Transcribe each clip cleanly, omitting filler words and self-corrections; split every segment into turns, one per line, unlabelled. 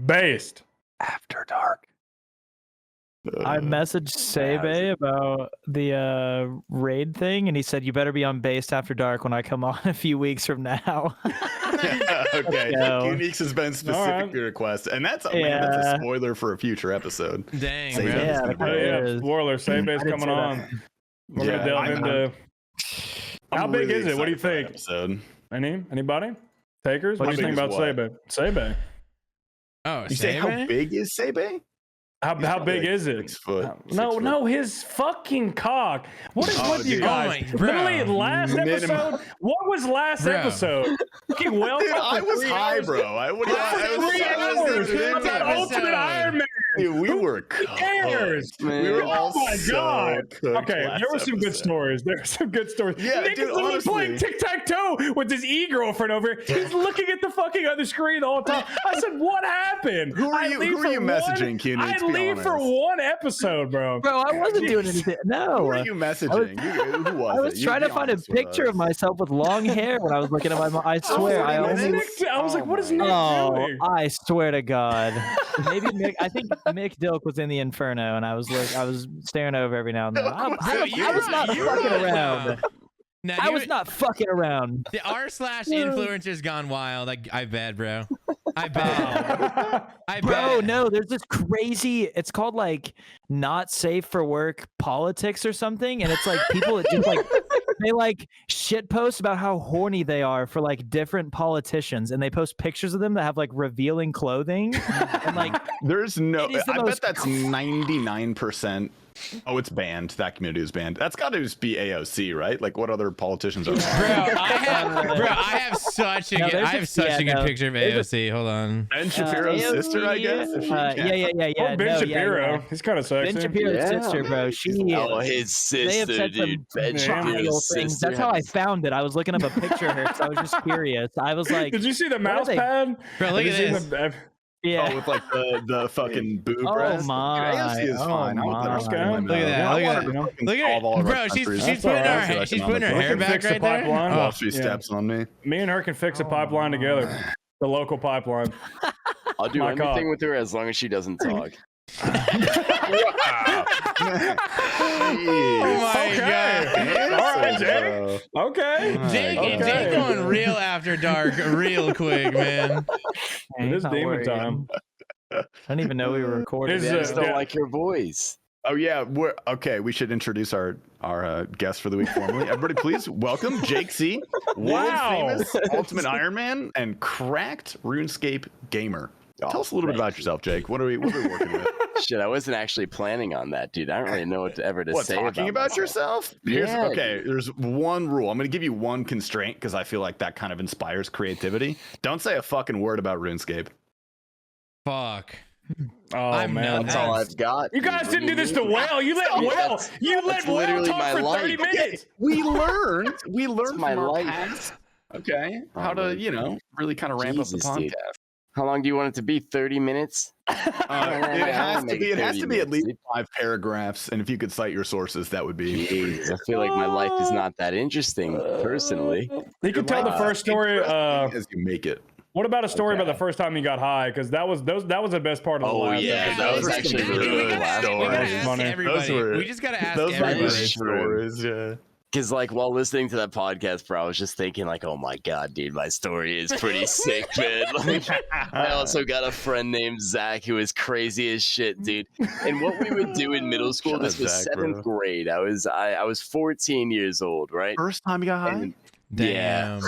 Based.
After dark.
I messaged Sebe about the raid thing, and he said, you better be on Based After Dark when I come on a few weeks from now.
Okay. Uniques has been specifically requested. And that's a spoiler for a future episode.
Dang,
bro. Spoiler. Sebe's coming on. We're going to delve into... How big is it? What do you think? Anybody? Takers? What do you think about Sebe? Sebe.
Oh,
you say how big is Sebe?
How big is it?
6 foot.
No, his fucking cock. What is with you guys? Literally, last episode. What was last episode? Fucking well,
dude, I was high, bro. I was
3 hours. Ultimate Iron Man.
Dude, we were
Who cares?
We were all
Okay, there were some good stories.
Yeah,
Nick
dude,
is honestly playing tic-tac-toe with his e-girlfriend over here. He's looking at the fucking other screen the whole time. I said, what happened?
Who are you messaging, Q?
I leave for one episode, bro.
Bro, I wasn't doing anything. No.
Who are you messaging? Who was
I was trying to find a picture of myself with long hair when I was looking at my mom. I swear. I
was like, what is Nick doing?
I swear to God. Maybe Mick, I think Mick Dilk was in the Inferno, and I was staring over every now and then. I was not fucking around.
Now,
I was not fucking around.
The r/influencers gone wild. I bet, bro. I bet.
Bro, no, there's this crazy, it's called like not safe for work politics or something. And it's like people that just like, they like shit post about how horny they are for like different politicians. And they post pictures of them that have like revealing clothing. And like,
there's no, I bet that's 99%. Oh, it's banned. That community is banned. That's got to just be AOC, right? Like, what other politicians are?
I have such a good picture of AOC. Hold on.
Ben Shapiro's sister, I guess.
Yeah.
Ben Shapiro. He's kind of sexy.
Ben Shapiro's sister, bro.
His sister, dude. Ben Shapiro's sister.
That's how I found it. I was looking up a picture of her because I was just curious. I was like,
did you see the mouse pad?
Bro, look at this.
Yeah.
Oh, with like the fucking boob breast.
My.
AOC is fine.
Look at that. Look at it. Bro, she's putting her hair back right there.
While she steps on me.
Me and her can fix a pipeline together. The local pipeline.
I'll do anything with her as long as she doesn't talk.
Oh my god.
All right, Jake. Okay.
Jake going real after dark real quick, man.
It is demon time.
I didn't even know we were recording.
I just don't like your voice.
Oh yeah, we should introduce our guest for the week formally. Everybody, please welcome JakeC, world famous Ultimate Iron Man and cracked RuneScape gamer. Tell us a little bit about yourself, Jake. What are we working with?
Shit, I wasn't actually planning on that, dude. I don't really know what to say.
Talking about yourself?
Yeah,
okay, there's one rule. I'm going to give you one constraint because I feel like that kind of inspires creativity. Don't say a fucking word about RuneScape.
Fuck.
Oh man,
that's all I've got.
You guys didn't do this to Whale. You let Whale talk for 30 minutes.
We learned from
my
our
life.
past. Okay, how to really kind of ramp up the podcast.
Dude. How long do you want it to be? 30 minutes?
It has to be at least 5 paragraphs, and if you could cite your sources, that would be.
Jeez, I feel like my life is not that interesting, personally.
You can tell the first story
as you make it.
What about a story about the first time you got high? Because that was the best part of the last.
Yeah, that was actually really
we just gotta ask everybody.
Stories, yeah.
Because like while listening to that podcast, bro, I was just thinking like, oh my god, dude, my story is pretty sick, man. Like, I also got a friend named Zach who is crazy as shit, dude. And what we would do in middle school, this was 7th grade. I was 14 years old, right?
First time you got high?
And,
Damn.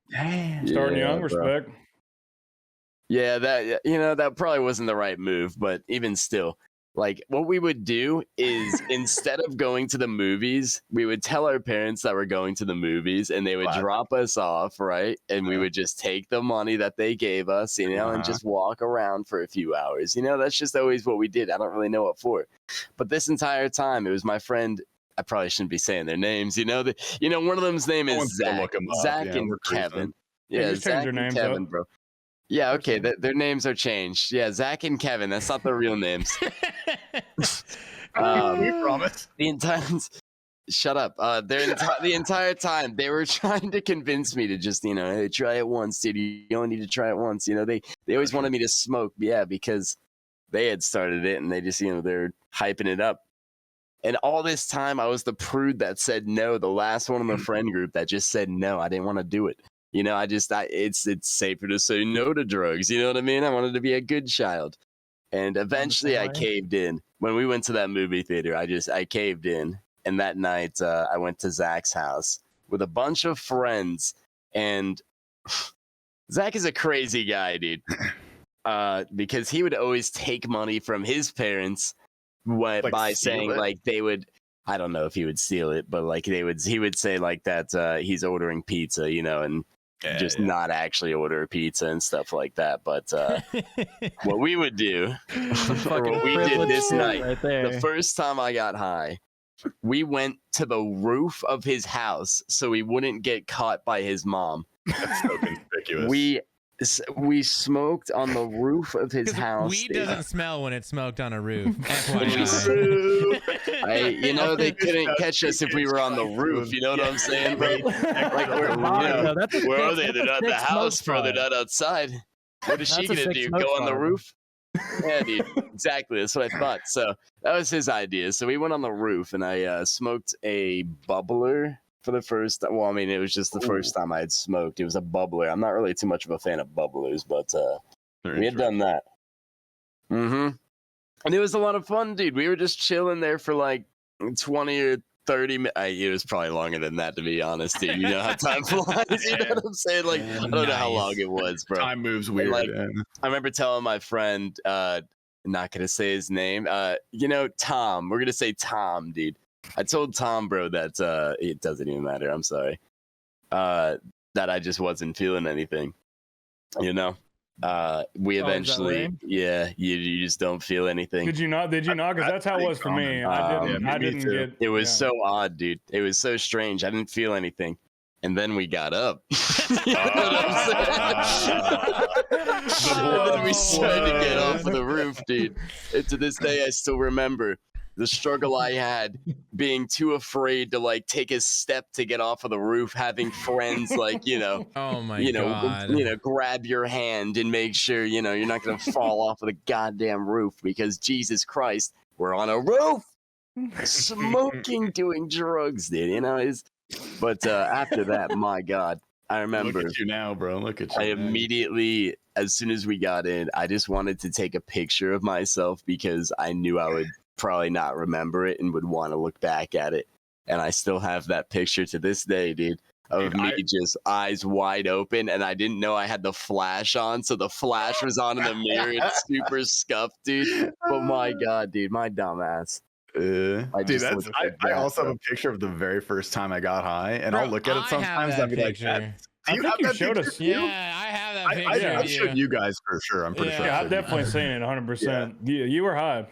Damn. Starting young, respect.
Yeah, that probably wasn't the right move, but even still. Like, what we would do is instead of going to the movies, we would tell our parents that we're going to the movies and they would drop us off, right? And we would just take the money that they gave us, and just walk around for a few hours. That's just always what we did. I don't really know what for. But this entire time, it was my friend. I probably shouldn't be saying their names. One of them's name is Zach. Zach and Kevin. Yeah, Zach and Kevin, bro. Yeah, okay, their names are changed. Yeah, Zach and Kevin. That's not their real names.
We promise.
The Shut up. The entire time they were trying to convince me to just, hey, try it once, dude. You only need to try it once. They always wanted me to smoke. Yeah, because they had started it and they just, they're hyping it up. And all this time I was the prude that said no, the last one in the friend group that just said no. I didn't want to do it. It's safer to say no to drugs. You know what I mean? I wanted to be a good child. And eventually I caved in. When we went to that movie theater, I caved in. And that night I went to Zach's house with a bunch of friends. And Zach is a crazy guy, dude. Because he would always take money from his parents by saying like they would, I don't know if he would steal it, but like he would say like that he's ordering pizza, and not actually order pizza and stuff like that. But what we would do, or what we did this night, the first time I got high, we went to the roof of his house so he wouldn't get caught by his mom.
That's so conspicuous.
We smoked on the roof of his house.
Weed doesn't smell when it's smoked on a roof.
They couldn't catch us if we were on the roof. You know what I'm saying? Where are they? They're not in the house, bro. They're not outside. What is she gonna do? Go on the roof? Yeah, dude. Exactly. That's what I thought. So that was his idea. So we went on the roof and I smoked a bubbler. For the first, well, I mean, it was just the first time I had smoked. It was a bubbler. I'm not really too much of a fan of bubblers, but we had done that. And it was a lot of fun, dude. We were just chilling there for like 20 or 30 minutes. It was probably longer than that, to be honest, dude. You know how time flies. You know what I'm saying? Like, I don't know how long it was, bro.
Time moves weird.
Like, I remember telling my friend, not gonna say his name, Tom. We're gonna say Tom, dude. I told Tom, bro, that it doesn't even matter. I'm sorry. That I just wasn't feeling anything. We eventually, you just don't feel anything.
Did you not? Because that's how it was for me. I didn't get.
It was so odd, dude. It was so strange. I didn't feel anything. And then we got up. You know what I'm saying? And then we started to get off of the roof, dude. And to this day, I still remember the struggle I had being too afraid to like take a step to get off of the roof, having friends like,
oh my God.
Grab your hand and make sure, you're not going to fall off of the goddamn roof because Jesus Christ, we're on a roof smoking, doing drugs, dude, but after that, my God, I remember.
Look at you now, bro. Look at you.
I immediately, as soon as we got in, I just wanted to take a picture of myself because I knew I would probably not remember it and would want to look back at it. And I still have that picture to this day, dude, of me just eyes wide open, and I didn't know I had the flash on, so the flash was on in the mirror. It's super scuffed, dude. But my God, dude, my dumb ass.
I also have a picture of the very first time I got high, and I'll look at it sometimes and I'll be like,
I think you showed us.
Yeah, I have that picture.
I showed you guys for sure. I'm pretty sure.
Yeah, I've definitely seen it 100%. Yeah. You were high.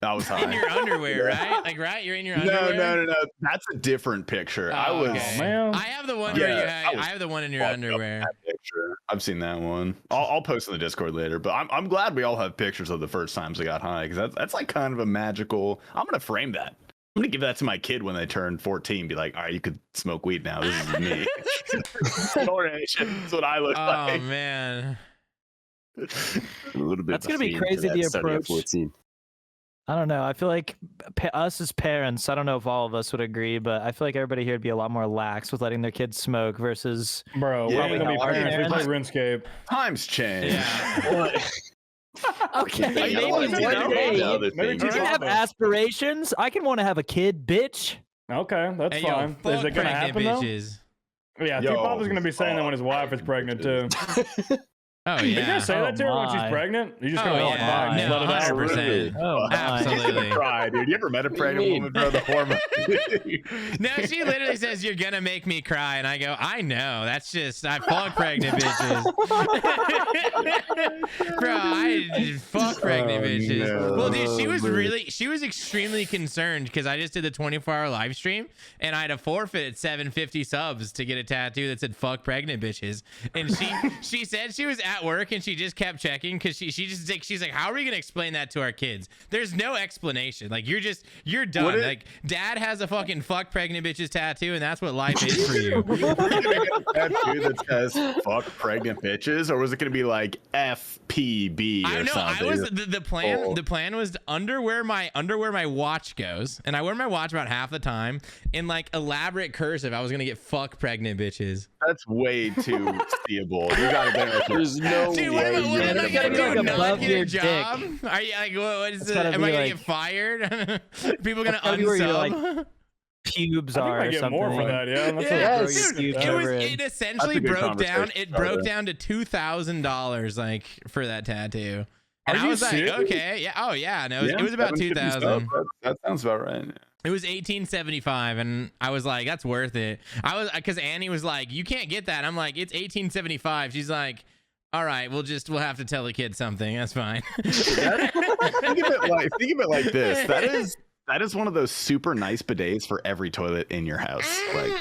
I was high.
In your underwear, right? Like, right? You're in your underwear?
No. That's a different picture.
Oh,
I was.
Okay.
Man.
I have the one where you had. I have the one in your underwear.
That picture. I've seen that one. I'll post in the Discord later. But I'm glad we all have pictures of the first times we got high, because that's like kind of a magical. I'm gonna frame that. I'm gonna give that to my kid when they turn 14. Be like, all right, you could smoke weed now. This is me. That's what I look like.
Oh man.
A little bit.
That's gonna be crazy. The approach. 14. I don't know. I feel like us as parents, I don't know if all of us would agree, but I feel like everybody here would be a lot more lax with letting their kids smoke versus.
Bro, we're gonna be parents. We play RuneScape.
Times change.
Yeah. Okay. Maybe one day. You can have aspirations. I can want to have a kid, bitch.
Okay, that's fine. Is it gonna happen
bitches.
though? Yeah, T-Pop is gonna be saying that when his wife is pregnant too.
Oh yeah.
You gonna say that to her when she's pregnant? You just gonna let it
no, 100%.
Oh,
absolutely.
Cry, dude. You ever met a pregnant woman, bro? The hormone.
No, she literally says, "You're gonna make me cry," and I go, "I know. That's just I fuck pregnant bitches, bro. I fuck pregnant bitches." No. Well, dude, she was extremely concerned because I just did the 24-hour live stream and I had to forfeit at 750 subs to get a tattoo that said "fuck pregnant bitches," and she said she was at work and she just kept checking because she's like, how are we gonna explain that to our kids? There's no explanation. Like you're done. Like dad has a fucking fuck pregnant bitches tattoo and that's what life is for you.
Are you gonna get a tattoo that says fuck pregnant bitches, or was it gonna be like FPB or something?
I was the plan. The plan was under where my watch goes, and I wear my watch about half the time in like elaborate cursive. I was gonna get fuck pregnant bitches.
That's way too seeable. You gotta get like,
There's no
Dude,
way.
what am I gonna do? Not get a job?
dick.
Are you like, what is
It's
it?
gotta
Am
be
I gonna
like-
get fired? People gonna
gotta be where you're,
unsub?
Pubes
I think
are
I
or
get
something.
more for that. Yeah, that's
Yeah,
a
Yes.
dude,
That's
it essentially
That's a good
broke down.
conversation
It
starter.
broke down to $2,000 like for that tattoo. And
Are
I
you
was like,
serious?
okay, yeah, oh yeah, no, it was about
750
2,000.
stuff. That sounds about right.
It was $18.75, and I was like, that's worth it. I was because Annie was like, you can't get that. I'm like, it's $18.75. She's like, all right, we'll have to tell the kid something. That's fine.
Think of it like this. That is one of those super nice bidets for every toilet in your house. Like,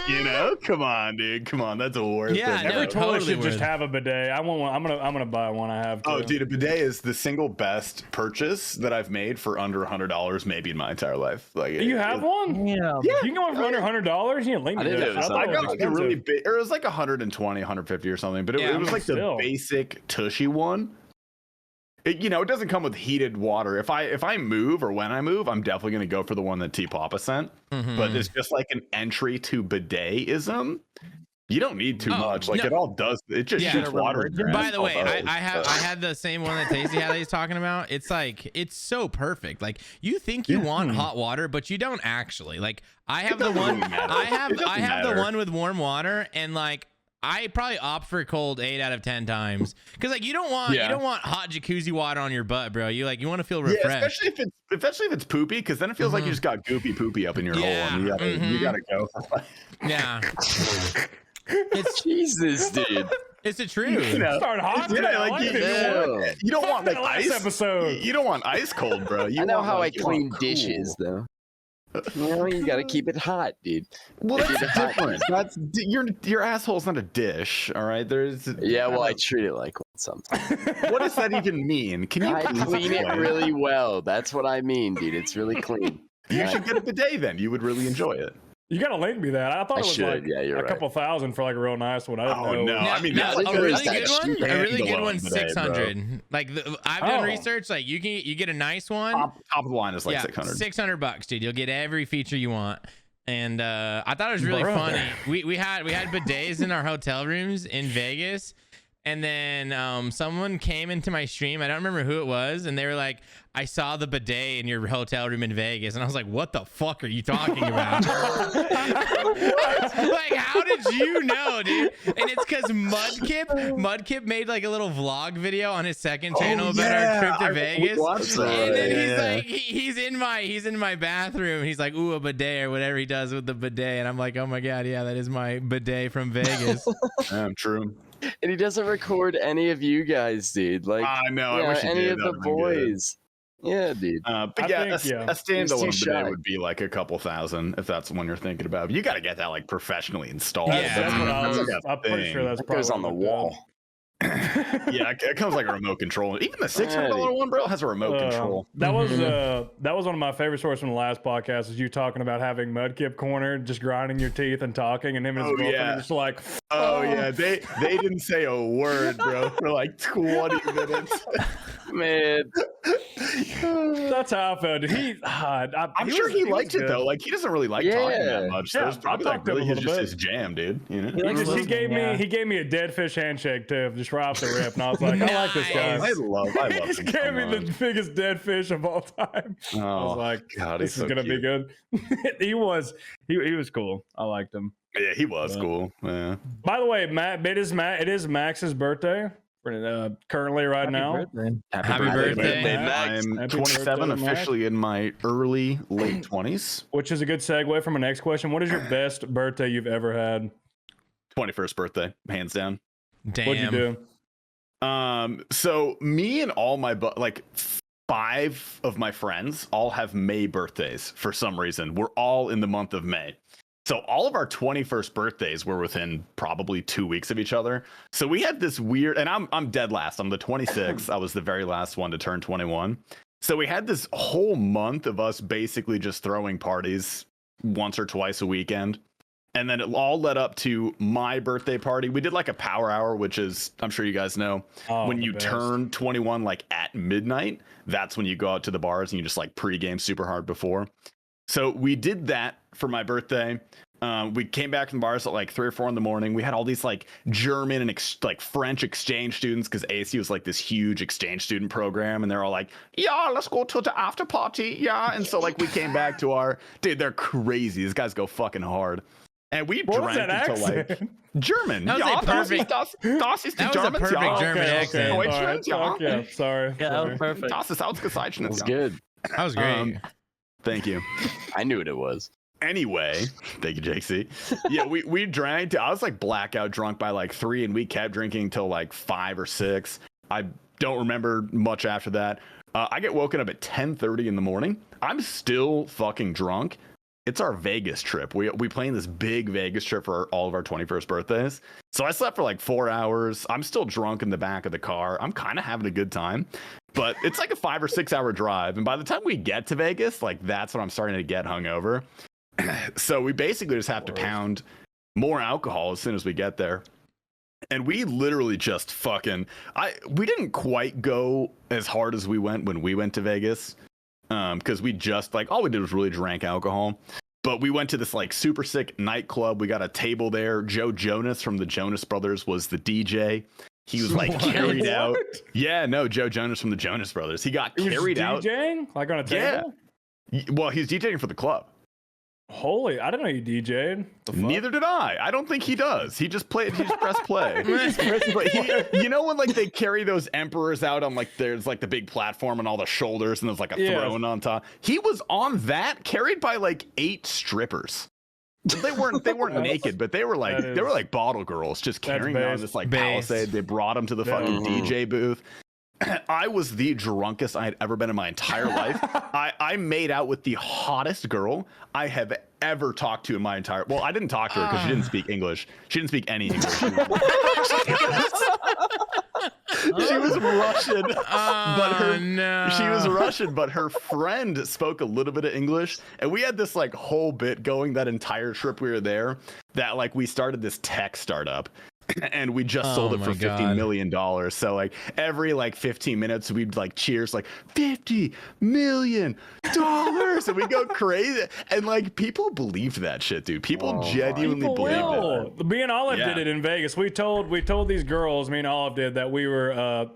you know, come on, dude, come on, that's worth
Yeah,
it.
no,
Every toilet
totally
should just
worth it.
have a bidet. I want one. I'm gonna buy one. I have to.
Oh, dude, a bidet is the single best purchase that I've made for under $100 maybe in my entire life. Like,
You have one?
Yeah.
You can go for under $100. You can link
I
me
didn't
that.
know it was
thought
I
it
got
was
like a really
expensive.
big, or it was like 120, 150 or something, but
Yeah,
it was like
still.
the basic tushy one. It, you know, it doesn't come with heated water. If I move or when I move, I'm definitely gonna go for the one that T Papa sent.
Mhm.
But it's just like an entry to bidetism. You don't need too
Oh,
much. Like
no.
it all does. It just
Yeah.
shoots water. in your
By
ass.
the way,
Although,
I had the same one that Tasty had that he's talking about. It's like it's so perfect. Like you think you want hot water, but you don't actually. Like I have the
doesn't
one.
really matter.
I
It
have
doesn't
the
matter.
one with warm water, and like I probably opt for cold 8 out of 10 times because like you don't want hot jacuzzi water on your butt, bro. You want to feel
yeah,
refreshed.
especially if it's poopy, because then it feels like you just got goopy poopy up in your hole, and you gotta go.
Yeah, it's
Jesus, dude.
it's the truth.
You know,
Start hot.
yeah,
today. I
like
like
you,
it.
you don't
Fuck
want like
that last
ice.
episode.
You don't want ice cold, bro. You
I know
want,
how
like,
I
you want
clean
cool.
dishes, though. You know, you gotta keep it hot, dude.
Well,
Keep
that's
it hot.
different. That's your asshole's not a dish, all right? There's
Yeah, well, I treat it like one sometimes.
what does that even mean? Can you
I
please
clean it
explain?
really well. That's what I mean, dude. It's really clean.
You should get a bidet then. You would really enjoy it.
You gotta link me that. I thought
I
it was
should.
like
Yeah, you're
a
right.
couple thousand for like a real nice one. I didn't
Oh,
know.
no. I mean, that's
a
like
really
that
good one. A really good
standalone
one,
bidet,
600. Like I've done
Oh.
research. Like you get a nice one.
Top of the line is like 600.
$600, dude. You'll get every feature you want. And I thought it was really
Brother.
funny. We had bidets in our hotel rooms in Vegas. And then someone came into my stream. I don't remember who it was. And they were like, I saw the bidet in your hotel room in Vegas. And I was like, what the fuck are you talking about? Like, how did you know, dude? And it's because Mudkip made like a little vlog video on his second channel about our trip to Vegas. And then he's like, he's in my bathroom. He's like, ooh, a bidet or whatever he does with the bidet. And I'm like, oh my God, yeah, that is my bidet from Vegas.
True.
And he doesn't record any of you guys, dude. Like,
I know.
yeah,
I wish he
any
did.
of the
That'd been good.
boys. Yeah, dude.
But
I
yeah,
think,
a standalone
He's too
bidet
shy.
would be like a couple thousand if that's the one you're thinking about. You got to get that like professionally installed.
Yeah.
That's what I
That's
was.
like a
I'm pretty
thing.
sure that's
That
probably
goes on the
what it
wall.
Yeah, it comes like a remote control. Even the $600 one, bro, has a remote control.
That was one of my favorite stories from the last podcast. Is you talking about having Mudkip corner, just grinding your teeth and talking, and him and his
Oh,
girlfriend
yeah.
are just like,
Oh yeah, they didn't say a word, bro, for like 20 minutes.
Man,
that's how I felt.
I'm sure he liked it though. Like he doesn't really like talking
Yeah.
that much. So
Yeah,
it's probably
I
like
talked to him
really
a
just
little
his jam, dude. You know?
likes
Because he
listening,
gave me a dead fish handshake too, just right off the rip, and I was like, I like this guy.
Nice.
I love
He
him
just
so
gave me
much.
the biggest dead fish of all time. I was
Oh
like,
God,
this
he's
is
so
gonna be
cute.
good. he was cool. I liked him.
Yeah, he was
Yeah.
cool. Yeah.
By the way, it is Max's birthday currently right now.
Happy birthday,
Max.
I'm
Happy
27,
birthday, Max.
officially in my late 20s.
Which is a good segue from my next question. What is your best birthday you've ever had?
21st birthday, hands down.
Damn.
What'd you do?
So me and all my like 5 of my friends all have May birthdays for some reason. We're all in the month of May. So all of our 21st birthdays were within probably 2 weeks of each other. So we had this weird, and I'm dead last. I'm the 26th. I was the very last one to turn 21. So we had this whole month of us basically just throwing parties once or twice a weekend. And then it all led up to my birthday party. We did like a power hour, which is, I'm sure you guys know, when you turn 21 like at midnight, that's when you go out to the bars and you just like pregame super hard before. So we did that for my birthday. We came back from the bars at like 3 or 4 in the morning. We had all these like German and like French exchange students because AC was like this huge exchange student program. And they're all like, yeah, let's go to the after party. Yeah. And so like we came back to our, dude, they're crazy. These guys go fucking hard. And we drank until like German.
That was a perfect,
das ist
that was a perfect German accent.
Okay, sorry.
Yeah, that was perfect.
Das ist ausgezeichnet.
That was good.
That was great.
Thank you.
I knew what it was.
Anyway, thank you, JakeC. Yeah, we drank. I was like blackout drunk by like 3, and we kept drinking till like 5 or 6. I don't remember much after that. I get woken up at 10:30 in the morning. I'm still fucking drunk. It's our Vegas trip. We plan this big Vegas trip for all of our 21st birthdays. So I slept for like 4 hours. I'm still drunk in the back of the car. I'm kind of having a good time. But it's like a 5 or 6 hour drive. And by the time we get to Vegas, like that's when I'm starting to get hungover. So we basically just have to pound more alcohol as soon as we get there. And we literally just fucking, we didn't quite go as hard as we went when we went to Vegas. Because we just like, all we did was really drank alcohol. But we went to this like super sick nightclub. We got a table there. Joe Jonas from the Jonas Brothers was the DJ. He was like carried out. Yeah, no, Joe Jonas from the Jonas Brothers. He got carried out.
DJing? Like on a table?
Yeah. Well, he's DJing for the club.
Holy, I didn't know you DJ'd.
Neither did I. I don't think he does. He just played. He just pressed play. But you know when like they carry those emperors out on like there's like the big platform and all the shoulders and there's like a throne on top. He was on that, carried by like 8 strippers. They weren't naked, but they were like bottle girls just carrying on this like palisade. They brought him to the fucking DJ booth. I was the drunkest I had ever been in my entire life. I made out with the hottest girl I have ever talked to in my entire. Well, I didn't talk to her because she didn't speak English. She didn't speak any English. She was Russian, she was Russian, but her friend spoke a little bit of English, and we had this like whole bit going that entire trip we were there. That like we started this tech startup. And we just sold it for $50 million. So like every like 15 minutes we'd like cheers like $50 million, and we go crazy. And like people believed that shit, dude. People genuinely believed it.
Me and Olive did it in Vegas. We told these girls, me and Olive did, that we were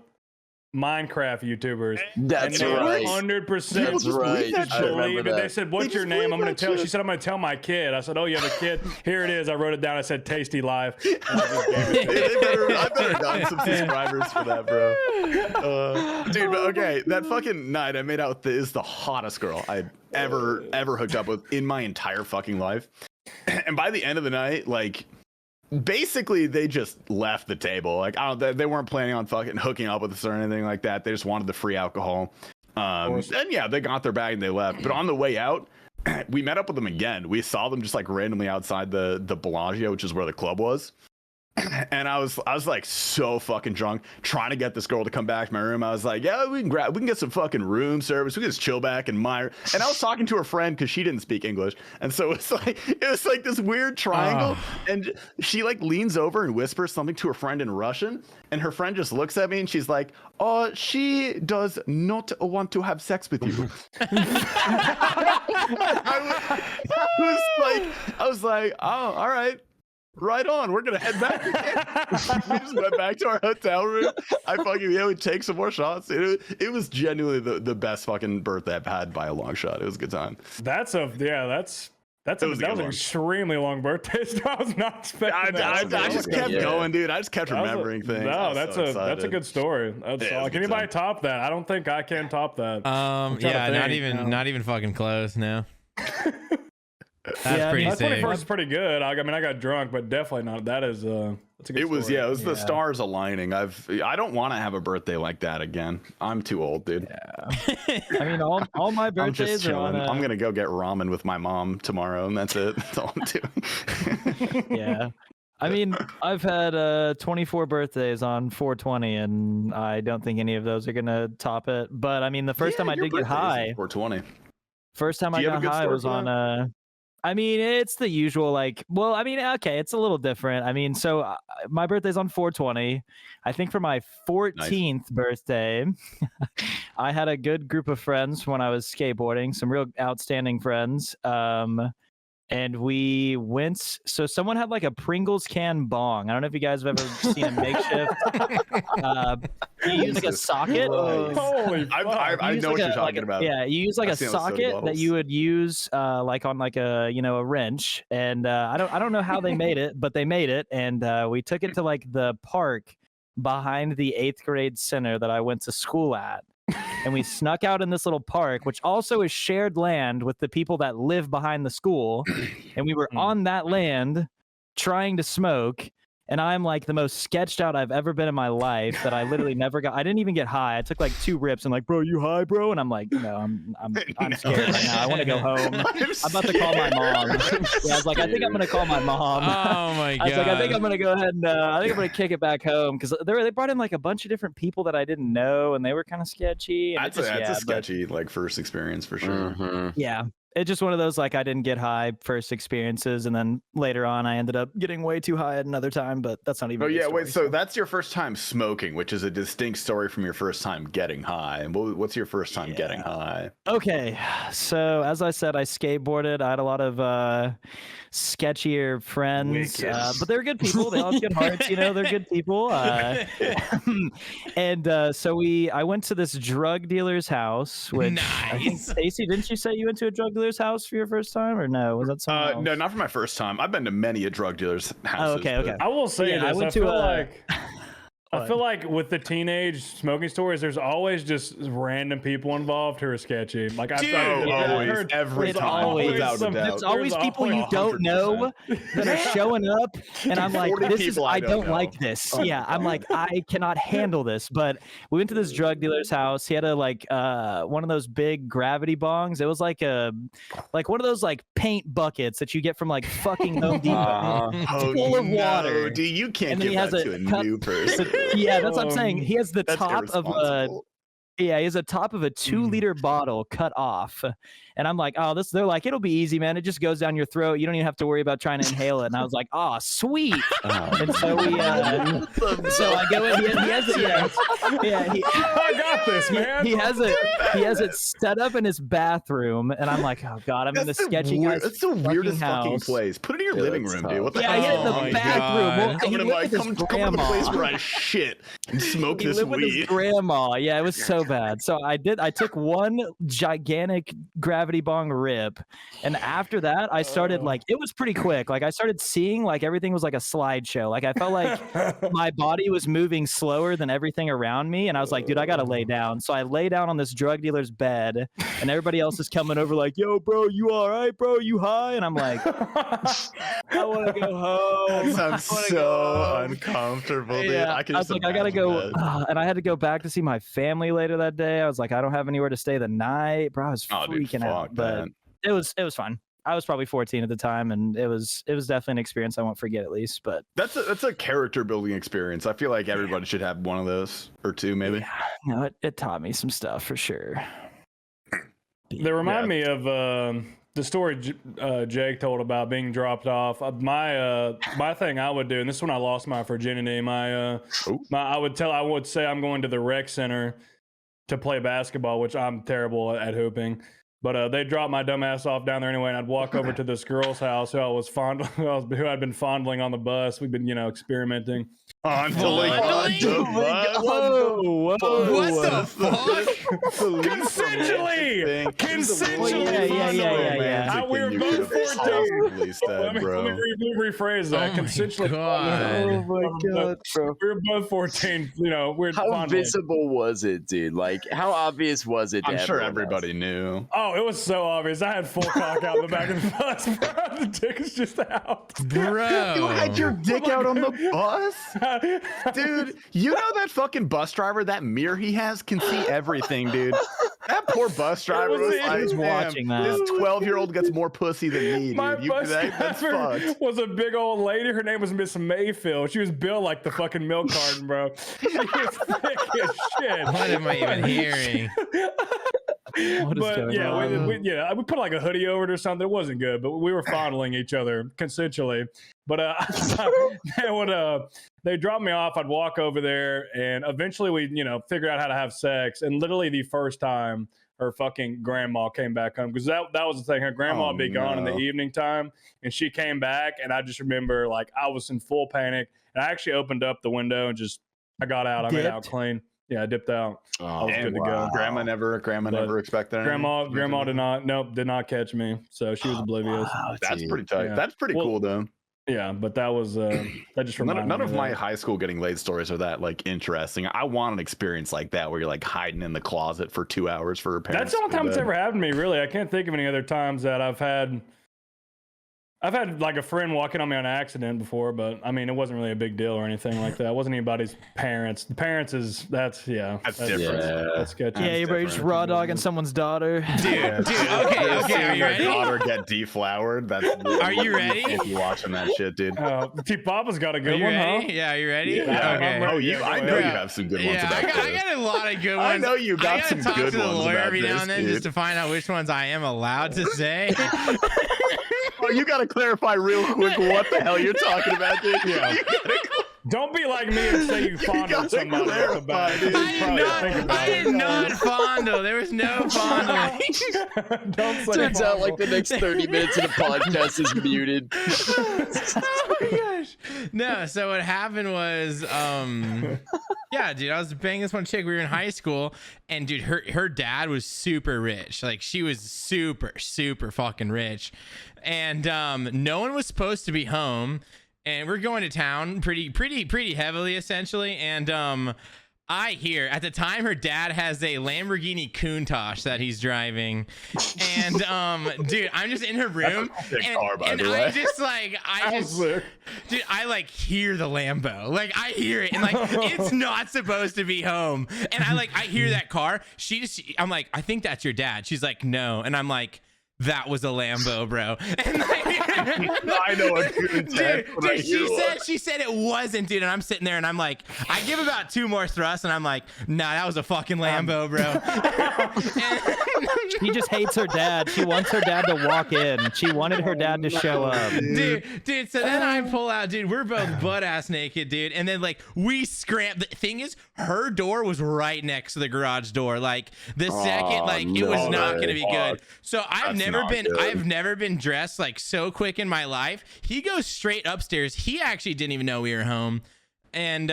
Minecraft YouTubers.
That's right.
100%.
That's right.
I believe it. They said, "What's your name?" I'm gonna tell. She said, "I'm gonna tell my kid." I said, "Oh, you have a kid? Here it is." I wrote it down. I said, "Tasty Life."
I better gotten some subscribers for that, bro. Dude, but okay, that fucking night I made out with is the hottest girl I'd ever hooked up with in my entire fucking life. And by the end of the night, like, basically they just left the table. Like, they weren't planning on fucking hooking up with us or anything like that. They just wanted the free alcohol. And yeah, they got their bag and they left. But on the way out, we met up with them again. We saw them just like randomly outside the Bellagio, which is where the club was. And I was like so fucking drunk, trying to get this girl to come back to my room. I was like, yeah, we can get some fucking room service. We can just chill back in my. And I was talking to her friend because she didn't speak English, and so it was like this weird triangle. And she like leans over and whispers something to her friend in Russian, and her friend just looks at me and she's like, "Oh, she does not want to have sex with you." I was like, oh, all right. Right on. We're gonna head back. We just went back to our hotel room. We take some more shots. It was genuinely the best fucking birthday I've had by a long shot. It was a good time.
That was an extremely long birthday. So I was not expecting that.
I just kept going, dude. I just kept remembering things.
No, that's a good story. Can anybody top that? I don't think I can top that.
Not even fucking close. No. That's pretty
my
sick.
21st is pretty good. I mean, I got drunk, but definitely not. That is that's a good
It was
story.
it was the stars aligning. I don't want to have a birthday like that again. I'm too old, dude.
Yeah. I mean, all my
I'm
birthdays
just
are
chilling.
on.
I'm gonna go get ramen with my mom tomorrow, and that's it. That's all I'm doing.
Yeah. I mean, I've had 24 birthdays on 420, and I don't think any of those are gonna top it. But I mean, the first time I did get high,
420.
first time
Do
I
you have a
got
good
high
story
was
for
on I mean, it's the usual, like, well, I mean, okay, it's a little different. I mean, so my birthday's on 420. I think for my 14th birthday, I had a good group of friends when I was skateboarding, some real outstanding friends. And we went, so someone had like a Pringles can bong. I don't know if you guys have ever seen a makeshift. You use like a socket.
Holy
I know what you're talking about.
Yeah, you use like a socket that you would use like on like a a wrench. And I don't know how they made it, but they made it. And we took it to like the park behind the 8th grade center that I went to school at. And we snuck out in this little park, which also is shared land with the people that live behind the school. And we were on that land trying to smoke. And I'm like the most sketched out I've ever been in my life that I literally never got. I didn't even get high. I took like 2 rips and like, bro, you high, bro? And I'm like, no, I'm scared right now. I want to go home. I'm about to call my mom. Yeah, I was like, I think I'm going to call my mom.
Oh my God.
I was like, I think I'm going to go ahead and I think I'm going to kick it back home. Because they brought in like a bunch of different people that I didn't know. And they were kind of sketchy. And
That's a sketchy like first experience for sure.
Mm-hmm.
Yeah. It's just one of those, like, I didn't get high first experiences, and then later on I ended up getting way too high at another time, but that's not even
Oh, yeah,
story,
wait, so that's your first time smoking, which is a distinct story from your first time getting high. And what's your first time getting high?
Okay, so as I said, I skateboarded. I had a lot of sketchier friends, but they were good people. They all have good hearts, they're good people. And so I went to this drug dealer's house, which I think, Stacey, didn't you say you went to a drug dealer's house for your first time, or no? Was that someone else?
No, not for my first time. I've been to many a drug dealer's houses.
Oh, okay.
I will say this.
I went to
I feel like with the teenage smoking stories, there's always just random people involved who are sketchy. Like
It's
always people you don't know that are showing up, and I'm like, I don't like this. Yeah, I'm like, I cannot handle this. But we went to this drug dealer's house. He had a one of those big gravity bongs. It was like one of those like paint buckets that you get from like fucking Home Depot, full of water.
Dude, you can't give that to a new person.
Yeah, that's what I'm saying. He has the top of he has a top of a 2-liter bottle cut off. And I'm like, oh, they're like, it'll be easy, man. It just goes down your throat. You don't even have to worry about trying to inhale it. And I was like, oh, sweet. And so we, so I go in, he has it.
I got this, man.
He has it set up in his bathroom. And I'm like, oh God, I'm in the sketchy guy's
That's the weirdest fucking
house.
place. Put it in your living room, dude. What the
Yeah,
hell?
he had it in the bathroom. Well,
Come to the place where I shit and smoke this
lived with his
weed.
grandma. Yeah, it was so bad. So I took one gigantic gravity bong rip, and after that I started it was pretty quick. Like I started seeing like everything was like a slideshow. Like I felt like my body was moving slower than everything around me, and I was like, dude, I gotta lay down. So I lay down on this drug dealer's bed, and everybody else is coming over like, yo, bro, you all right, bro? You high? And I'm like, I want to go home.
That sounds so uncomfortable, dude.
Yeah, I was like, I gotta go, and I had to go back to see my family later that day. I was like, I don't have anywhere to stay the night, bro. I was freaking out, but it was fun. I was probably 14 at the time, and it was definitely an experience I won't forget, at least. But
that's a character building experience. I feel like everybody should have one of those or two, maybe.
Yeah, no, it taught me some stuff for sure.
They remind me of the story Jake told about being dropped off. My thing I would do, and this is when I lost my virginity. I would say I'm going to the rec center to play basketball, which I'm terrible at hooping. But they dropped my dumb ass off down there anyway, and I'd walk over to this girl's house who I'd been fondling on the bus. We've been, experimenting.
Fondling on the bus?
Whoa.
What the fuck?
Consensually.
Yeah.
We were both 14. Let me rephrase that. Consensually.
Oh my God, bro.
We were both 14. We're
How
fondling.
visible was it, dude? Like, how obvious was it?
I'm sure everybody knew.
Oh, Oh, it was so obvious. I had full cock out in the back of the bus, bro. The dick is just out.
Bro.
You had your dick out on the bus? Dude, you know that fucking bus driver, that mirror he has can see everything, dude. That poor bus driver was like,
was watching that.
This 12-year-old gets more pussy than me, dude.
My bus
That's
driver
fucked.
was a big old lady. Her name was Miss Mayfield. She was built like the fucking milk carton, bro. She was thick as shit.
What am I even hearing?
But yeah, we put like a hoodie over it or something. It wasn't good, but we were fondling each other consensually. But they dropped me off. I'd walk over there, and eventually we, figured out how to have sex. And literally the first time, her fucking grandma came back home, because that was the thing. Her grandma would be gone in the evening time, and she came back, and I just remember like I was in full panic, and I actually opened up the window and I got out. I made out clean. Yeah, I dipped out. I was good to go.
Grandma never expected anything.
Grandma did not catch me, so she was oblivious.
Wow, that's pretty tight.
Yeah.
That's pretty cool though.
Yeah, but that was that just reminded me.
None of my high school getting laid stories are that like interesting. I want an experience like that where you're like hiding in the closet for 2 hours for her parents.
That's the only time it's ever happened to me. Really, I can't think of any other times that I've had like a friend walking on me on accident before, but I mean, it wasn't really a big deal or anything like that. It wasn't anybody's parents. The parents that's different. That's sketchy.
Yeah, you're just raw dogging someone's daughter.
Dude, okay, are you ready?
Daughter get deflowered.
Are you ready?
You watching that shit, dude?
Papa's got a good one,
ready?
huh?
Yeah, are you ready?
Yeah.
Okay.
I know you have some good ones.
Yeah, I got a lot of good ones.
I know you got some
talk
good
to the
ones
lawyer
about
every now and then
this,
just to find out which ones I am allowed to say.
Oh, you got to clarify real quick what the hell you're talking about, dude.
Yeah. Don't be like me and say you fondled somebody off the back.
I did not fondle. There was no fondling.
Turns out like the next 30 minutes of the podcast is muted.
Oh my gosh. No, so what happened was, yeah, dude, I was banging this one chick. We were in high school, and dude, her dad was super rich. Like, she was super, super fucking rich. And no one was supposed to be home. And we're going to town pretty heavily, essentially. And I hear at the time her dad has a Lamborghini Countach that he's driving. And dude, I'm just in her room, and I just dude, I like hear the Lambo. Like, I hear it, and like it's not supposed to be home. And I hear that car. I'm like, I think that's your dad. She's like, no. And I'm like, that was a Lambo, bro. And like,
I know a good
dude, she said it wasn't, dude. And I'm sitting there and I'm like, I give about 2 more thrusts and I'm like, nah, that was a fucking Lambo, bro.
She just hates her dad. She wants her dad to walk in. She wanted her dad to show up.
Dude, so then I pull out, dude, we're both butt ass naked, dude. And then like we scram. The thing is, her door was right next to the garage door. Like the second, like it was not going to be good. So I've never been dressed like so quick in my life. He goes straight upstairs. He actually didn't even know we were home. And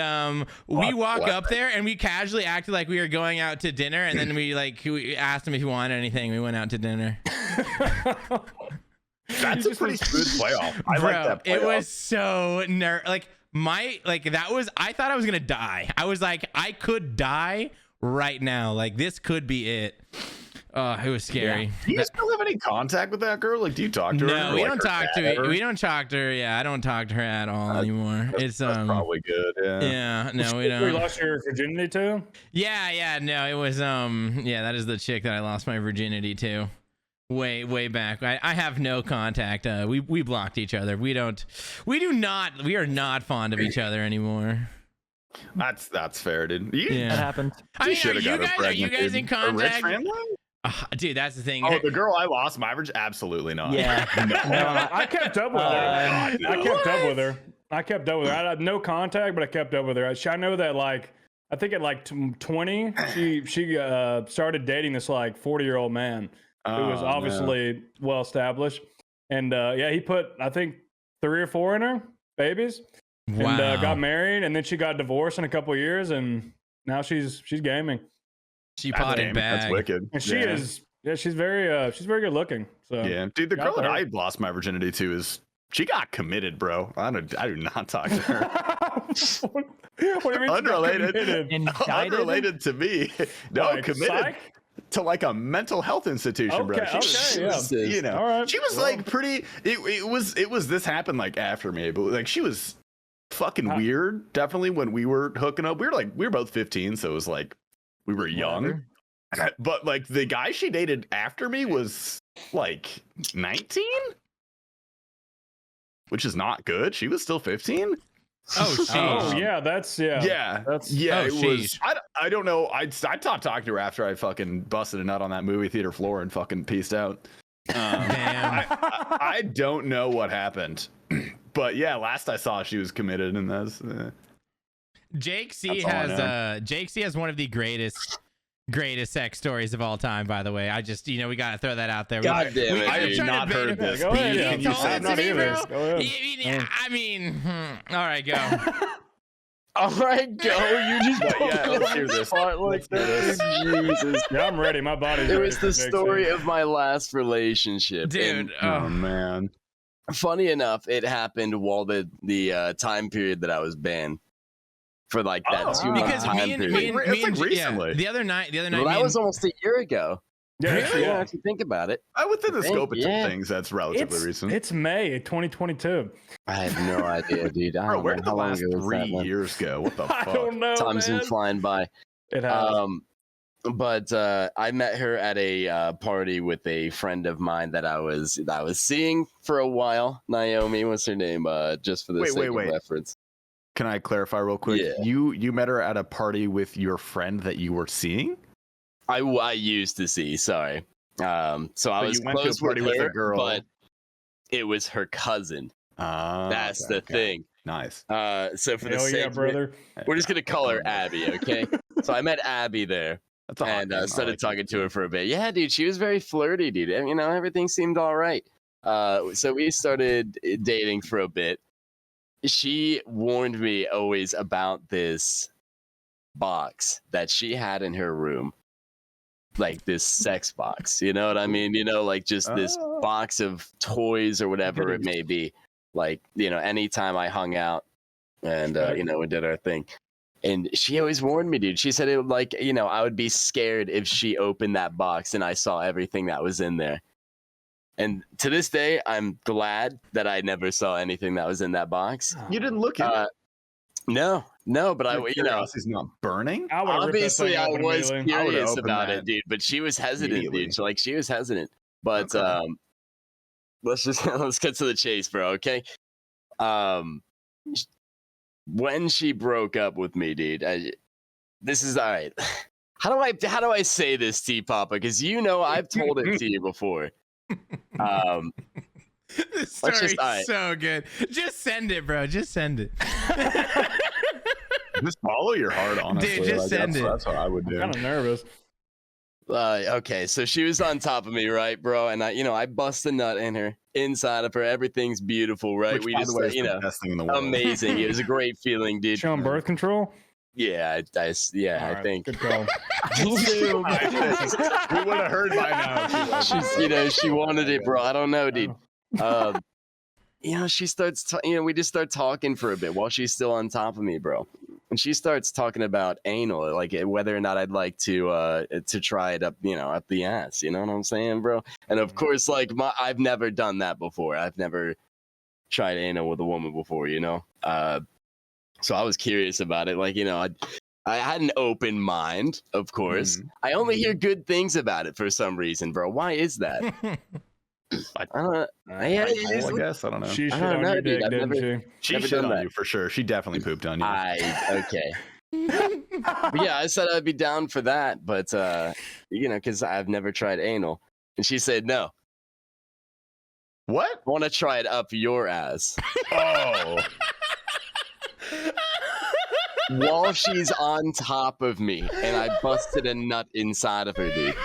we walk up there and we casually acted like we were going out to dinner, and then we asked him if he wanted anything. We went out to dinner.
That's a pretty smooth playoff. I
Bro,
like that playoff.
it was so I thought I was gonna die. I was like, I could die right now. Like, this could be it. Oh, it was scary.
Yeah. Do you still have any contact with that girl? Like, do you talk to her?
No, we don't talk to her. We don't talk to her. Yeah, I don't talk to her at all anymore. That's
probably good.
Yeah, no, we don't.
You lost your virginity to?
Yeah, no, it was that is the chick that I lost my virginity to. Way back. I have no contact. We blocked each other. We are not fond of each other anymore.
That's fair, dude.
That happened.
I mean, are you guys in contact? Dude, that's the thing.
Oh, the girl I lost my average? Absolutely not.
Yeah.
No, I kept up with her. I kept up with her. I had no contact, but I kept up with her. I know that, like, I think at like 20, she started dating this like 40-year-old man who was obviously well established, and he put, I think, 3 or 4 in her babies.
Wow.
And got married, and then she got divorced in a couple of years, and now she's gaming.
She potted bag.
That's wicked.
And she's very good looking. So
yeah, dude, the girl that I lost my virginity to she got committed, bro. I do not talk to her.
What do you mean?
Unrelated.
Indicted?
Unrelated to me. No,
Like,
committed.
psych?
to like a mental health institution, bro.
Okay,
yeah.
All right.
She was like pretty. It was this happened like after me, but like she was fucking weird. Definitely when we were hooking up, we were both 15, so it was like we were young. But like the guy she dated after me was like 19, which is not good. She was still 15.
Oh, yeah, that's
Yeah.
That's
It was. I don't know. I stopped talking to her after I fucking busted a nut on that movie theater floor and fucking peaced out.
Damn.
I don't know what happened, but yeah, last I saw she was committed, and that's.
JakeC has one of the greatest sex stories of all time. By the way, I just we gotta throw that out there.
God damn it!
I have not heard this.
Go ahead.
Can you say
not either. Go ahead.
I mean, all right, go.
All right, go. You just
let's hear this.
Jesus.
Yeah, I'm ready. My body's
It
ready
was
for
the
JakeC.
story of my last relationship,
Dude.
Oh man.
Funny enough, it happened while the time period that I was banned for like that 2 month
Because
time
me and
period. Recently.
the other night,
Well, that was almost a year ago.
Yeah,
Yeah, if you think about it.
Within the scope of
Yeah.
things, that's relatively recent.
It's May 2022.
I have no idea, dude. I
Bro,
don't
where
know
did the
how long
last
ago was
3
that, man.
years go? What the
I
fuck?
don't know,
Time's been
man.
flying by.
It has.
But I met her at a party with a friend of mine that I was seeing for a while. Naomi was her name, just for the sake of reference.
Can I clarify real quick?
Yeah.
You met her at a party with your friend that you were seeing?
I used to see. Sorry. So I was
you went to a
close
party
with
with
her,
a girl.
but it was her cousin. That's the thing.
Nice.
So for the
Hell
sake
yeah,
of it,
brother.
we're just gonna call her Abby, okay? So I met Abby there.
That's a hot
And
name. I
started
like
talking
it.
to her for a bit. Yeah, dude, she was very flirty, dude. And, everything seemed all right. So we started dating for a bit. She warned me always about this box that she had in her room, like this sex box. You know what I mean? Like just this box of toys or whatever it may be. Like, anytime I hung out and, we did our thing. And she always warned me, dude. She said it would I would be scared if she opened that box and I saw everything that was in there. And to this day, I'm glad that I never saw anything that was in that box.
You didn't look at it.
No, but
Curiosity's not burning.
obviously I was
I would've
curious
opened
about
that
it, dude. But she was hesitant,
immediately.
dude. She was hesitant. But
Okay.
let's get to the chase, bro. Okay. When she broke up with me, dude, this is all right. How do I say this, T Papa? Because I've told it to you before.
This story's so good. Just send it, bro. Just send it.
Just follow your heart, honestly.
Dude, just send it.
That's what I would do.
I'm kind of nervous.
Okay, so she was on top of me, right, bro? And I bust a nut in her, inside of her. Everything's beautiful, right?
Which, by the way, is the best thing in the world.
amazing. It was a great feeling, dude.
Showing birth control?
Yeah, I
All right,
think.
Good call.
We would have heard by now.
She wanted it, bro. I don't know, dude. She starts, we just start talking for a bit while she's still on top of me, bro. And she starts talking about anal, like whether or not I'd like to try it up, up the ass. You know what I'm saying, bro? And of course, I've never done that before. I've never tried anal with a woman before, So I was curious about it. I had an open mind, of course. I only hear good things about it for some reason, bro. Why is that? I don't know.
I guess. I don't know.
She
I
shit
don't
on
know,
your
dude.
dick,
I've
didn't
never-
she?
She
Never
shit
done
on
that.
you for sure. She definitely pooped on you.
Okay. But yeah, I said I'd be down for that, but because I've never tried anal. And she said no.
What?
I want to try it up your ass.
Oh.
While she's on top of me, and I busted a nut inside of her, dude.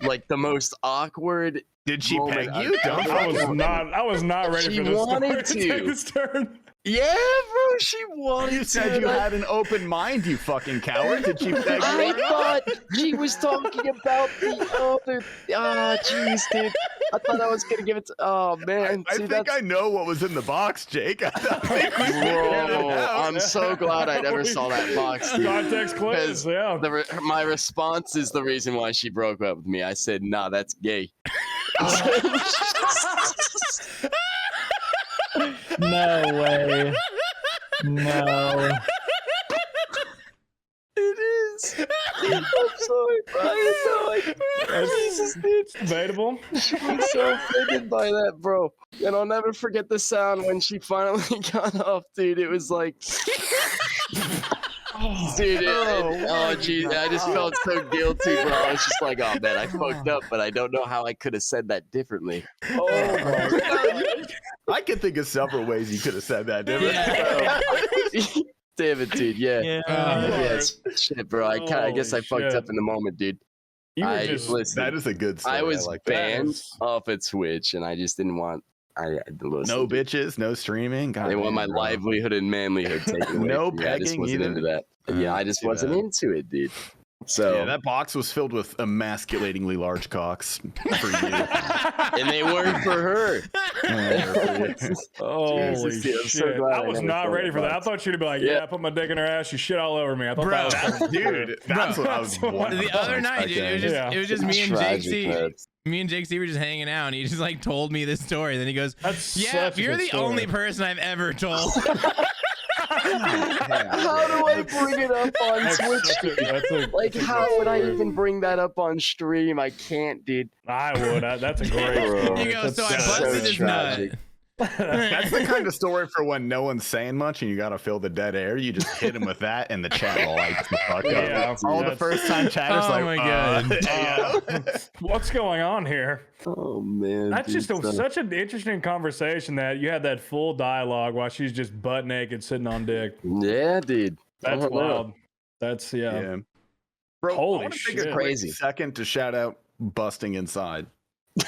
Like the most awkward.
Did she
moment
peg you?
I've ever-
I was not ready
She
for this
wanted
story to take
to.
this turn.
Yeah, bro, she wanted
You said you had an open mind, you fucking coward. Did she peg you?
I thought she was talking about the other. Ah, jeez, dude. I thought I was gonna give it to. Oh man,
I think I know what was in the box, Jake. I think we figured it
Bro,
out.
I'm so glad I never saw that box. Dude.
Context clues, yeah.
My response is the reason why she broke up with me. I said, "Nah, that's gay."
No way. No.
It is. I'm sorry, Brian.
Jesus, dude. Debatable.
I'm so offended by that, bro. And I'll never forget the sound when she finally got off, dude. It was like, dude. Oh, geez, I just felt so guilty, bro. I was just like, oh man, I fucked up, but I don't know how I could have said that differently.
Oh my God. I can think of several ways you could have said that differently.
Damn it, dude. Yeah. Shit, bro. I guess I fucked up in the moment, dude.
You were just,
listen,
that is a good story.
I was
like
banned off at Twitch, and I just didn't want.
No bitches, no streaming. God,
they want my livelihood and manlyhood taken away.
No
from me. I just
pegging
wasn't
either?
into that. Yeah, I just wasn't into it, dude. So
yeah, that box was filled with emasculatingly large cocks for you.
and they weren't for her.
holy
Jesus, dude, I'm so
shit.
glad
I
I
was
never
not
saw
ready
that
for that. I
box.
thought she'd be like,
Yeah.
yeah, put my dick in her ass. You shit all over me. I thought
Bro,
that was
Dude, that's what I was wondering.
The other night, dude, it was just me and
Tragic,
JakeC.
man.
Me and JakeC were just hanging out, and he just like told me this story. Then he goes,
That's
"Yeah,
such a
you're
good
the
story.
only person I've ever told."
How do I bring it up on Twitch? Like, how would I even bring that up on stream? I can't, dude.
I would. That's a great
Bro.
story.
He goes, "So I
That's
busted
so
his
tragic.
nut."
That's the kind of story for when no one's saying much and you gotta fill the dead air. You just hit him with that, and the chat lights the fuck up.
Yeah,
All the
that's-
first time chatters
Oh
like,
my God.
What's going on here?
Oh man,
That's
dude,
just such an interesting conversation that you had that full dialogue while she's just butt naked sitting on dick.
yeah, dude.
That's
I don't know.
wild. That's
yeah. Bro,
Holy
I want to take
shit.
a quick
Crazy.
second to shout out busting inside.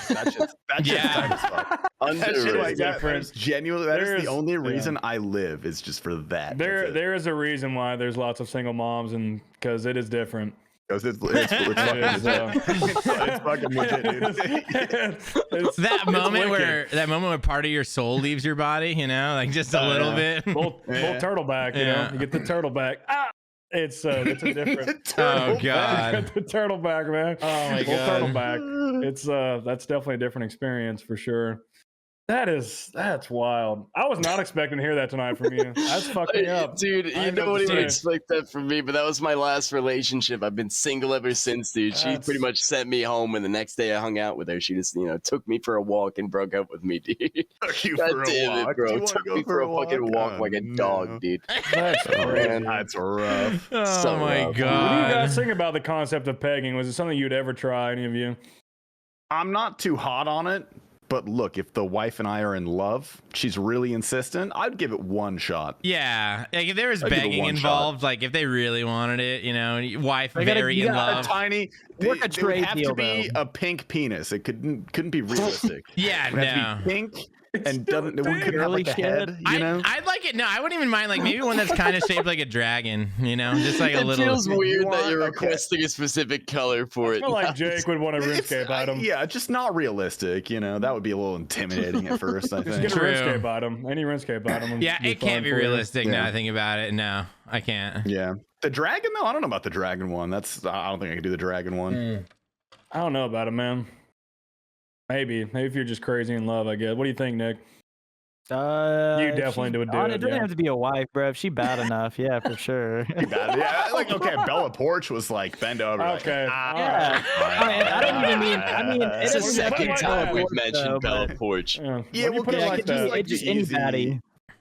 That's just
Yeah.
tight as fuck. That shit
Underrated.
like that is genuinely, that is
There's-
the only
yeah.
reason I live is just for that. That's it.
There is a reason why there's lots of single moms, and because it is different.
'Cause it's
It
fucking
is,
legit. It's fucking legit, dude.
It's
That moment
wicked.
where part of your soul leaves your body, you know, like just a little
yeah.
bit.
Full turtleback, you
Yeah.
know, you get the turtleback. Ah, it's a different.
Oh God.
the turtleback, man.
Oh my
Full
God.
turtleback. It's that's definitely a different experience for sure. That's wild. I was not expecting to hear that tonight from you. That's fucked me up.
Dude,
I
you
know
don't even
the
expect that from me, but that was my last relationship. I've been single ever since, dude. She
That's-
pretty much sent me home, and the next day I hung out with her. She just, took me for a walk and broke up with me, dude.
Took you
God
for a
damn
walk.
it, bro.
Do you wanna
Took
go
me for a fucking walk
Oh,
like a
no.
dog, dude.
That's
Oh,
crazy.
that's rough.
Oh
So
my
rough.
What do you
God.
guys think about the concept of pegging? Was it something you'd ever try, any of you?
I'm not too hot on it, but look, if the wife and I are in love, she's really insistent, I'd give it one shot.
Yeah, like if there was
I'll give it
begging
one
involved, like if they really wanted it, wife
They gotta-
very
you
in
gotta
love.
Tiny,
Work a
it would
trade
have
deal,
to be
though.
a pink penis. It couldn't be realistic.
Yeah,
It would have to
no.
be pink and doesn't. It wouldn't have
Girly
like a
shit.
head. You know.
I'd like it. No, I wouldn't even mind. Like maybe one that's kind of shaped like a dragon. Just like a
It
little.
feels weird
You
that
want-
you're
okay.
requesting a specific color for
I
it.
feel like Jake would want a RuneScape item.
Yeah, just not realistic. That would be a little intimidating at first. I
Just
think.
get a
True.
RuneScape item. Any RuneScape item. would
Yeah,
be
it can't
fine
be
for you.
realistic now
Yeah.
I think about it. No, I can't.
Yeah, the dragon though. I don't know about the dragon one. I don't think I could do the dragon one.
I don't know about it, man. Maybe if you're just crazy in love, I guess. What do you think, Nick?
You
definitely would do it,
It doesn't
yeah.
have to be a wife, bro. If she bad enough, yeah, for sure.
Yeah, like okay, Bella Porch was like bend over. like,
Okay.
Yeah. I don't even mean. I mean, it
It's the
doesn't have to be
second
like
time
that.
we've
Bella Porch,
mentioned
though,
Bella
but-
Porch.
Yeah,
Yeah,
when you
well,
put it
yeah,
like
it just
that.
like
just
the easy,
anybody.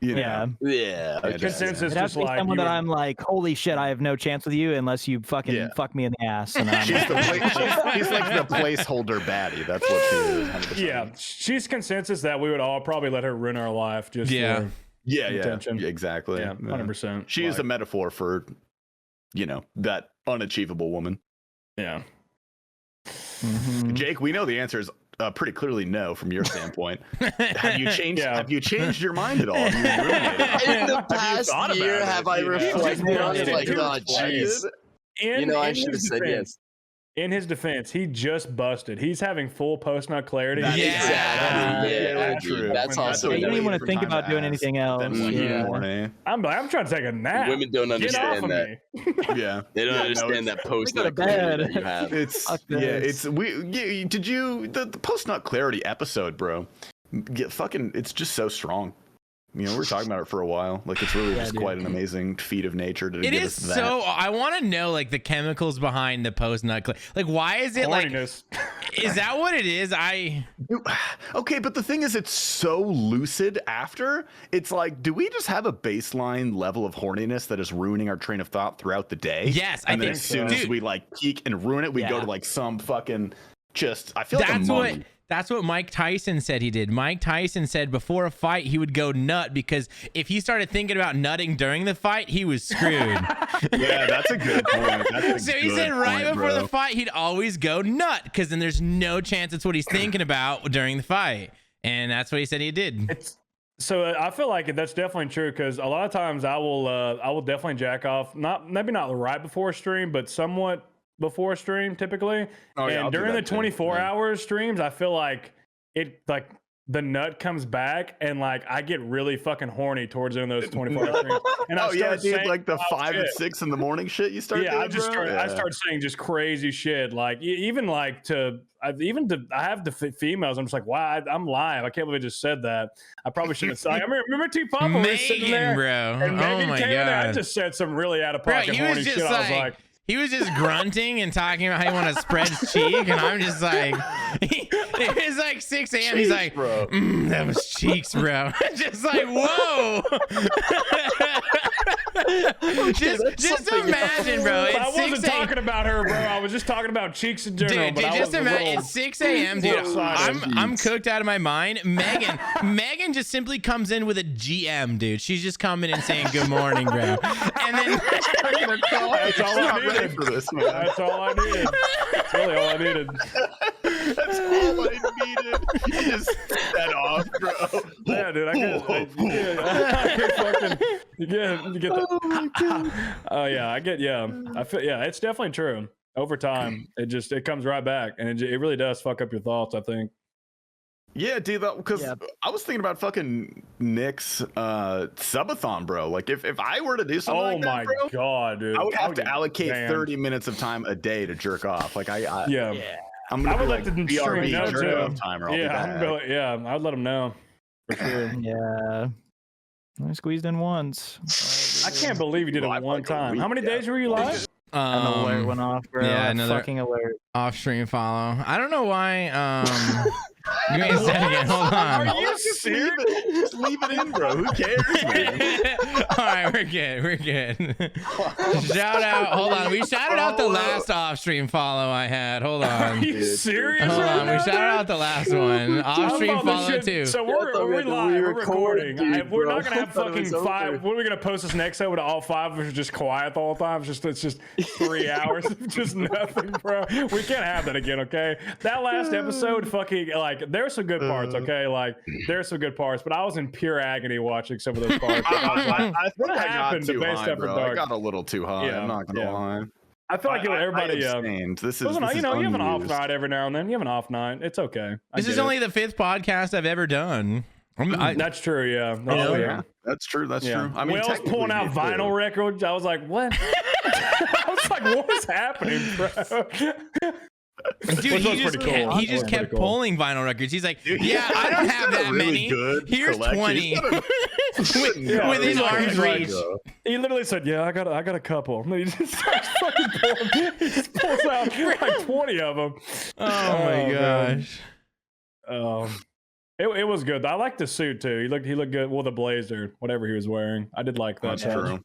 you know.
Yeah.
Yeah.
Yeah,
okay.
consensus,
It has
just
to be
like
someone
you
that
would-
I'm like, holy shit, I have no chance with you unless you fucking
Yeah.
fuck me in the ass. And I'm
She's like the placeholder baddie. That's what she is. 100%.
Yeah, she's consensus that we would all probably let her ruin our life just
Yeah.
for
Yeah,
Attention.
exactly.
yeah, 100%.
She is a
Like,
metaphor for, that unachievable woman.
yeah.
Mhm.
Jake, we know the answer is pretty clearly no from your standpoint. Have you changed?
Yeah.
Have you changed your mind at all? Have you ruminated?
In the
Have you
past
thought about
year,
it?
have I
You know?
reflected on it?
Yeah.
Like, oh, jeez.
In
I
his
should have said
defense,
yes.
in his defense, he just busted. He's having full post nut clarity.
That's
true.
That's also
Yeah, you don't even want to
for
think
time
about
to
doing
ask,
anything else.
then when
Yeah.
in the morning.
I'm trying to take a nap.
Women don't
Get off
understand
of
that.
me.
Yeah,
They don't
Yeah, no,
understand
it's-
that post
go to
nut clarity
bed.
that you have.
It's
Fuck
yeah,
this.
it's did you the post nut clarity episode, bro? It's just so strong. You know, we were talking about it for a while. Like, it's really just
dude.
quite an amazing feat of nature to
It
give
is
us that.
so. I want to know like the chemicals behind the post nut. Like, why is it like?
Horniness.
Is that what it is?
Okay, but the thing is, it's so lucid after. It's like, do we just have a baseline level of horniness that is ruining our train of thought throughout the day?
Yes,
and
I
then
think
as soon
so.
as
Dude.
we like peak and ruin it, we go
Yeah.
to like some fucking just. I feel like a
That's
mummy.
what. That's what Mike Tyson said he did. Mike Tyson said before a fight he would go nut because if he started thinking about nutting during the fight, he was screwed.
Yeah, that's a good point. That's a
So he
good
said right
point,
before
bro.
the fight he'd always go nut because then there's no chance it's what he's thinking about during the fight, and that's what he said he did.
So I feel like that's definitely true because a lot of times I will definitely jack off, maybe not right before stream, but somewhat before stream typically.
Oh, yeah, I'll
And
do
during the
that too.
24-hour streams, I feel like the nut comes back and like I get really fucking horny towards the end of those 24-hour streams. And I
Oh yeah,
start
dude,
saying
like the
wild
5 and
shit.
6 in the morning shit you start doing,
I just
bro?
I start saying just crazy shit. Like even like I have the females. I'm just like, wow, I'm live. I can't believe I just said that. I probably shouldn't have. Like, I remember T Papa was sitting there,
Megan, bro.
and
Oh
Megan
my
came in there. I
god.
just said some really out of
Bro,
pocket
he was
horny
just
shit. I was
like,
like,
he was just grunting and talking about how he want to spread his cheek, and I'm just like, it was like 6 a.m. He's like,
bro.
That was cheeks, bro. Just like, whoa. just imagine, bro.
I
It's
wasn't
6 a.m.
talking about her, bro. I was just talking about cheeks in general.
Dude,
but I
just
was a
imagine
little-
it's 6 a.m., dude.
excited.
I'm cooked out of my mind. Megan just simply comes in with a GM, dude. She's just coming in saying good morning, bro. And then
That's all I
Not ready
needed.
for this, man.
That's all I needed. That's really all I needed.
That's all I needed. You just set off, bro.
Yeah, dude, I get fucking, you get the, oh yeah, I feel, yeah, it's definitely true. Over time, it comes right back, and it really does fuck up your thoughts, I think.
Yeah, dude, because
Yeah.
I was thinking about fucking Nick's subathon, bro. Like, if I were to do something
Oh
like that,
my
bro,
god, dude.
I would have to
get
allocate
banned.
30 minutes of time a day to jerk off. Like,
Yeah.
I'm gonna
I would
do,
let
like,
the stream
BRB
know,
jerk
too.
off time, or I'll be back.
Yeah, I'd let them know. For sure.
Yeah. I squeezed in once.
I can't believe you did it
Live
one
like a
time.
week,
How many
yeah.
days were you live?
An alert went off, bro.
yeah,
A
another-
fucking alert.
off stream follow. I don't know why. Give me a second. Hold on.
Are you
Just
serious?
just leave it in, bro. Who cares, man?
All right, we're good. We're good. Shout out. Hold on. We shouted out the last off stream follow I had. Hold
Are
on.
you serious?
Hold
right
on. We
now,
shouted
dude?
out the last one. Off stream
I thought this
follow
shit-
too.
So
Yeah, I
we're
thought we had to
live. We're
re-record,
recording.
dude,
We're
bro.
not gonna have
I thought it was
fucking five.
over.
What are we gonna post this next episode? All five of us are just quiet the whole time. It's just 3 hours of just nothing, bro. We can't have that again, okay? That last episode, fucking like, there's some good parts, okay? Like, there's some good parts, but I was in pure agony watching some of those parts. I was like,
I think
what
I got
happened to
too
Base
high,
Step
bro.
Dark?
I got a little too high.
Yeah,
I'm not gonna
yeah.
lie.
I feel like everybody.
I abstained. This is,
Listen,
this is
you have an off
unused.
night every now and then. You have an off night. It's okay. I
This is
get it.
only the 5th podcast I've ever done.
That's true. Yeah. That's
Oh
true.
yeah, that's true. That's
Yeah.
true. I mean,
Wales pulling out
technically, me too.
vinyl records. I was like, what? I was like, what is happening, bro?
Dude,
Which was
he just,
pretty cool.
he just
That was
kept
pretty cool.
pulling vinyl records. He's like,
Dude,
yeah, I don't
he's
have
got a
that
really
many.
good
Here's
collection.
20
He's got a-
Yeah,
within
he's like-
arm's
he's like,
reach.
He literally said, "Yeah, I got a couple." And then he just starts fucking pulling. He just pulls out like 20 of them.
Oh my
man.
gosh.
It was good. I liked the suit too. He looked good. Well, the blazer, whatever he was wearing, I did like that.
That's
touch.
true.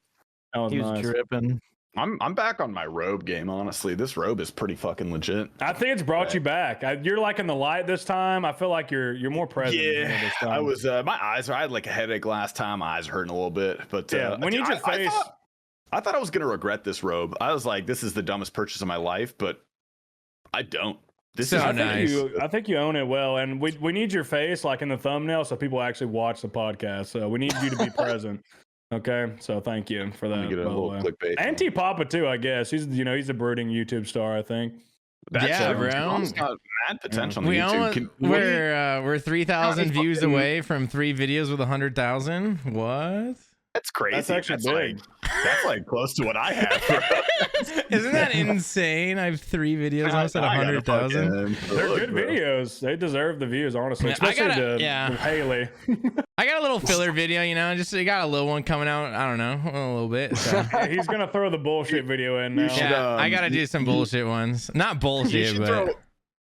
That was
He was
nice.
dripping.
I'm back on my robe game. Honestly, this robe is pretty fucking legit.
I think it's brought you back. You're like in the light this time. I feel like you're more present. than
Yeah,
this time.
I was. My eyes. I had like a headache last time. My eyes are hurting a little bit. But
Yeah, we need your face.
I thought I was gonna regret this robe. I was like, this is the dumbest purchase of my life, but I don't. This
So
is
nice.
I think you own it well, and we need your face like in the thumbnail so people actually watch the podcast. So we need you to be present. Okay, so thank you for that.
Let me get a
by the
little
way.
clickbait.
And T Papa too, I guess. He's a brooding YouTube star, I think.
Yeah, bro.
Tom's got mad potential on
We
YouTube.
we're 3,000 views away from 3 videos with 100,000. What?
That's crazy.
That's actually big.
That's like close to what I have. Bro.
Isn't that insane? I have 3 videos almost at 100,000.
They're good videos. They deserve the views, honestly. Especially to Haley.
I got a little filler video, you know, just I got a little one coming out. I don't know, a little bit. So.
Yeah, he's gonna throw the bullshit video in now.
Yeah, I gotta do some bullshit ones. Not bullshit, but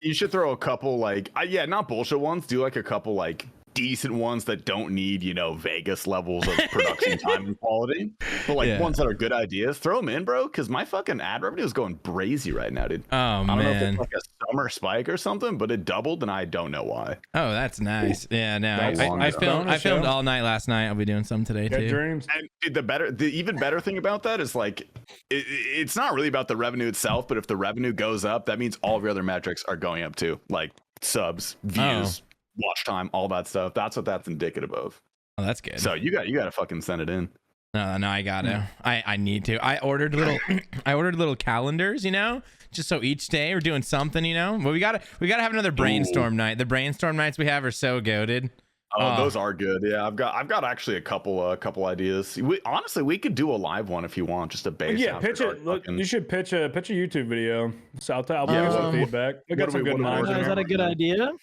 you should throw a couple like not bullshit ones. Do like a couple like decent ones that don't need, you know, Vegas levels of production time and quality, but like ones that are good ideas. Throw them in, bro, because my fucking ad revenue is going crazy right now, dude.
Oh,
I don't know if
man.
it's like a summer spike or something, but it doubled, and I don't know why.
Oh, that's nice. Yeah, no,
I
filmed all night last night. I'll be doing some today
Good
too.
dreams.
And dude, the even better thing about that is like it's not really about the revenue itself, but if the revenue goes up, that means all of your other metrics are going up too, like subs, views, watch time, all that stuff. That's what that's indicative of.
Oh, that's good.
So you got to fucking send it in.
No, I gotta. I need to. I ordered little calendars, you know, just so each day we're doing something, you know. But we gotta have another brainstorm night. The brainstorm nights we have are so goated.
Oh, those are good. Yeah, I've got actually a couple ideas. Honestly, we could do a live one if you want, just a base.
Yeah, pitch it. Look, you should pitch a YouTube video. So I'll give you some feedback. We got some good minds.
Is that a good idea?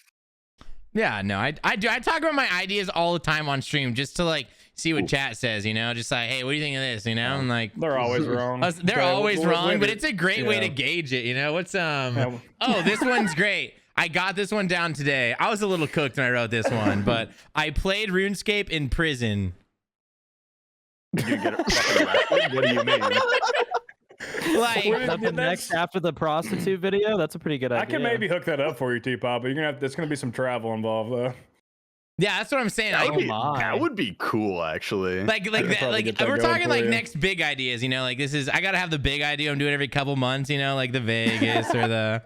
Yeah, no, I do. I talk about my ideas all the time on stream just to like see what chat says, you know, just like, hey, what do you think of this, you know? And like
they're always wrong.
They're always wrong, but it's a great way to gauge it, you know. What's oh, this one's great. I got this one down today. I was a little cooked when I wrote this one, but I played RuneScape in prison.
You get it? What do you mean?
Like,
is that the next after the prostitute video? That's a pretty good idea.
I can maybe hook that up for you, T-Pop, but there's gonna be some travel involved though.
yeah, that's what I'm saying.
That would be cool, actually.
Like we're talking like next big ideas, you know, like I gotta have the big idea I'm doing every couple months, you know, like the Vegas or the,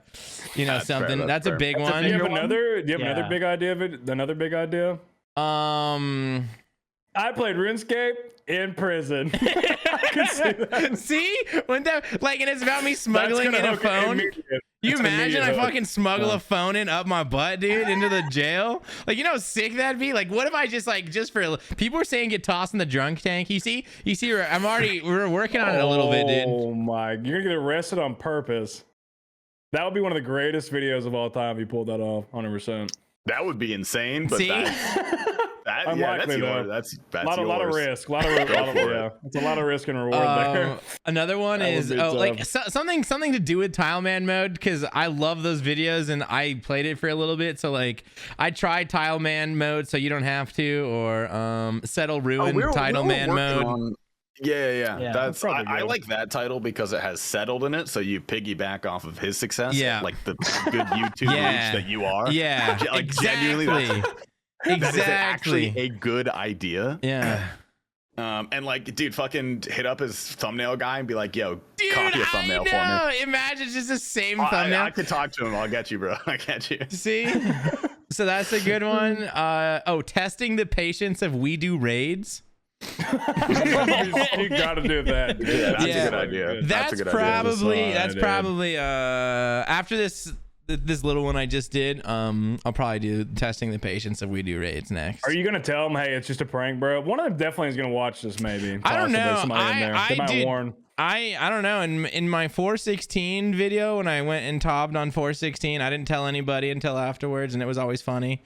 you know, something. That's a big one.
Do you have another big idea of it? Another big idea? I played RuneScape in prison. I can see that.
See? When that, like, and it's about me smuggling in a phone. You imagine I fucking smuggle a phone up my butt, dude, into the jail? Like, you know how sick that'd be? Like, what if I just for people were saying get tossed in the drunk tank? You see, we're working on it a little bit, dude.
Oh my, you're gonna get arrested on purpose. That would be one of the greatest videos of all time if you pulled that off, 100%.
That would be insane, but
Unlikely,
that's
a lot of risk. Yeah, it's a lot of risk and reward there.
Another one is something to do with Tileman mode, because I love those videos and I played it for a little bit. So like I tried Tileman mode, so you don't have to, or Settle Ruin Tileman mode.
Yeah. That's I like that title because it has settled in it, so you piggyback off of his success.
Yeah,
like the good YouTube reach that you are.
Yeah,
like
exactly.
Genuinely, that is actually a good idea.
Yeah.
And like, dude, fucking hit up his thumbnail guy and be like, yo,
dude,
copy a thumbnail for me.
Imagine it's just the same thumbnail.
I could talk to him. I'll get you, bro. I get you.
See? So that's a good one. Testing the patience of We Do Raids.
You gotta do that.
Yeah, that's a good idea.
That's probably after this little one I just did, I'll probably do testing the patience of We Do Raids next.
Are you gonna tell them, hey, it's just a prank, bro? One of them definitely is gonna watch this, maybe.
I don't know.
I
don't know. In my 416 video, when I went and tobbed on 416, I didn't tell anybody until afterwards, and it was always funny.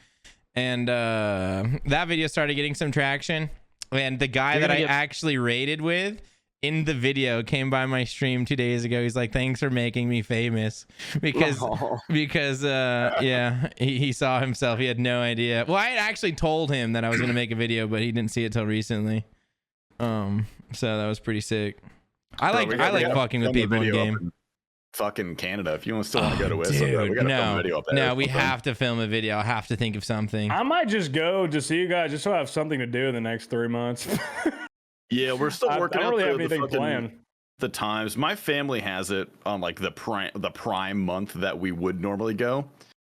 And that video started getting some traction. And the guy that I actually raided with in the video came by my stream 2 days ago. He's like, thanks for making me famous, because he saw himself. He had no idea. Well, I had actually told him that I was going to make a video, but he didn't see it till recently. So that was pretty sick. I like fucking with people in game.
Fucking Canada, if you still want to go to Whistler, bro, we gotta film a video up there.
No, we have to film a video. I have to think of something.
I might just go to see you guys just so I have something to do in the next 3 months.
Yeah, we're still working.
I don't really have anything planned.
The times my family has it on like the prime month that we would normally go.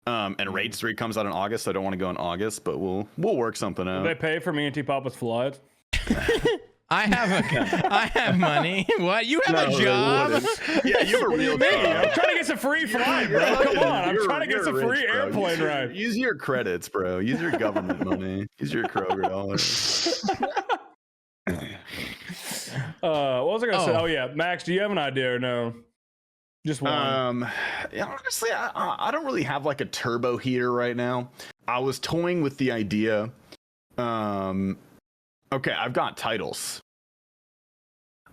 And Raid 3 comes out in August, so I don't want to go in August, but we'll work something out.
Do they pay for me and T-Papa's flights?
I have money. What? You have a job?
Yeah, you have a real
Me,
job.
I'm trying to get some free flight, bro. Come on, I'm trying to get some free airplane ride.
Use your credits, bro. Use your government money. Use your Kroger dollars.
What was I gonna say? Oh yeah, Max, do you have an idea or no? Just one.
Yeah, honestly, I don't really have like a turbo heater right now. I was toying with the idea. Okay, I've got titles.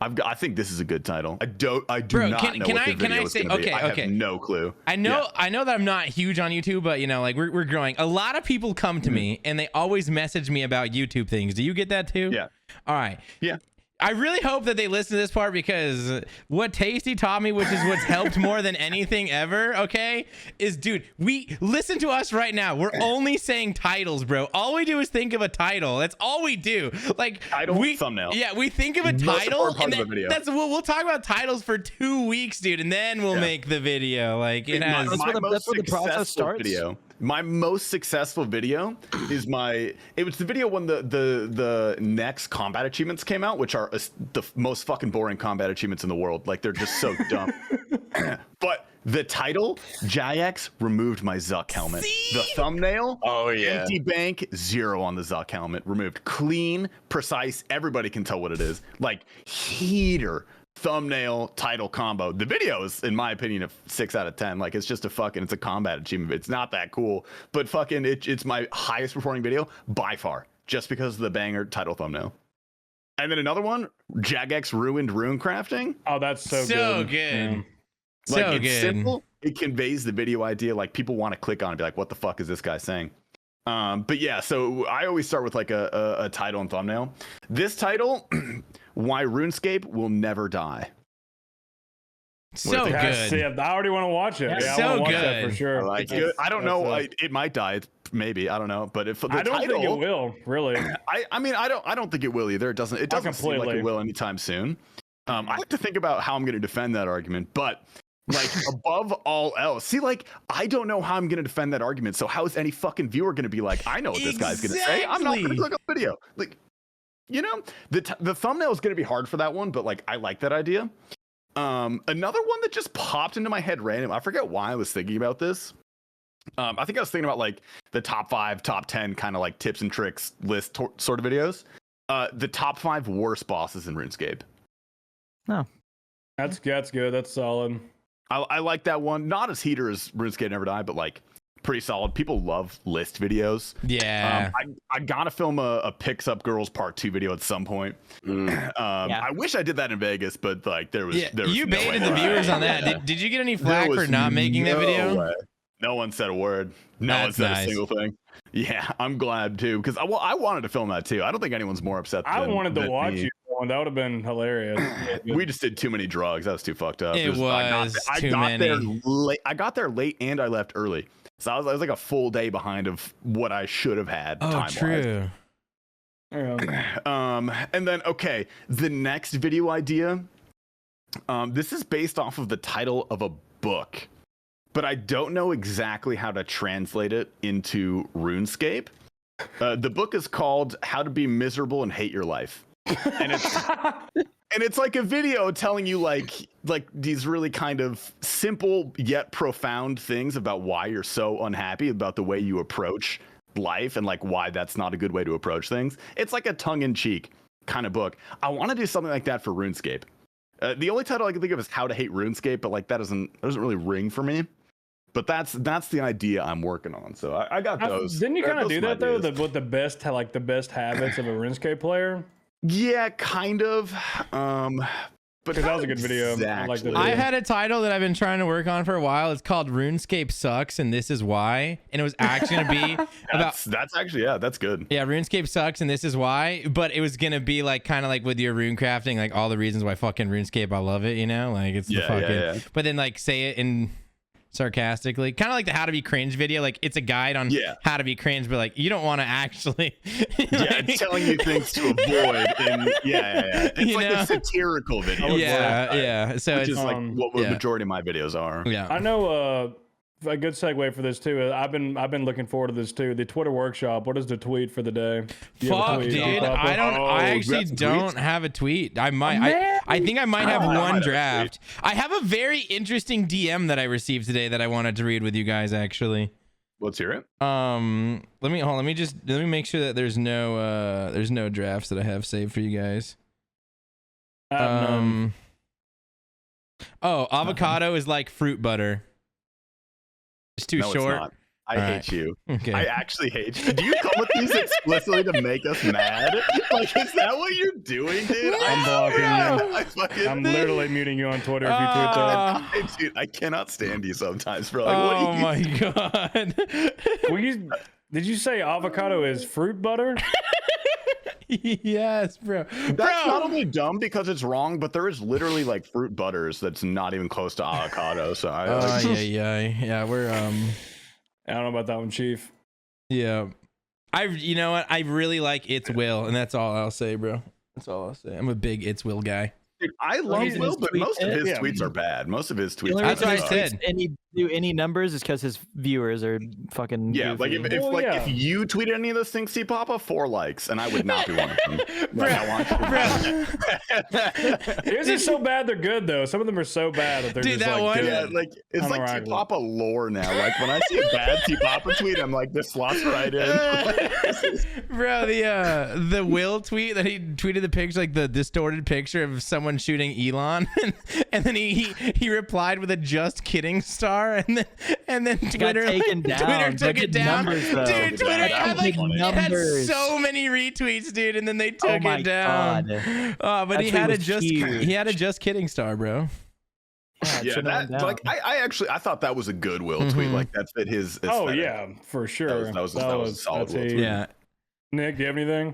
I think this is a good title. I do
Bro,
not know what the video is going to be. I have no clue.
I know that I'm not huge on YouTube, but you know, like we're growing. A lot of people come to me and they always message me about YouTube things. Do you get that too?
Yeah.
All right.
Yeah.
I really hope that they listen to this part because what Tasty taught me, which is what's helped more than anything ever, okay, is, dude, we listen to us right now. We're only saying titles, bro. All we do is think of a title. That's all we do. Like
title, thumbnail.
Yeah, we think of a title, and we'll talk about titles for 2 weeks, dude, and then we'll make the video. Like it has.
That's where the process starts.
Video. My most successful video is it was the video when the next combat achievements came out, which are the most fucking boring combat achievements in the world. Like they're just so dumb. But the title, JakeC removed my Zuck helmet. The thumbnail, empty bank, 0 on the Zuck helmet, removed. Clean, precise, everybody can tell what it is. Like heater. Thumbnail title combo. The video is, in my opinion, a 6 out of 10. Like it's just it's a combat achievement. It's not that cool, but fucking it's my highest performing video by far, just because of the banger title thumbnail. And then another one, JakeC ruined rune crafting.
Oh, that's so good.
Yeah.
Like
so
it's
good.
simple. It conveys the video idea. Like people want to click on it and be like, what the fuck is this guy saying? But yeah, so I always start with like a title and thumbnail. This title, why RuneScape will never die.
So good.
See, I already want to watch it. Yeah,
so
I want to watch
good.
that for sure.
Like I don't know. It might die. Maybe I don't know. But if the
I don't think it will. Really.
I mean, I don't think it will either. It doesn't seem like it will anytime soon. I have to think about how I'm going to defend that argument, but. Like above all else, see, like I don't know how I'm gonna defend that argument. So how is any fucking viewer gonna be like, I know what this guy's gonna say? I'm not gonna click on the video. Like, you know, the thumbnail is gonna be hard for that one, but like I like that idea. Another one that just popped into my head random. I forget why I was thinking about this. I think I was thinking about like the top 5, top 10 kind of like tips and tricks list sort of videos. The top 5 worst bosses in RuneScape.
No,
that's good. That's solid.
I like that one. Not as heater as RuneScape Never Die, but like pretty solid. People love list videos.
Yeah.
I gotta film a Picks Up Girls Part 2 video at some point. I wish I did that in Vegas, but like there was
you
no
baited
way.
the viewers on that. Did you get any flack for not making that video?
Way. No one said a word. No one said a single thing. Yeah, I'm glad too, because I wanted to film that too. I don't think anyone's more upset.
I wanted to watch you. That would have been hilarious.
We just did too many drugs. That was too fucked up.
I got
there late. I got there late and I left early. So I was like a full day behind of what I should have had.
Oh, true.
And then the next video idea. This is based off of the title of a book, but I don't know exactly how to translate it into RuneScape. The book is called How to Be Miserable and Hate Your Life. And it's like a video telling you like these really kind of simple yet profound things about why you're so unhappy about the way you approach life and like why that's not a good way to approach things. It's like a tongue-in-cheek kind of book. I want to do something like that for RuneScape. The only title I can think of is How to Hate RuneScape, but like that doesn't really ring for me. But that's the idea I'm working on. So I got those.
Didn't you kind of do that though? With the best habits of a RuneScape player?
Yeah, kind of. But
that was a good video. I liked it.
I had a title that I've been trying to work on for a while. It's called RuneScape Sucks, and This Is Why. And it was actually going to be about.
That's actually, yeah, that's good.
Yeah, RuneScape Sucks, and This Is Why. But it was going to be like kind of like with your rune crafting, like all the reasons why fucking RuneScape, I love it, you know? Like it's the fucking. Yeah. But then like say it in. Sarcastically, kind of like the How to Be Cringe video. Like it's a guide on how to be cringe, but like you don't want to actually
it's telling you things to avoid. And it's like a satirical video.
Yeah. So
which is like what the majority of my videos are.
Yeah,
I know a good segue for this too. I've been looking forward to this too. The Twitter workshop. What is the tweet for the day? Do you have a
Fuck,
tweet,
dude.
Papa?
I actually
got some
don't
tweets?
have a tweet. I might. I think I might have
I might
one
have a
draft. I have a very interesting DM that I received today that I wanted to read with you guys. Actually,
Let's hear it.
let me make sure that there's no drafts that I have saved for you guys.
I have none.
Oh, avocado is like fruit butter. It's too
No,
short.
It's not. I
All
hate
right.
you.
Okay.
I actually hate you. Do you come with these explicitly to make us mad? Like, is that what you're doing, dude?
I'm blocking you.
I fucking,
I'm literally muting you on Twitter if you tweet that.
dude, I cannot stand you sometimes, bro. Like, what
Oh
do you
my god.
Did you say avocado is fruit butter?
Yes, bro.
That's not only dumb because it's wrong, but there is literally like fruit butters that's not even close to avocado. So I like,
yeah. We're
I don't know about that one, Chief.
yeah. You know what? I really like It's Will, and that's all I'll say, bro. That's all I'll say. I'm a big It's Will guy.
dude, I love
he's in
Will,
his
but
tweet
most of
edit.
his
Yeah.
tweets are bad. Most of his
The
tweets.
only
Are
That's
reason
what
bad.
I
he
said.
tweets Any do any numbers is because his viewers are fucking.
Yeah, like
goofy.
if
Well,
like
yeah.
if you tweeted any of those things, see Papa, 4 likes, and I would not be one of them.
Bro,
Like, I want you.
Yours is so bad they're good though. Some of them are so bad that they're
Dude,
just
that
like
one-
good.
Yeah, like it's like
Unrivaled.
T Papa lore now. Like when I see a bad T Papa tweet, I'm like, this slots right in.
Bro, the Will tweet that he tweeted the picture, like the distorted picture of someone shooting Elon, and then he replied with a "just kidding" star, and then Twitter
taken down.
Twitter took
Look
it
at
down.
numbers, though.
Dude, Twitter
That's
had like
funny.
it had
Numbers.
so many retweets, dude, and then they took
Oh my
it down.
God.
But he
That
had a
tweet was huge.
he had a "just kidding" star, bro.
Yeah, it
Yeah,
should've went
that
down.
like I thought that was a good Will tweet.
Mhm.
Like that fit his.
Oh
aesthetic.
yeah, for sure.
That was a solid
that's
Will
heat.
tweet.
Yeah.
Nick, do you have anything?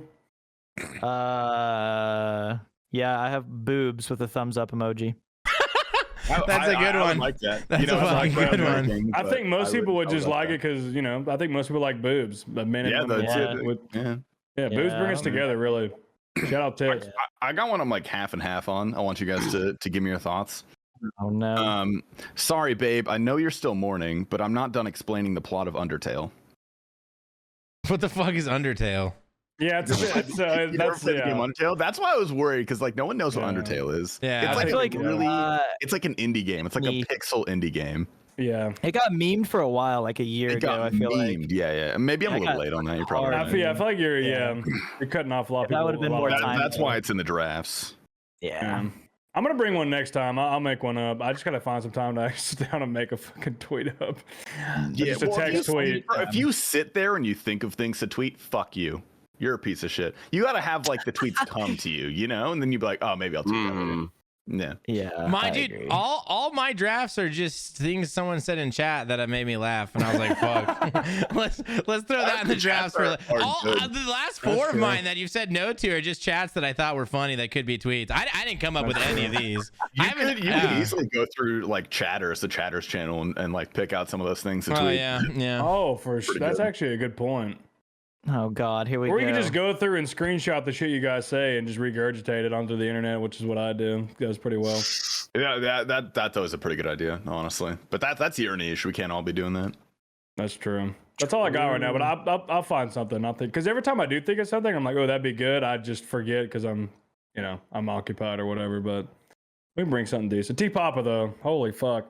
Yeah, I have boobs with a thumbs up emoji.
That's a good
I would
one.
like that.
That's
you know,
a
it's
fucking
like
good
another
one.
thing,
I
but
think most people would
I
just like
that.
it because I think most people like boobs. But men and
Yeah,
women
that's
Yeah.
it.
would-
Yeah.
yeah, boobs bring us
Yeah.
together. Really. Shout out tits.
I got one I'm like half and half on. I want you guys to give me your thoughts.
Oh no.
Sorry, babe. I know you're still mourning, but I'm not done explaining the plot of Undertale.
What the fuck is Undertale?
Yeah, it's
You ever
that's
played the game
yeah.
Undertale? That's why I was worried because like no one knows what
Yeah.
Undertale is.
Yeah,
it's
I
like
feel
a
like,
really, it's like an indie game. It's like
neat.
a pixel indie game.
Yeah.
It got memed for a while, like a year
It
ago.
got
I feel like
mememed. Yeah. Maybe I'm a
I
little
got
late on that. You're probably
hard.
right.
I feel like you're
Yeah.
you're cutting off a lot of
That
people.
would've been
a lot
more
of
time.
That's why it's in the drafts.
yeah.
I'm gonna bring one next time. I'll make one up. I just gotta find some time to actually sit down and make a fucking tweet up. Just a
well,
text tweet.
If you sit there and you think of things to tweet, fuck you. You're a piece of shit. You got to have like the tweets come to you, you know, and then you'd be like, oh, maybe I'll tweet that later. Yeah.
Yeah.
My
I
dude,
agree.
all my drafts are just things someone said in chat that made me laugh, and I was like, "Fuck, let's throw that in the drafts for
are good.
the last 4 of
true.
mine that you've said no to are just chats that I thought were funny that could be tweets. I didn't come up with any of these. I haven't.
You could easily go through like the Chatters channel, and like pick out some of those things to
Oh
tweet.
yeah.
Oh, for sure.
Pretty
That's
good.
actually a good point.
Oh God, here we
Or
go.
you can just go through and screenshot the shit you guys say and just regurgitate it onto the internet, which is what I do. It goes pretty well.
Yeah, that was a pretty good idea, honestly. But that's your niche. We can't all be doing that.
That's true. That's all I got right now. But I'll find something. I'll think because every time I do think of something, I'm like, oh, that'd be good. I just forget because I'm occupied or whatever. But we can bring something decent. T Papa though, holy fuck.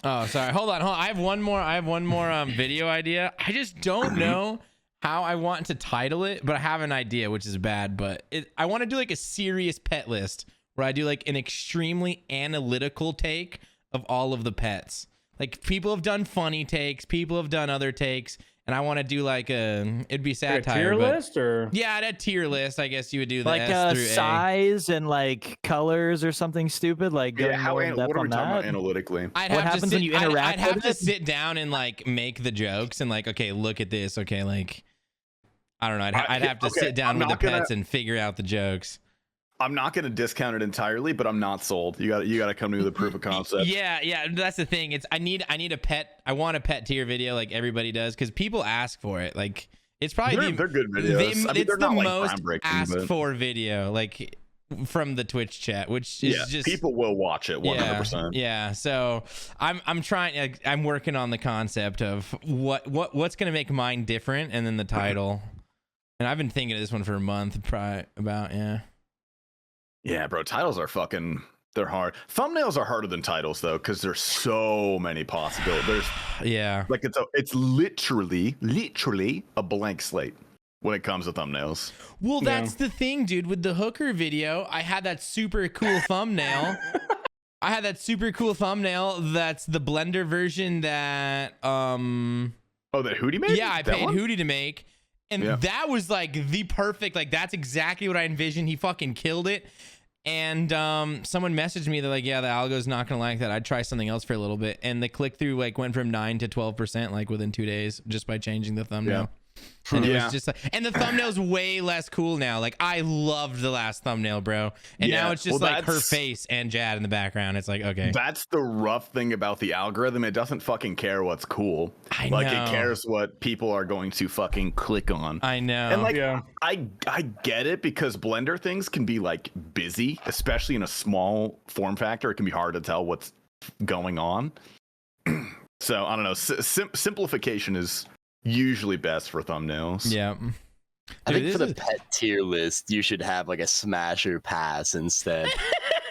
Oh, sorry. Hold on. I have one more video idea. I just don't know how I want to title it, but I have an idea, which is bad. But I want to do like a serious pet list where I do like an extremely analytical take of all of the pets. Like people have done funny takes, people have done other takes, and I want to do like it'd be
Like a
satire.
tier
but-
list or
Yeah, I'd a tier list. I guess you would do the
like
S through A.
size and like colors or something stupid. Like going
Yeah,
more in
what
depth
are we
on
talking about
that.
analytically?
I'd
What
have to
happens
sit,
when you
I'd
interact
have
with
to
it?
sit down and like make the jokes and like, okay, look at this. Okay, like I don't know. I'd have to
okay,
sit down
I'm
with the
not gonna-
pets and figure out the jokes.
I'm not going to discount it entirely, but I'm not sold. You got to come to me with a proof of concept.
Yeah. That's the thing. I need a pet. I want a pet tier video like everybody does because people ask for it. Like it's probably
They're good videos. I mean,
it's
they're
the
not like
most
groundbreaking,
asked
but
for video. Like from the Twitch chat, which is just
people will watch it 100%.
Yeah. So I'm trying. I'm working on the concept of what's gonna make mine different, and then the title. And I've been thinking of this one for a month, probably about
Yeah, bro. Titles are they're hard. Thumbnails are harder than titles though, because there's so many possibilities.
Yeah.
Like it's literally a blank slate when it comes to thumbnails.
Well, that's the thing, dude. With the hooker video, I had that super cool thumbnail. That's the Blender version that
that Hootie made?
Yeah, I paid Hootie to make. And that was like the perfect, like that's exactly what I envisioned. He fucking killed it. And someone messaged me, they're like, yeah, the algo's not gonna like that. I'd try something else for a little bit. And the click-through like went from 9 to 12% like within 2 days just by changing the thumbnail. And it was just like, and the thumbnail's way less cool now. Like I loved the last thumbnail, bro. And now it's just like her face and Jad in the background. It's like, okay.
That's the rough thing about the algorithm. It doesn't fucking care what's cool.
I know.
Like it cares what people are going to fucking click on.
I know.
And like I get it, because Blender things can be like busy, especially in a small form factor. It can be hard to tell what's going on. So I don't know. Simplification is usually best for thumbnails.
Yeah.
I think for the pet tier list, you should have like a smash or pass instead.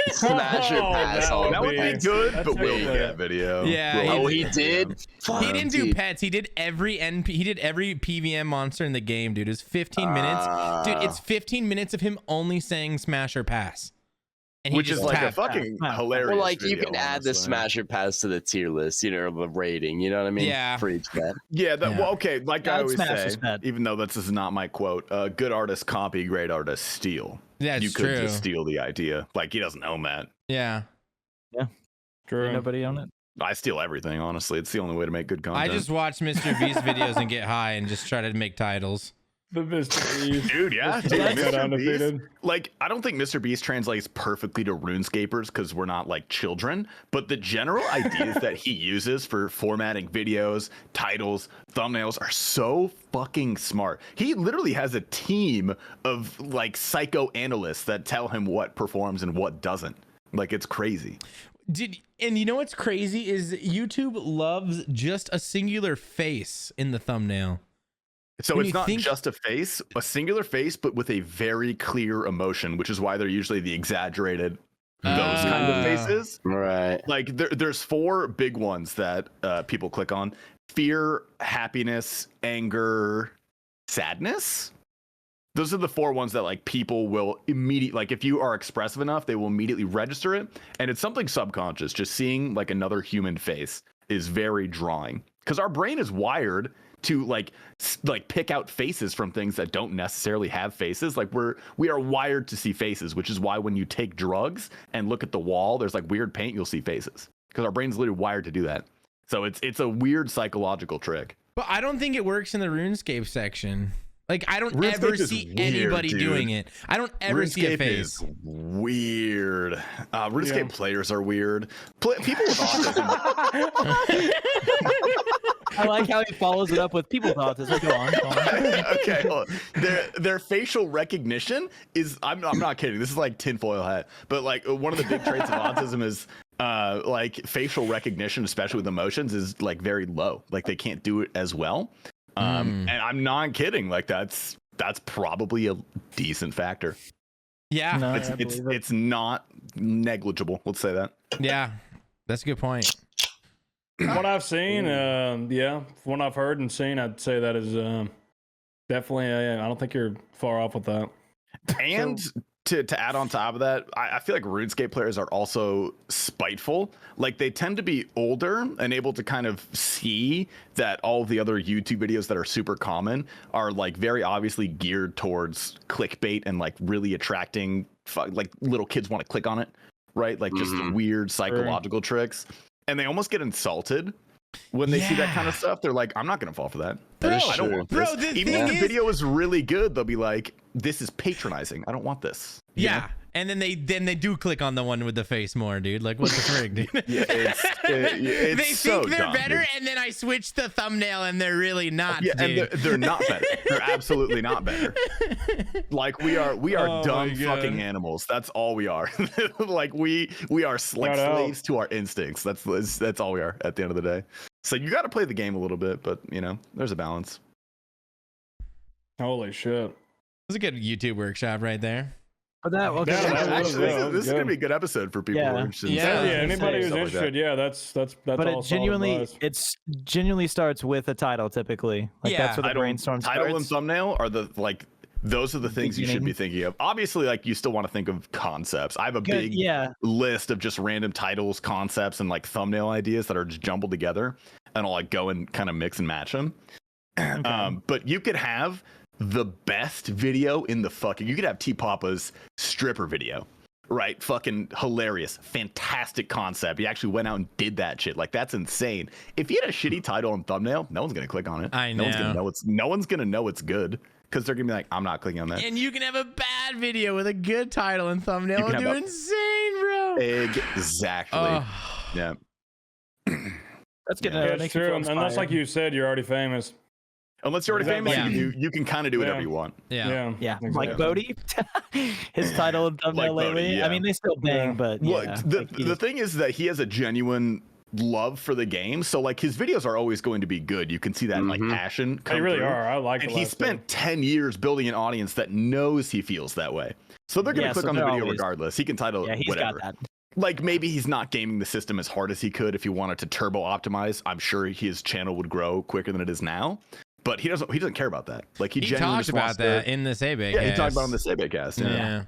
Smash or pass.
That would be good, but we'll get that video.
Yeah.
He did.
He didn't do pets. He did every He did every PVM monster in the game, dude. It was 15 minutes. Dude, it's 15 minutes of him only saying smash or pass. And
which is like a fucking hilarious.
Well, like
video,
you can add the smash or pass to the tier list, you know, the rating. You know what I mean?
Yeah.
For each pet.
Yeah. Well, okay. Like I always say, even though this is not my quote, good artist copy, great artist steal.
Yeah,
you could just steal the idea. Like he doesn't own that.
Yeah.
True.
Nobody own it.
I steal everything. Honestly, it's the only way to make good content.
I just watch Mr. V's videos and get high and just try to make titles.
The Mr. Beast.
Dude, yeah.
Dude,
Mr. Beast, like, I don't think Mr. Beast translates perfectly to RuneScapers because we're not like children, but the general ideas that he uses for formatting videos, titles, thumbnails are so fucking smart. He literally has a team of like psychoanalysts that tell him what performs and what doesn't. Like, it's crazy.
And you know what's crazy is YouTube loves just a singular face in the thumbnail.
So it's not just a face, a singular face, but with a very clear emotion, which is why they're usually the exaggerated, those kind of faces.
Right.
Like there's 4 big ones that people click on: fear, happiness, anger, sadness. Those are the 4 ones that like people will immediately, like if you are expressive enough, they will immediately register it. And it's something subconscious. Just seeing like another human face is very drawing, because our brain is wired to like pick out faces from things that don't necessarily have faces. Like we are wired to see faces, which is why when you take drugs and look at the wall, there's like weird paint, you'll see faces, because our brain's literally wired to do that. So it's a weird psychological trick.
But I don't think it works in the RuneScape section. Like I don't
RuneScape
ever see anybody doing it. I don't ever see a face.
Is weird. RuneScape players are weird. People with autism.
I like how he follows it up with people with autism. Go on.
Okay, well, their facial recognition is, I'm not kidding, this is like tinfoil hat, but like one of the big traits of autism is like facial recognition, especially with emotions, is like very low. Like they can't do it as well. And I'm not kidding. Like that's probably a decent factor.
Yeah.
No,
it's not negligible. Let's say that.
Yeah, that's a good point.
From what I've seen, from what I've heard and seen, I'd say that is definitely. I don't think you're far off with that.
And to add on top of that, I feel like RuneScape players are also spiteful. Like they tend to be older and able to kind of see that all of the other YouTube videos that are super common are like very obviously geared towards clickbait and like really attracting, like little kids want to click on it, right? Like just weird psychological tricks. And they almost get insulted when they see that kind of stuff. They're like, I'm not going to fall for that. I don't want this. Even if the video is really good, they'll be like, this is patronizing. I don't want this.
Yeah. And then they do click on the one with the face more, dude. Like, what the frig, dude?
Yeah, it's
they
so
think they're
dumb,
better,
dude.
and then I switch the thumbnail, and they're really not.
Yeah,
dude.
and they're not better. They're absolutely not better. Like we are
Oh
dumb
my
fucking
God.
animals. That's all we are. Like we are like
Shout out.
slaves to our instincts. That's all we are at the end of the day. So you got to play the game a little bit, but you know, there's a balance.
Holy shit.
It was a good YouTube workshop right there.
But that okay.
Yeah, that was-
Actually,
that was
this is gonna
good.
be a good episode for people who are
Yeah.
interested. in
Yeah.
stuff
Yeah, anybody who's
like that.
interested, yeah, that's
But
all
it
solid
genuinely,
advice.
it's genuinely starts with a title typically. Like
Yeah.
that's where the brainstorm
Title and
starts.
thumbnail are those are the things you should be thinking of. Obviously, like you still want to think of concepts. I have a big list of just random titles, concepts, and like thumbnail ideas that are just jumbled together, and I'll like go and kind of mix and match them. But you could have the best video in the fucking. You could have T Papa's stripper video, right? Fucking hilarious, fantastic concept. He actually went out and did that shit. Like that's insane. If you had a shitty title and thumbnail, no one's gonna click on it.
I
No one's gonna
know.
know no one's gonna know it's good because they're gonna be like, I'm not clicking on that.
And you can have a bad video with a good title and thumbnail
You can
and do
have a-
insane, bro.
Exactly.
Oh.
Yeah.
That's good.
Yeah,
Yeah,
That
it's
makes me
true.
feel
Unless, like
inspired.
you said, you're already famous.
Unless you're already famous,
Yeah.
you can kind of do whatever
Yeah.
you want.
Yeah.
Yeah,
exactly.
like Bodhi, his title and thumbnail
Like Bodhi,
lately.
yeah.
I mean, they still bang,
Yeah.
but
Well,
yeah,
the
like, he
the
just-
thing is that he has a genuine love for the game, so like his videos are always going to be good. You can see that like passion come
They really
through.
are. I like
And
it.
he spent 10 years building an audience that knows he feels that way. So they're going to
Yeah,
click
so
on the
they're
video
always-
regardless. He can title
yeah,
it
he's
whatever.
got that.
Like maybe he's not gaming the system as hard as he could if he wanted to turbo optimize. I'm sure his channel would grow quicker than it is now. But he doesn't care about that. Like he genuinely
talked
just wants
about that
to,
in the Sebe.
yeah, he talked about it on the Sebe cast. Yeah.
Yeah.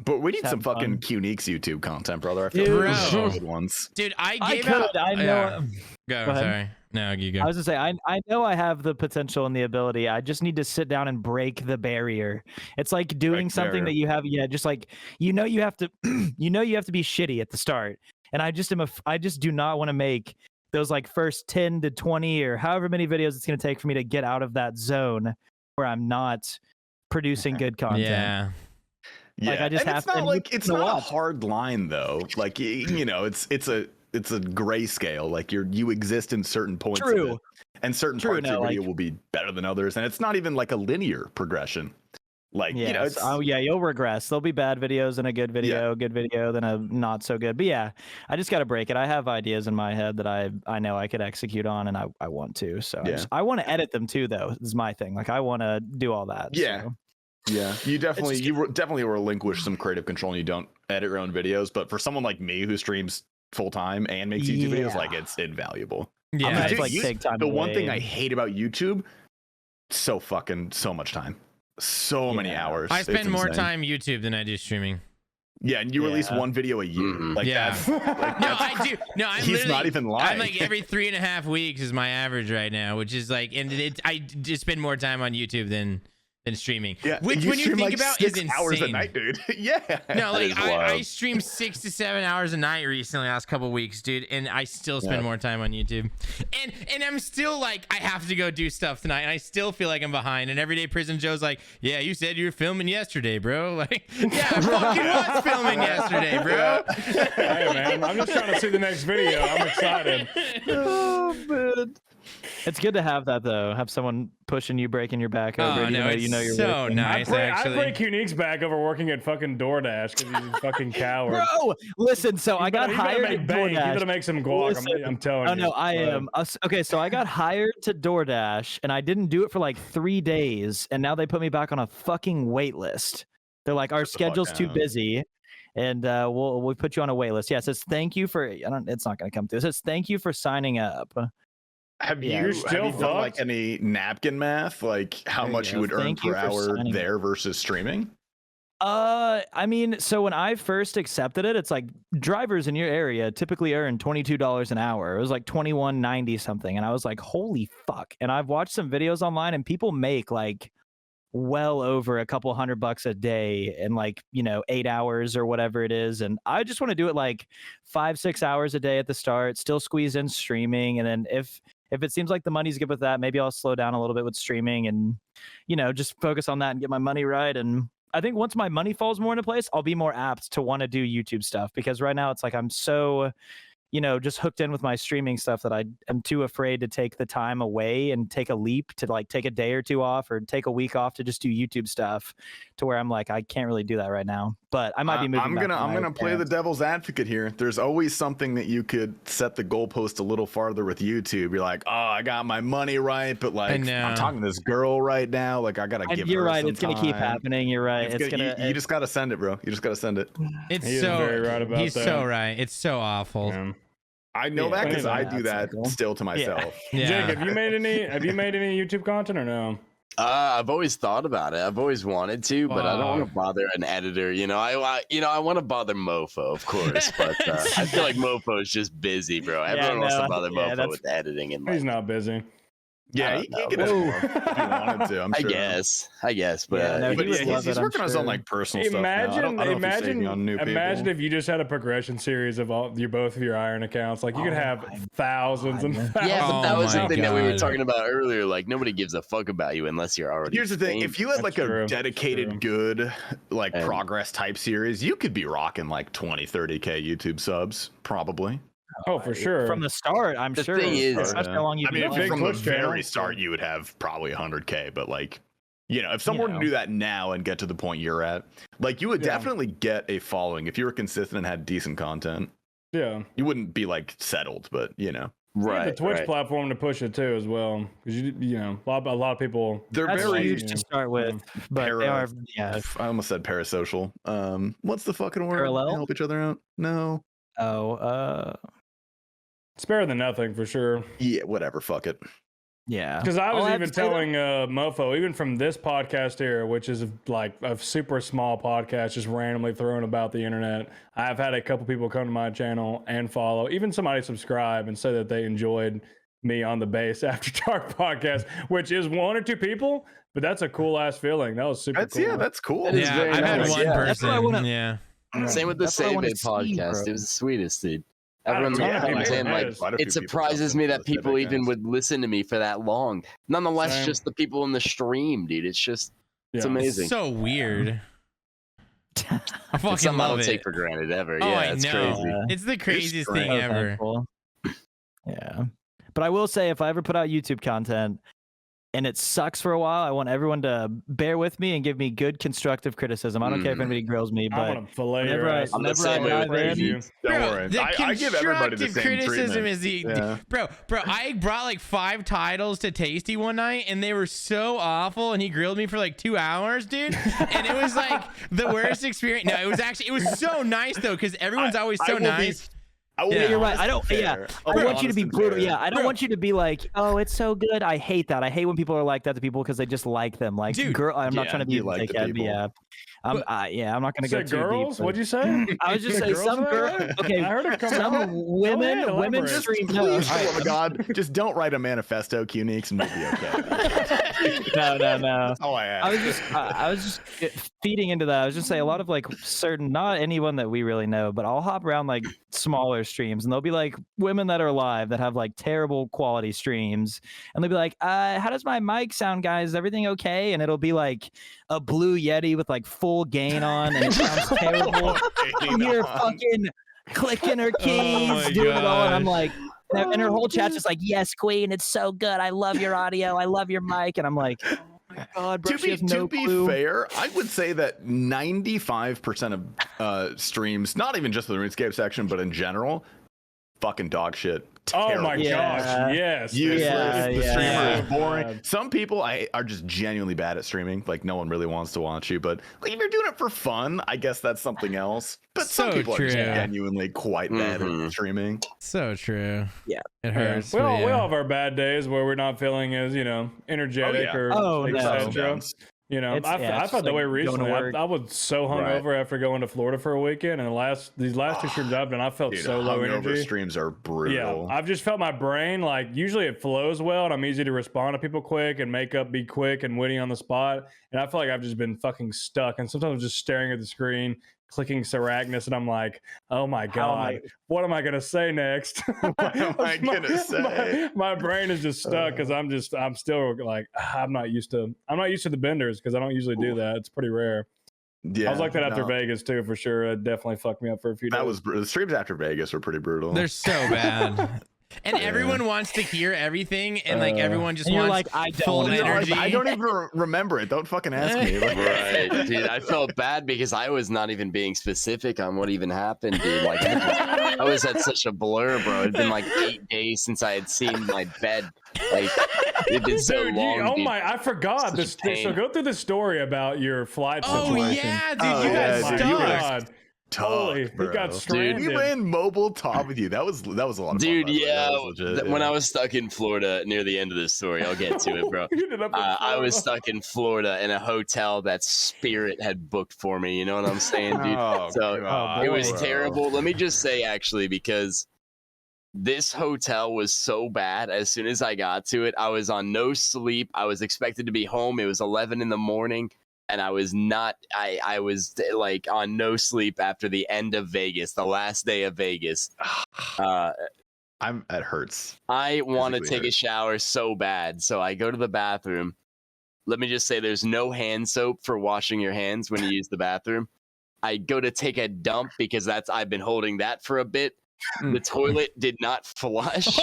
But we need
Just
some
have
fucking
fun.
QNeeks YouTube content, brother. I feel
Dude.
like there's some
Bro.
good ones.
Dude, I
I
gave
could.
out.
I know.
Yeah. Go.
Go ahead.
Sorry. No, you go.
I was gonna say, I know I have the potential and the ability. I just need to sit down and break the barrier. It's like doing
Break the
something that
barrier.
you have, just like you have to, you have to be shitty at the start. And I just I just do not want to make those like first 10 to 20 or however many videos it's gonna take for me to get out of that zone where I'm not producing good content.
Yeah.
Yeah,
Like, I just
and
have
it's
to-
not
and
like
you
it's
know
not a
what?
hard line though. Like you know, it's a gray scale. Like you exist in certain points.
True.
Of it, and certain
True,
parts of
no,
your video
like-
will be better than others, and it's not even like a linear progression. Like
Yeah.
you know, it's
You'll regress. There'll be bad videos and a good video, good video, then a not so good. But yeah, I just got to break it. I have ideas in my head that I know I could execute on, and I want to. So
Yeah.
I want to edit them too, though. Is my thing. Like I want to do all that.
Yeah.
so.
yeah. You definitely relinquish some creative control, and you don't edit your own videos. But for someone like me who streams full time and makes YouTube videos,
Yeah.
like it's invaluable.
Yeah.
I'm gonna
Dude,
like take time.
The one thing
away.
I hate about YouTube, so much time. So many
Yeah.
hours.
I
It's
spend more
insane.
time YouTube than I do streaming.
Yeah, and you release
Yeah.
one video a year.
Mhm.
Like
Yeah.
that's like,
No, I do. No, I'm
He's
literally.
not even
I'm
lying.
like every 3.5 weeks is my average right now, which is like, and I just spend more time on YouTube than streaming.
yeah,
Which when you
stream,
think
like,
about
6
is insane.
hours a night, dude. Yeah.
No, like
is
I
wild.
streamed 6 to 7 hours a night recently, last couple weeks, dude, and I still spend
Yeah.
more time on YouTube. And I'm still like, I have to go do stuff tonight, and I still feel like I'm behind. And Everyday Prison Joe's like, yeah, you said you were filming yesterday, bro. Like, yeah, I fucking was filming yesterday, bro.
Hey man, I'm just trying to see the next video. I'm excited.
Oh man. It's good to have that though. Have someone pushing you, breaking your back over.
Oh,
even
no,
though
it's
you know you're
so
working.
nice.
I break
actually.
Unique's back over working at fucking DoorDash because he's a fucking coward.
Bro, listen. So I got
You better
hired
make
at
bank. You
DoorDash.
better make some guac.
Listen.
I'm telling you.
Oh no, I am. Okay, so I got hired to DoorDash, and I didn't do it for like 3 days, and now they put me back on a fucking wait list. They're like, our
the fuck
schedule's too
down.
busy, and we'll put you on a wait list. Yeah, it says thank you for. It's not gonna come through. It says thank you for signing up.
Have
Yeah.
you,
You're still
have you done like
fucked?
any napkin math, like how
There you
much you
go.
would earn
Thank you
per
for
hour
signing
there versus streaming?
I mean, so when I first accepted it, it's like drivers in your area typically earn $22 an hour. It was like $21.90 something, and I was like, holy fuck! And I've watched some videos online, and people make like well over a couple $100 a day in like 8 hours or whatever it is. And I just want to do it like 5-6 hours a day at the start, still squeeze in streaming, and then if it seems like the money's good with that, maybe I'll slow down a little bit with streaming and just focus on that and get my money right and I think once my money falls more into place, I'll be more apt to want to do YouTube stuff, because right now it's like I'm so, just hooked in with my streaming stuff that I am too afraid to take the time away and take a leap to like take a day or two off or take a week off to just do YouTube stuff, to where I'm like, I can't really do that right now. But I might be moving.
I'm gonna play the devil's advocate here. There's always something that you could set the goalpost a little farther with YouTube. You're like, oh, I got my money right, but like I'm talking to this girl right now. Like I gotta give her.
You're right.
Some
It's gonna
time.
keep happening. You're right.
You just gotta send it, bro. You just gotta send it.
It's so
very right about
he's
that.
so right. It's so awful.
Yeah.
I know that because I do that still to myself.
Yeah.
Jake, have you made any YouTube content or no?
I've always thought about it. I've always wanted to, but I don't want to bother an editor. I want to bother Mofo, of course, but I feel like Mofo is just busy, bro. Everyone wants to bother Mofo with editing and.
He's not busy.
Yeah, he could have if he wanted to. I'm sure.
I guess, but
he's working on his own like personal stuff now. I don't know if he's taking on new people.
Imagine if you just had a progression series of both of your Iron accounts. Like you could have thousands and thousands.
Yeah, but that was something that we were
God.
talking about earlier. Like nobody gives a fuck about you unless you're already.
Here's the thing: if you had like
That's
a
true.
dedicated, good, like progress type series, you could be rocking like 20, 30K YouTube subs, probably.
Oh, for sure.
From the start, I'm
The
sure.
thing is-
That's how long you've
I mean,
been
if
doing it.
from the
Twitch channel.
very start, you would have probably 100K, but like, if someone were to do that now and get to the point you're at, like, you would definitely get a following if you were consistent and had decent content.
Yeah.
You wouldn't be like settled, but
right,
the Twitch
right.
platform to push it too as well, because a lot of people.
they're
That's
very.
huge to start with, but they are. Yeah.
I almost said parasocial. What's the fucking word?
Parallel?
Help each other out? No.
Oh.
It's better than nothing for sure.
Yeah, whatever. Fuck it.
Yeah.
Because I was
All I
even
have to say, though-
telling Mofo, even from this podcast here, which is like a super small podcast, just randomly thrown about the internet. I've had a couple people come to my channel and follow, even somebody subscribe and say that they enjoyed me on the Base After Dark podcast, which is one or two people, but that's a cool ass feeling. That was super cool.
Yeah, that's cool.
It is
Yeah,
very
I've had
nice.
one
Yeah.
That's what I
person.
wanna-
Yeah.
Same with the
That's what I
Save
wanna
It
see,
podcast.
bro.
It was the sweetest, dude.
I don't
Everyone's
know.
like,
Yeah,
saying,
it
like,
is.
Quite a few
it
people
surprises
come
me
to
that
the
people
Civic
even
Cast.
would listen to me for that long. Nonetheless,
Same.
just the people in the stream, dude. It's just, it's
Yeah.
amazing.
So weird. I
It's
fucking
something I
love
don't take
it.
for granted ever.
Oh,
Yeah,
I
it's
know.
crazy.
It's the craziest
strange.
thing
So
ever.
thankful. Yeah. But I will say, if I ever put out YouTube content and it sucks for a while, I want everyone to bear with me and give me good constructive criticism. I don't care if anybody grills me,
I
but
want to fillet
whenever
your
I-
ass.
I'm the
whenever I
same way with
dive in,
you.
Don't
Bro,
worry.
the
I give everybody the
constructive
same
criticism
treatment.
is the
Yeah.
bro. I brought like 5 titles to Tasty one night, and they were so awful. And he grilled me for like 2 hours, dude. And it was like the worst experience. No, it was so nice though, because everyone's always so nice.
Yeah, you're right. I don't. Yeah, I want you to be brutal. Yeah, I don't
Bro.
want you to be like, "Oh, it's so good." I hate that. I hate when people are like that to people because they just like them. Like,
Dude,
girl, I'm not
yeah,
trying to be
you like the
dickhead, but
people.
yeah, I'm not gonna go
Said
too
girls?
deep.
What'd you say?
I was just saying
Girls
some
that
girl.
way?
Okay,
I heard it come
some
out.
women
Go ahead, elaborate.
stream. No,
Please,
all right,
oh my God, just don't write a manifesto, QNeeks, and we'll be okay.
no.
Oh,
I was just feeding into that. I was just saying a lot of like certain, not anyone that we really know, but I'll hop around like smaller streams and they'll be like women that are live that have like terrible quality streams, and they'll be like, how does my mic sound, guys? Is everything okay? And it'll be like a Blue Yeti with like full gain on, and it sounds terrible. And you're fucking clicking her keys,
my
doing it all, and I'm
gosh.
like, and her whole chat's just like, "Yes, queen, it's so good. I love your audio. I love your mic." And I'm like, "Oh my god, bro, she has no
to be
clue."
fair, I would say that 95% of streams, not even just the RuneScape section, but in general, fucking dog shit.
Oh my
Terrible.
Yeah.
gosh! Yes.
Useless.
Yeah,
The
yeah.
streamer is
Oh,
boring.
God.
Some people are just genuinely bad at streaming. Like no one really wants to watch you, but like, if you're doing it for fun, I guess that's something else. But some
So
people are just
true.
genuinely quite bad
Mhm.
at streaming.
So true.
Yeah.
It hurts.
We
but
all
yeah.
have our bad days where we're not feeling as energetic
yeah.
or
Oh, no.
etc. I felt that way
like going to
recently.
work.
I was so hungover after going to Florida for a weekend, and these last 2 streams I've done, I felt
Dude,
so low
hungover
energy.
streams are
Yeah,
brutal.
I've just felt my brain like usually it flows well, and I'm easy to respond to people quick and make up be quick and witty on the spot. And I feel like I've just been fucking stuck. And sometimes I'm just staring at the screen, clicking Saragnus, and I'm like, oh my god, what am I gonna say next?
What am I gonna say?
My brain is just stuck because I'm still like I'm not used to the benders because I don't usually do that. It's pretty rare.
Yeah,
I was like that after
no,
Vegas too, for sure. It definitely fucked me up for a few days.
that was the streams after Vegas were pretty brutal.
They're so bad. And everyone wants to hear everything, and like everyone just
and you're
wants
like, I don't
full
wanna know.
energy.
I don't even remember it. Don't fucking ask me. Like,
Right, dude. I felt bad because I was not even being specific on what even happened, dude. Like, I was at such a blur, bro. It'd been like 8 days since I had seen my bed. Like, it'd been so
Dude,
long.
oh
dude.
my! I forgot
Such a
this.
pain.
So go through the story about your flight
Oh
situation.
yeah, dude,
Oh,
you
yeah,
got
dude, you were
stuck.
Holy,
tough,
he
bro.
got stranded.
Even in mobile talk with you, that was a lot of fun.
Dude,
by the way.
yeah.
That was legit,
When
yeah.
I was stuck in Florida near the end of this story, I'll get to it, bro.
You ended up in
I was
Florida.
stuck in Florida in a hotel that Spirit had booked for me. You know what I'm saying, dude?
Oh,
So
God,
it was
bro.
terrible. Let me just say, actually, because this hotel was so bad. As soon as I got to it, I was on no sleep. I was expected to be home. It was 11 in the morning, and I was not. I was like on no sleep after the end of Vegas, the last day of Vegas.
It hurts.
I want to
Physically
take a
hurts.
shower so bad, so I go to the bathroom. Let me just say, there's no hand soap for washing your hands when you use the bathroom. I go to take a dump because I've been holding that for a bit. The toilet did not flush.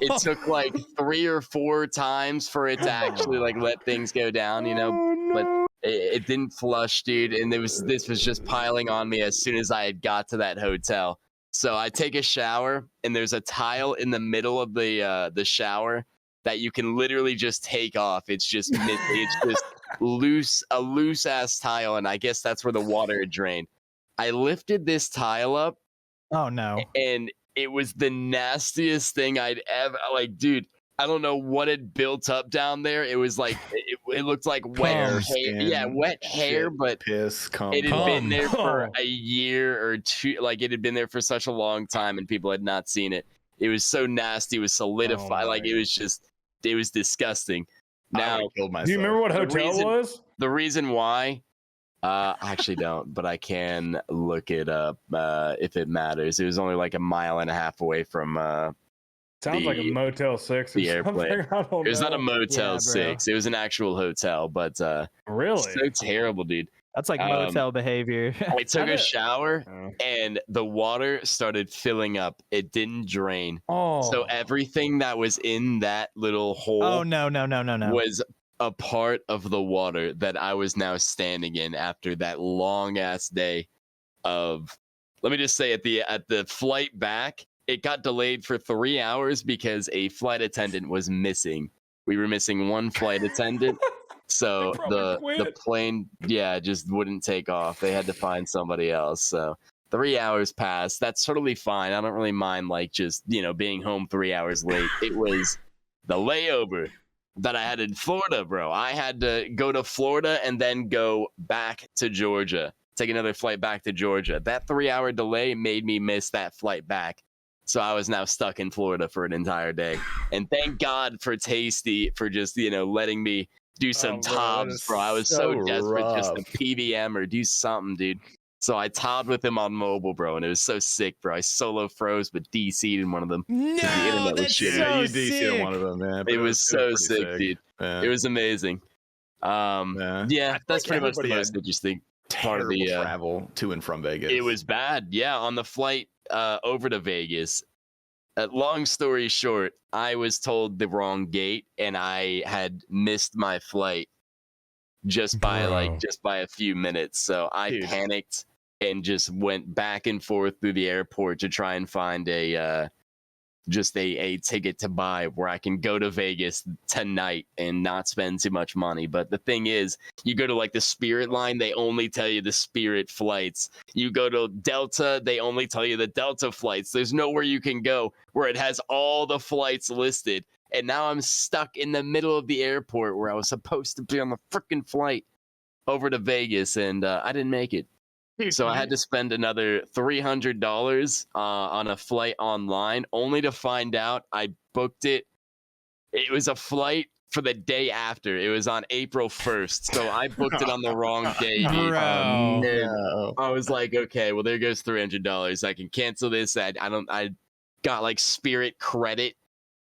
It took like 3 or 4 times for it to actually like let things go down, you know. But it didn't flush, dude. And this was just piling on me as soon as I had got to that hotel. So I take a shower, and there's a tile in the middle of the shower that you can literally just take off. It's just a loose ass tile, and I guess that's where the water had drained. I lifted this tile up,
Oh no.
and it was the nastiest thing I'd ever like, dude. I don't know what had built up down there. It was like it looked like wet hair.
Skin,
Yeah, wet hair,
shit,
but
piss, cum.
it had been
Cum.
there for
Oh.
a year or two. Like, it had been there for such a long time, and people had not seen it. It was so nasty. It was solidified.
Oh,
Like, it was disgusting.
I
Now,
would've killed myself.
Do you remember what
the
hotel
reason-
it was?
the reason why, I actually don't, but I can look it up if it matters. It was only like a mile and a half away from.
Sounds like a Motel 6 or
the
something.
airplane.
I don't
It was
know.
not a Motel
Yeah, bro.
6. It was an actual hotel, but
Really?
so terrible, dude.
That's like
Um,
motel behavior.
I took a
did-
shower,
Oh.
and the water started filling up. It didn't drain.
Oh.
So everything that was in that little hole
Oh no.
was a part of the water that I was now standing in after that long ass day of. Let me just say, at the flight back, it got delayed for 3 hours because a flight attendant was missing. We were missing one flight attendant. So
They probably
the
quit.
plane, just wouldn't take off. They had to find somebody else. So 3 hours passed. That's totally fine. I don't really mind, like, just, being home 3 hours late. It was the layover that I had in Florida, bro. I had to go to Florida and then go back to Georgia. Take another flight back to Georgia. That 3 hour delay made me miss that flight back. So I was now stuck in Florida for an entire day. And thank God for Tasty for just, letting me do some
Oh, bro, that
tobs,
is
bro. I was so
so
desperate just to
rough.
PVM or do something, dude. So I tobbed with him on mobile, bro, and it was so sick, bro. I solo froze, but DC'd in one of them.
No,
internet was
that's
shitty.
so
you DC'd
sick.
one of them, man.
It was so
pretty
sick, dude.
Yeah.
It was amazing.
Yeah.
Yeah, that's
like
pretty much the
everybody had
most interesting part of
Terrible
the.
travel to and from Vegas.
It was bad. Yeah, on the flight over to Vegas. Long story short, I was told the wrong gate, and I had missed my flight just by
Bro.
a few minutes. So I
Dude.
panicked and just went back and forth through the airport to try and find a ticket to buy where I can go to Vegas tonight and not spend too much money. But the thing is, you go to like the Spirit line, they only tell you the Spirit flights. You go to Delta, they only tell you the Delta flights. There's nowhere you can go where it has all the flights listed. And now I'm stuck in the middle of the airport where I was supposed to be on the freaking flight over to Vegas, and I didn't make it. So I had to spend another $300 on a flight online, only to find out I booked it. It was a flight for the day after. It was on April 1st. So I booked it on the wrong day, dude.
Bro.
And I was like, okay, well, there goes $300. I can cancel this. I got like Spirit credit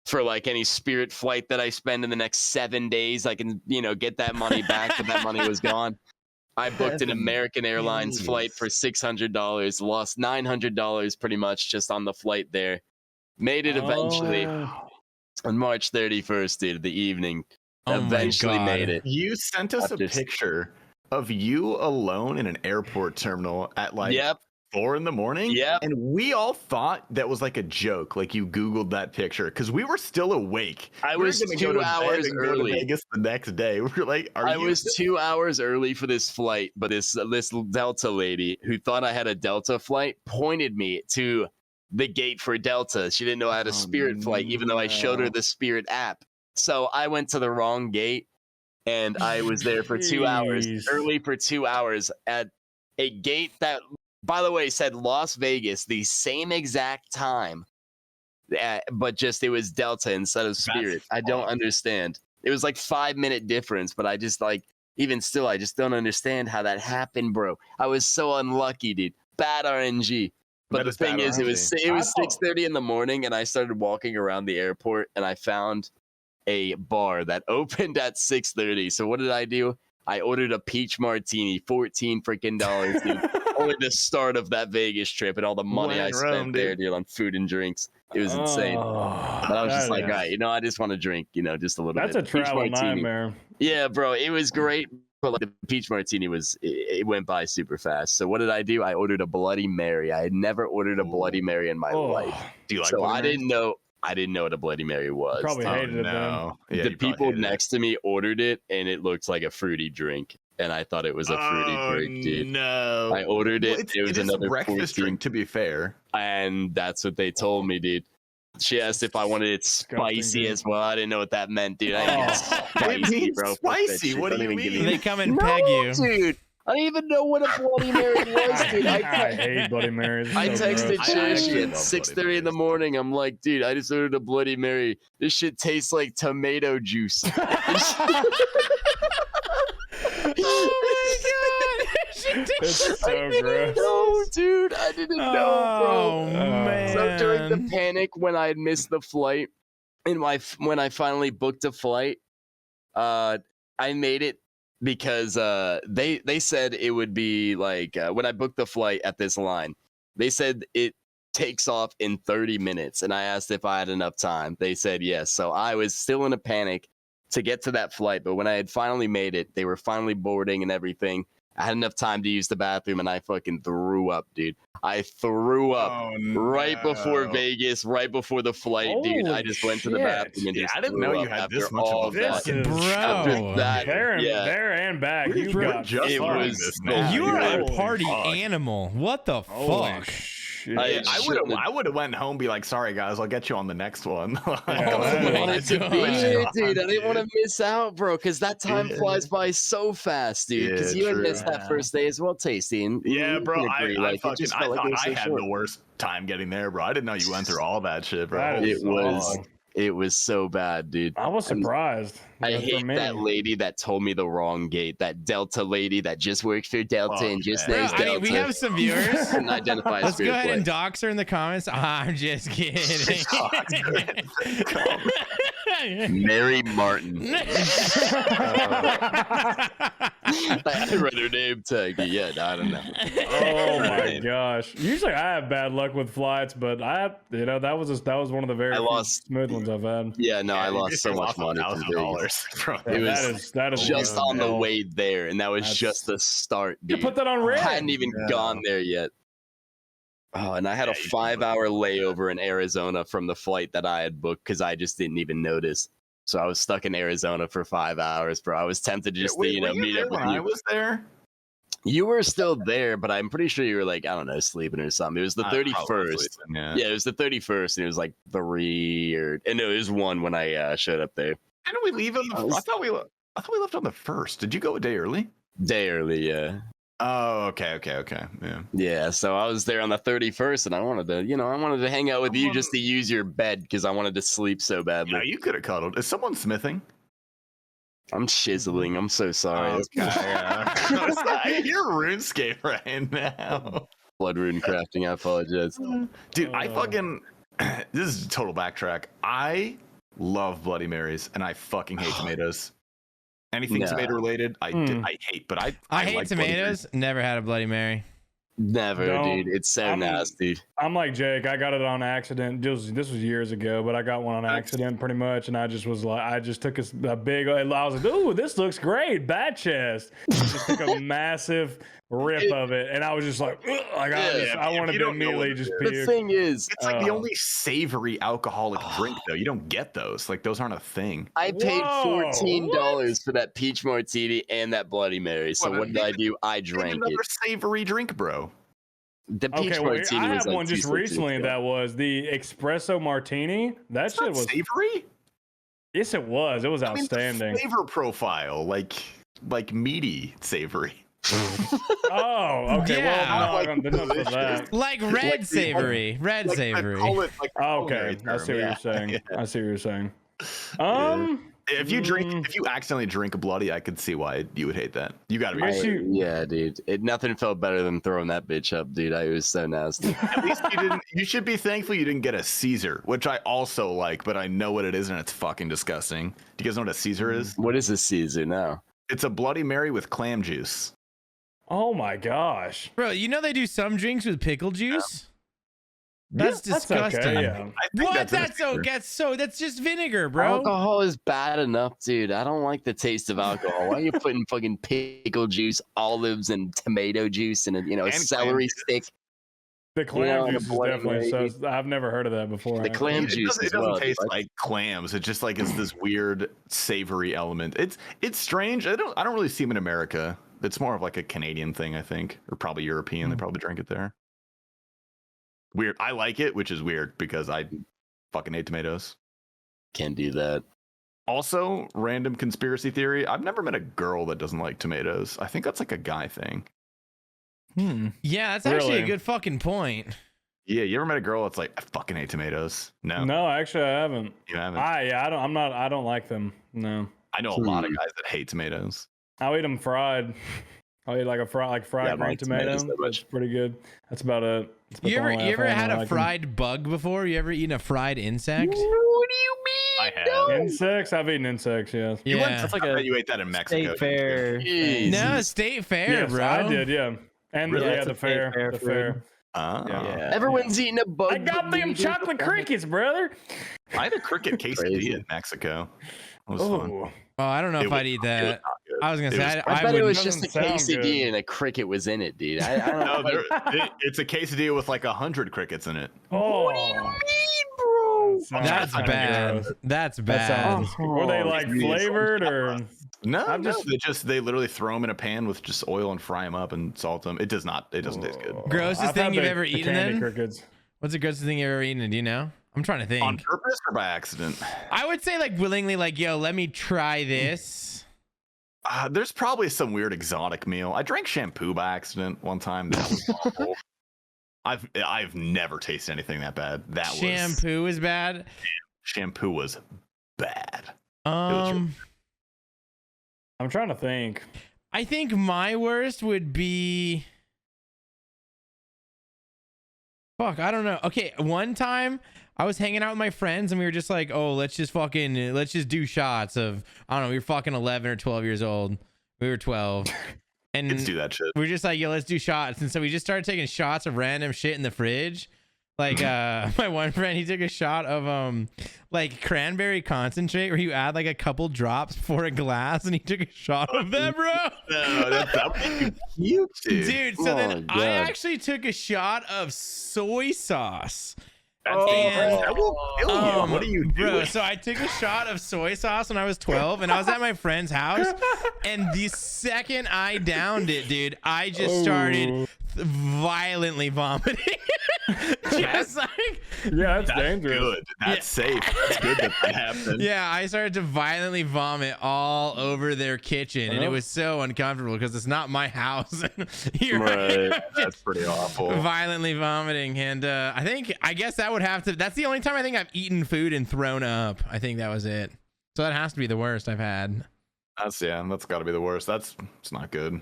for like any Spirit flight that I spend in the next 7 days. I can, get that money back, but that money was gone. I booked an American Airlines flight for $600, lost $900 pretty much just on the flight there. Made it eventually on March 31st, dude, the evening.
Oh
Eventually made it.
You sent us a picture of you alone in an airport terminal at like 4 a.m.
Yep.
And we all thought that was like a joke. Like you Googled that picture because we were still awake.
I was 2 hours early.
Go to Vegas the next day. We were like,
I was 2 hours early for this flight, but this Delta lady who thought I had a Delta flight pointed me to the gate for Delta. She didn't know I had a Spirit flight, even though I showed her the Spirit app. So I went to the wrong gate, and I was there for 2 hours, early for 2 hours at a gate that, by the way, said Las Vegas, the same exact time, but just it was Delta instead of Spirit. I don't understand. It was like 5-minute difference, but I just like, even still, I just don't understand how that happened, bro. I was so unlucky, dude. Bad RNG. But the thing is, it was 6:30 in the morning, and I started walking around the airport, and I found a bar that opened at 6:30. So what did I do? I ordered a peach martini, $14 freaking dollars, dude. Only the start of that Vegas trip and all the money I spent there, dude, on food and drinks. It was insane. But I was just like, all right, I just want to drink, just a little bit.
That's a travel nightmare.
Yeah, bro, it was great. But like the peach martini it went by super fast. So what did I do? I ordered a Bloody Mary. I had never ordered a Bloody Mary in my life.
Do you like
so I didn't know what a Bloody Mary was.
Probably hated it then.
Yeah,
the people next to me ordered it, and it looked like a fruity drink. And I thought it was a fruity drink, dude.
No.
I ordered it. It was another
breakfast drink, to be fair.
And that's what they told me, dude. She asked if I wanted it spicy as well. I didn't know what that meant, dude. I didn't get spicy, bro.
Spicy? What do you mean?
They come and peg you.
Dude. I didn't even know what a Bloody Mary was, dude.
I hate Bloody Marys.
I texted Shashi at 6:30
Marys.
in the morning. I'm like, dude, I just ordered a Bloody Mary. This shit tastes like tomato juice.
It's so gross.
No, dude, I didn't know, bro.
Man.
So during the panic when I had missed the flight, and when I finally booked a flight, I made it because they said it would be like when I booked the flight at this line, they said it takes off in 30 minutes, and I asked if I had enough time. They said yes, so I was still in a panic to get to that flight, but when I had finally made it, they were finally boarding and everything. I had enough time to use the bathroom, and I fucking threw up, dude. I threw up right before Vegas, right before the flight, dude. I just went to the bathroom and just
I didn't know you had this much
all
of
that.
Bro.
There and back. You got
it was
You are a
Holy
party animal. What the fuck?
I would have went home and be like, sorry guys, I'll get you on the next one.
I wanted to be there, dude. I didn't want to miss out, bro, because that time flies by so fast, dude. Because you had missed that first day as well, Tasty.
Yeah, bro. I thought I had
short.
the worst time getting there, bro. I didn't know you went through all that shit, bro.
It was so bad, dude.
I was surprised.
I hate that lady that told me the wrong gate. That Delta lady that just works for Delta and just knows Delta.
I mean, we have some viewers.
And identify
Let's go ahead and dox her in the comments. I'm just kidding.
Mary Martin. I read her name tag. Yeah, I don't know.
Oh my gosh! Usually I have bad luck with flights, but that was one of the very smooth ones I've had.
Yeah, no, I lost so much money.
That is
just on the way there, and that was just the start. Dude.
You put that on red.
I hadn't even gone there yet. Oh, and I had a 5-hour layover in Arizona from the flight that I had booked because I just didn't even notice. So I was stuck in Arizona for 5 hours, bro. I was tempted to just meet up with you.
I was there.
You were still there, but I'm pretty sure you were like, I don't know, sleeping or something. It was the 31st. Yeah, it was the 31st, and it was like 3 or no, it was 1 when I showed up there.
Didn't we leave on I thought we left on the 1st. Did you go a day early?
Day early, yeah.
Oh, okay. Yeah.
Yeah, so I was there on the 31st, and I wanted to hang out with you just to use your bed because I wanted to sleep so badly.
Yeah, you could have cuddled. Is someone smithing?
I'm chiseling. I'm so sorry.
Okay, yeah. You're RuneScape right now.
Blood rune crafting. I apologize.
Dude, I fucking... This is a total backtrack. I love Bloody Marys, and I fucking hate tomatoes. Anything
No.
tomato related, I hate. But
I hate
like Bloody
tomatoes. Never had a Bloody Mary.
Never,
No,
dude. It's so nasty.
I'm like Jake. I got it on accident. This was years ago, but I got one on accident pretty much, and I just was like, I just took a big. I was like, ooh, this looks great, bat chest. Just took a massive rip of it, and I was just like, ugh, like I wanted to immediately just
The
puke.
thing is,
it's like the only savory alcoholic drink though. You don't get those. Like those aren't a thing.
I paid
Whoa,
$14 for that peach martini and that Bloody Mary. So what did I do? I drank
another
it.
savory drink, bro.
The peach
Okay, well,
martini
I
was
had
like
one just
2
recently
ago.
that was the espresso martini. That
It's
shit
not
was
savory.
yes, it was. It was
I mean, the
outstanding.
flavor profile, like meaty savory.
Oh, okay.
Yeah.
Well, no, there's nothing for that.
Like red savory. Red savory.
Call it, like,
Oh, okay,
culinary
I see what
term,
you're
yeah.
saying.
Yeah.
I see what you're saying.
If you accidentally drink a bloody, I could see why you would hate that. You got to be.
I guess you-
Yeah, dude. Nothing felt better than throwing that bitch up, dude. It was so nasty.
At least you didn't. You should be thankful you didn't get a Caesar, which I also like, but I know what it is and it's fucking disgusting. Do you guys know what a Caesar is?
What is a Caesar now?
It's a Bloody Mary with clam juice.
Oh my gosh.
Bro, you know they do some drinks with pickle juice? That's
Yeah,
disgusting.
okay, yeah.
I think
What?
that's a
That's just vinegar, bro.
Alcohol is bad enough, dude. I don't like the taste of alcohol. Why are you putting fucking pickle juice, olives, and tomato juice in a
And
celery
clam
stick?
The clam
and a
juice is
Bloody
definitely
Mary.
so. I've never heard of that before.
The clam
It
juice
doesn't,
as
it doesn't
well.
taste
dude.
like clams. It just like is this weird savory element. It's strange. I don't really see them in America. It's more of like a Canadian thing, I think, or probably European. They probably drink it there. Weird. I like it, which is weird because I fucking hate tomatoes.
Can't do that.
Also, random conspiracy theory. I've never met a girl that doesn't like tomatoes. I think that's like a guy thing.
Yeah, that's actually a
Really?
good fucking point.
Yeah, you ever met a girl that's like, I fucking hate tomatoes? No,
No, actually, I haven't.
you haven't.
I don't like them. No,
I know a lot of guys that hate tomatoes.
I'll eat them fried. I'll eat like fried
Yeah,
green tomato.
tomatoes, that
That's pretty good. That's about it. That's about
You
the
ever
only
you ever
thing I
had a
like 'em.
fried bug before? You ever eaten a fried insect?
What do you mean?
I have.
Insects? I've eaten insects. Yes.
You went,
Yeah.
That's like
I
a
bet you ate that in Mexico.
state fair.
Jeez.
No, state fair,
Yes,
bro.
I did. Yeah. And
Really?
yeah,
It's
the
a state
fair.
fair
The
food.
fair.
Yeah.
Everyone's eating a bug.
I got
but me,
them
dude.
chocolate crickets, brother.
I had a cricket
Crazy.
quesadilla in Mexico. It was fun.
Oh,
Oh, I don't know
It
if
was
I'd eat
not- it was
that.
not good.
I was gonna
It
say
was-
I
I
bet it
would.
was just a
doesn't sound
quesadilla
good.
and a cricket was in it, dude. I don't
No,
know.
it's a quesadilla with like 100 crickets in it.
oh.
bro?
That's
Sounds
bad.
gross.
That's
That
bad.
sounds. Were they like flavored or?
No,
I'm
no,
just-
they literally throw them in a pan with just oil and fry them up and salt them. It doesn't taste good.
Grossest
I've
thing
had
you've
the-
ever
the
eaten
candy
then?
crickets.
What's the grossest thing you've ever eaten? Do you know? I'm trying to think.
On purpose or by accident?
I would say like willingly, like, yo, let me try this.
There's probably some weird exotic meal. I drank shampoo by accident one time. That was awful. I've never tasted anything that bad.
Shampoo is bad.
Shampoo was bad.
Um,
I'm trying to think.
I think my worst would be. Fuck, I don't know. Okay, one time I was hanging out with my friends and we were just like, oh, let's just do shots of, I don't know, we were fucking 11 or 12 years old. We were 12. And
Kids do that shit.
we were just like, yo, let's do shots. And so we just started taking shots of random shit in the fridge. Like my one friend, he took a shot of like cranberry concentrate where you add like a couple drops before a glass, and he took a shot of that, bro.
No, that would be cute,
Dude, so
Oh,
then I
God.
actually took a shot of soy sauce.
That's
Oh.
dangerous. That will kill you. What are you
Bro,
doing?
so I took a shot of soy sauce when I was 12 and I was at my friend's house, and the second I downed it, dude, I just started violently vomiting. Just like,
Yeah, that's
That's
dangerous.
good. That's safe. That's good that happened.
yeah, I started to violently vomit all over their kitchen, and it was so uncomfortable because it's not my house. Here I am
Right.
That's pretty awful.
violently vomiting, and I guess that would have to. That's the only time I think I've eaten food and thrown up. I think that was it. So that has to be the worst I've had.
That's got to be the worst. It's not good.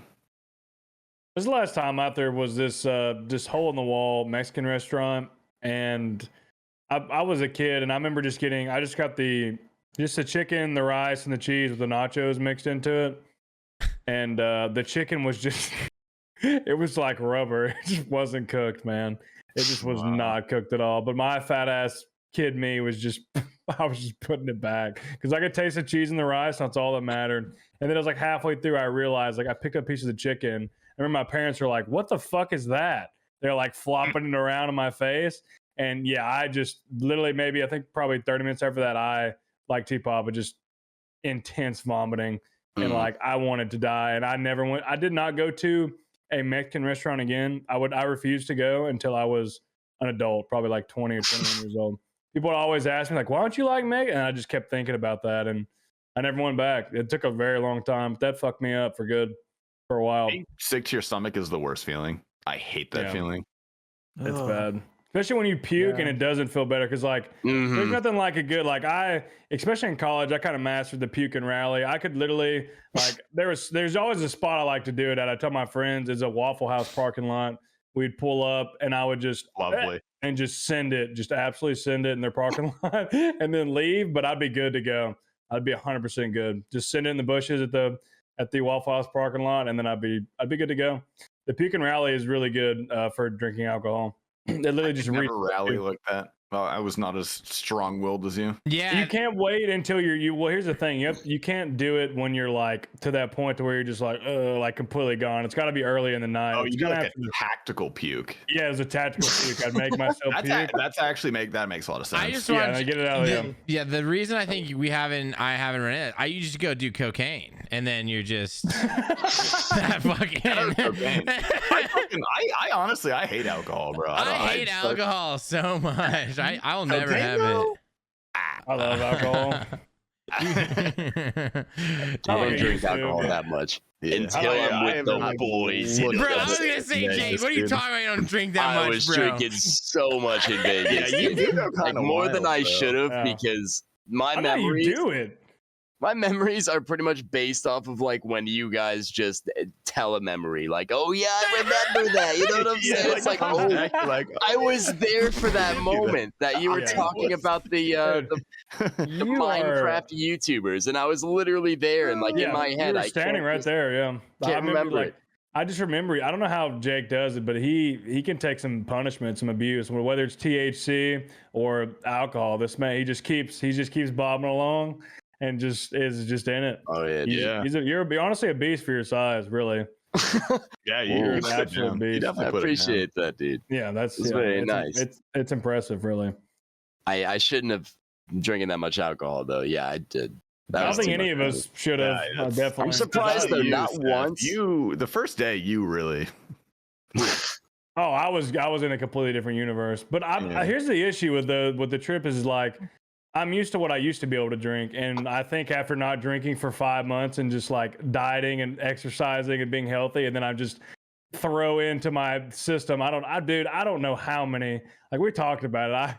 This last time out there was this hole in the wall Mexican restaurant, and I was a kid, and I remember I just got the Just the chicken, the rice, and the cheese with the nachos mixed into it. And the chicken was just, it was like rubber. It just wasn't cooked, man. It just was not cooked at all. But my fat ass kid me was just, I was just putting it back because I could taste the cheese and the rice. That's all that mattered. And then it was like halfway through, I realized like I picked up a piece of the chicken. I remember my parents were like, "What the fuck is that?" They're like flopping it around in my face. And yeah, I just literally maybe I think probably 30 minutes after that, I like T-Papa just intense vomiting and like I wanted to die. And I never went. I did not go to a Mexican restaurant again. I refused to go until I was an adult, probably like 20 or 21 years old. People would always ask me like, "Why don't you like Mexican?" And I just kept thinking about that, and I never went back. It took a very long time. But that fucked me up for good for a while.
Being sick to your stomach is the worst feeling. I hate that feeling.
It's bad. Especially when you puke and it doesn't feel better. Cause like there's nothing like a good, like especially in college, I kind of mastered the puke and rally. I could literally like, there's always a spot I like to do it at. I tell my friends it's a Waffle House parking lot. We'd pull up and I would just and just just absolutely send it in their parking lot and then leave. But I'd be good to go. I'd be 100% good. Just send it in the bushes at the Waffle House parking lot, and then I'd be good to go. The puke and rally is really good for drinking alcohol. It literally just
rally like that. Well, I was not as strong-willed as you.
Yeah,
you can't wait until well, here's the thing: you can't do it when you're like to that point to where you're just like completely gone. It's got to be early in the night.
Oh, you do like a tactical puke.
Yeah, it's a tactical puke. I'd make myself puke.
That's actually that makes a lot of sense.
I just want
to get it out of
Yeah, the reason I think I haven't run it. I used to go do cocaine, and then you're just fucking.
I honestly hate alcohol, bro.
I hate alcohol so much. I will never have it.
I love alcohol.
I don't drink alcohol that much until I'm with the boys.
Bro, I was gonna say, Jake, what are you talking about? You don't drink that much,
I was
bro.
drinking so much in Vegas.
Yeah, you do go
like more than I should have because my memories.
You do it.
My memories are pretty much based off of like when you guys just tell a memory, like, "Oh yeah, I remember that." You know what I'm saying? It's like, I was there for that moment that you were talking about the Minecraft YouTubers, and I was literally there, and like in my head,
I standing right there. Yeah,
I remember it.
I just remember. I don't know how Jake does it, but he can take some punishment, some abuse, whether it's THC or alcohol. This man, he just keeps bobbing along. And just is just in it.
Oh yeah,
you're honestly a beast for your size, really.
Yeah, you're an
absolute beast.
I appreciate that, dude.
Yeah, that's
very nice.
It's impressive, really.
I shouldn't have drinking that much alcohol though. Yeah, I did.
I don't think any of us should have. Definitely.
I'm surprised though. Not once.
The first day, you really.
Oh, I was in a completely different universe. But here's the issue with the trip is like. I'm used to what I used to be able to drink. And I think after not drinking for 5 months and just like dieting and exercising and being healthy, and then I just throw into my system. I don't know how many, like we talked about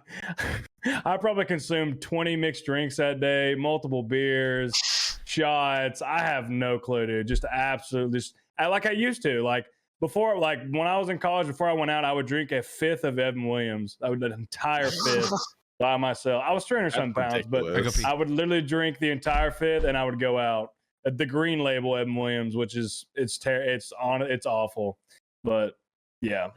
it. I probably consumed 20 mixed drinks that day, multiple beers, shots. I have no clue, dude. Just absolutely like I used to. Like before, like when I was in college, before I went out, I would drink a fifth of Evan Williams. I would an entire fifth. By myself. I was 300-something pounds, but I would literally drink the entire fifth and I would go out. The green label Evan Williams, which is it's awful. But yeah,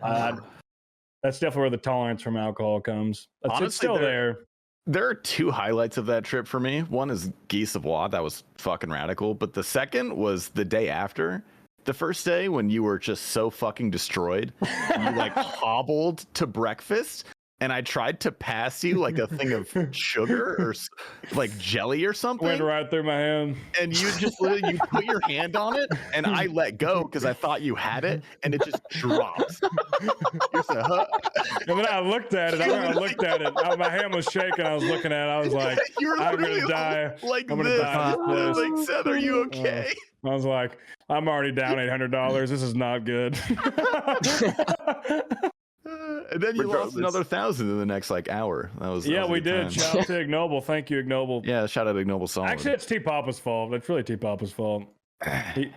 that's definitely where the tolerance from alcohol comes. Honestly, it's still there.
There are two highlights of that trip for me. One is Guy Savoy. That was fucking radical. But the second was the day after. The first day when you were just so fucking destroyed. You like hobbled to breakfast. And I tried to pass you like a thing of sugar or like jelly or something.
Went right through my hand.
And you just literally, you put your hand on it and I let go because I thought you had it and it just drops.
And then I looked at it. My hand was shaking. I was looking at it. I was like, I'm going to die.
Like
I'm going to die in this place.
Like, Seth, are you okay?
I was like, I'm already down $800. This is not good.
And then you lost another 1,000 in the next like hour. That was
we did. Shout out to Ignoble. Thank you, Ignoble.
Yeah, shout out to Ignoble Solid.
Actually, it's T-Papa's fault. It's really T-Papa's fault.
I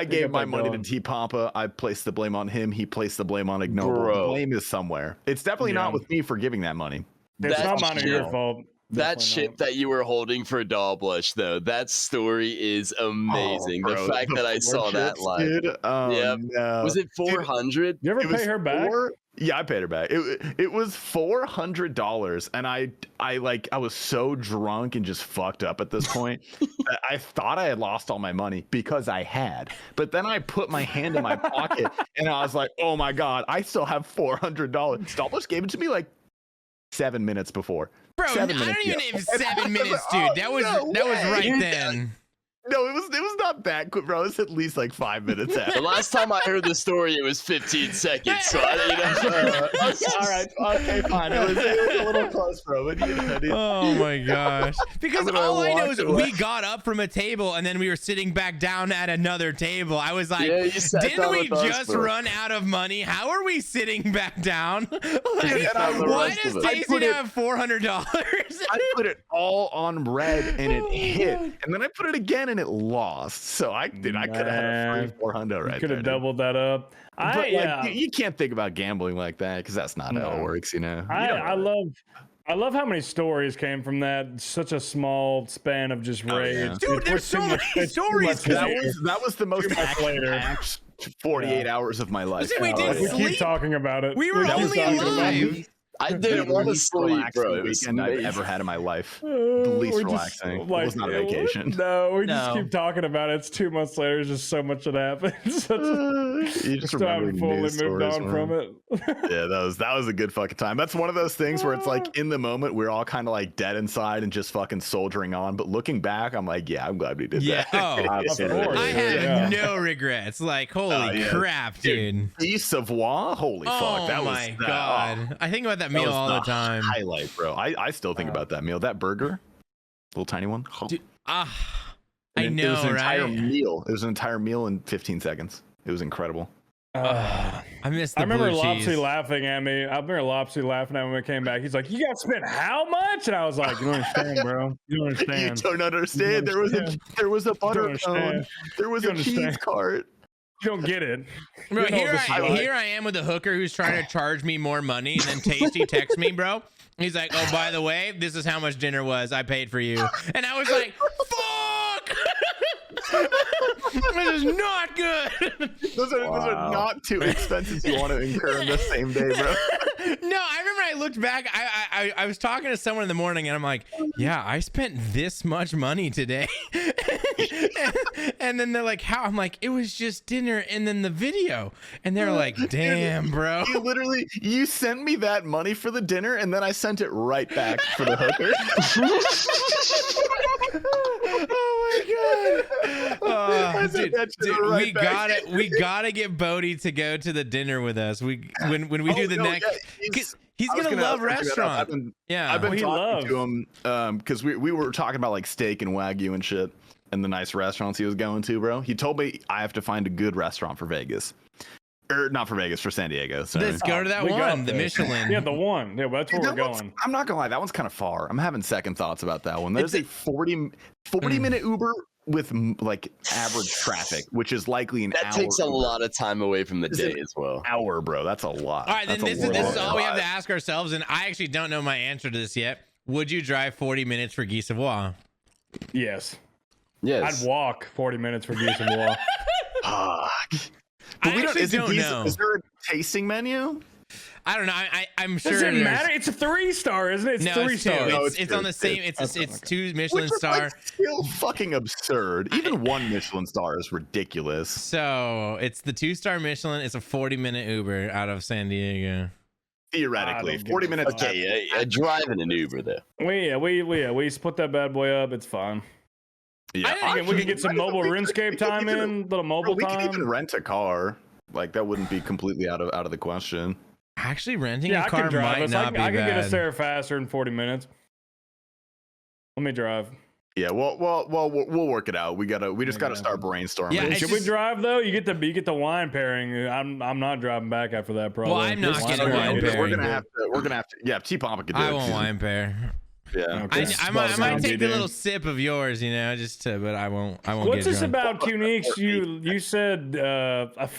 gave my money to T-Papa. I placed the blame on him. He placed the blame on Ignoble. The blame is somewhere. It's definitely not with me for giving that money.
It's not mine or your fault.
That ship that you were holding for Doll Blush, though, that story is amazing.
Oh, bro,
the fact that I saw that
chips,
live.
dude. Oh,
Yep.
no.
Was it 400?
You ever pay her back?
Yeah, I paid her back. It was $400, and I was so drunk and just fucked up at this point that I thought I had lost all my money because I had. But then I put my hand in my pocket and I was like, oh my god, I still have $400. Dollblush gave it to me like 7 minutes before.
Bro,
7
I
minutes
don't even
ago.
have 7 minutes, dude.
Oh,
That was right then.
No, it was not that quick, bro. It was at least like 5 minutes
The
after.
last time I heard the story, it was 15 seconds. So
All right, okay, fine. It was a little close, bro. But dude.
Oh my gosh. Because
That's when I
all I know
walked
is
away.
we got up from a table and then we were sitting back down at another table. I was like,
Yeah, you sat
didn't
down
we
with us,
just
bro.
run out of money? How are we sitting back down? Like,
found the
why
rest
does
of it.
Daisy have $400?
I put it all on red and it hit, and then I put it again and it lost. So I could have had a free 400 right
Could
there.
have doubled that up.
But like,
Yeah.
you can't think about gambling like that because that's not how it
No.
works, you know. You
I
don't know.
I love how many stories came from that. Such a small span of just rage.
yeah.
Dude, there's so many stories.
That was the most
much later.
action-packed 48 hours of my life.
We didn't
We
sleep.
keep talking about it.
We were
keep
only
talking about it.
alive.
I
The
didn't want to
least
sleep,
relaxing
bro. It was
weekend I've
amazing.
ever had in my life. The least
We're just,
relaxing.
like,
it was not a vacation.
No, we just
No.
keep talking about it. It's 2 months later. There's just so much that happened.
You just
Still haven't
remember
fully
news
moved
stories,
on
man.
from it.
Yeah, that was a good fucking time. That's one of those things where it's like in the moment we're all kind of like dead inside and just fucking soldiering on. But looking back, I'm like, yeah, I'm glad we did
Yeah.
that.
Oh,
Absolutely.
I have
Yeah.
no regrets. Like, holy
yeah.
crap, dude.
Beef Savoie, holy
Oh
fuck, that
my
was
god. I think about that meal
was
all the time.
highlight, bro. I still think about that meal. That burger, little tiny one.
Dude, I
And it was
know,
an entire
right?
meal. It was an entire meal in 15 seconds. It was incredible.
I miss the
I remember
blue
Lopsy
cheese.
laughing at me. I remember Lopsy laughing at me when we came back. He's like, "You got spent how much?" And I was like, "You don't understand, bro. You don't
You
understand.
don't understand.
You
There was a butter
understand.
cone. There was
You
a cheese
understand.
cart.
You don't get it."
Bro,
You know
here
this is like-
here I am with a hooker who's trying to charge me more money, and then Tasty texts me, bro. He's like, "Oh, by the way, this is how much dinner was. I paid for you." And I was like, "Fuck! This is not good."
Those are not two expenses you want to incur in the same day, bro.
No, I remember I looked back. I was talking to someone in the morning, and I'm like, "Yeah, I spent this much money today." And then they're like, "How?" I'm like, "It was just dinner and then the video." And they're like, "Damn, bro."
You sent me that money for the dinner, and then I sent it right back for the hooker.
Oh my god!
I sent that shit
Dude,
right back.
we gotta get Bodie to go to the dinner with us. When we do the next, he's gonna love restaurant. Yeah,
I've been
he
talking to him because we were talking about like steak and Wagyu and shit and the nice restaurants he was going to, bro. He told me I have to find a good restaurant for Vegas. Or not for Vegas, for San Diego. So
let's go to that
We got
one, the
this.
Michelin.
Yeah, the one. Yeah, that's where we're
That one's-
going.
I'm not gonna lie, that one's kind of far. I'm having second thoughts about that one. There's a 40-minute Uber with like average traffic, which is likely an hour.
That takes a
Uber.
lot of time away from the day as well.
Hour, bro. That's a lot.
All right, then
That's a
this is
lot.
all we have to ask ourselves, and I actually don't know my answer to this yet. Would you drive 40 minutes for Guy Savoy?
Yes.
Yes.
I'd walk 40 minutes for Guy Savoy.
Fuck. But
I actually don't know.
Is there a tasting menu?
I don't know. I'm sure.
Does it
there's-
matter? It's a 3-star, isn't it? It's
No,
3
it's two.
stars.
No,
It's,
it's
it's on
two.
the same. It's
Okay.
2 Michelin
Which is
star.
like still fucking absurd. Even one Michelin star is ridiculous.
So it's the 2-star Michelin. It's a 40-minute Uber out of San Diego.
Theoretically,
I don't
40
give a
minutes.
fuck.
Okay, driving an Uber there.
We split that bad boy up. It's fine.
Yeah,
We can get some mobile RuneScape time in. Little mobile
we can even
time.
rent a car. Like that wouldn't be completely out of the question.
Actually, renting
Yeah,
a
I
car
can drive
might
us.
not be
I can get us
bad.
there faster in 40 minutes. Let me drive.
Yeah, well, we'll work it out. We just gotta start brainstorming.
Yeah, it's
Should we
just-
drive though? You get the wine pairing. I'm not driving back after that. Probably.
Well, I'm not
This
getting
wine
wine
pairing.
We're
pairing.
gonna have to. Yeah, T-Papa could do
I
it.
won't wine pair.
Yeah.
Okay.
I might take the little sip of yours, just to, but I won't.
What's
get
this
drunk.
about, Qneeks? You said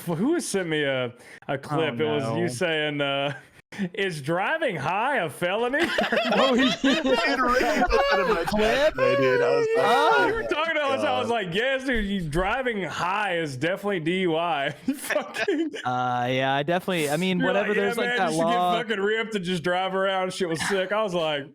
who has sent me a clip? It was
no.
you saying Is driving high a felony?
Oh,
It really put that in my chat today, dude. I was like,
You were talking to us. I was like, yes, dude. You driving high is definitely DUI. Fucking.
yeah, I definitely. I mean,
You're
whatever. There's
man,
like that
just
law.
to get fucking ripped and just drive around. Shit was sick. I was like,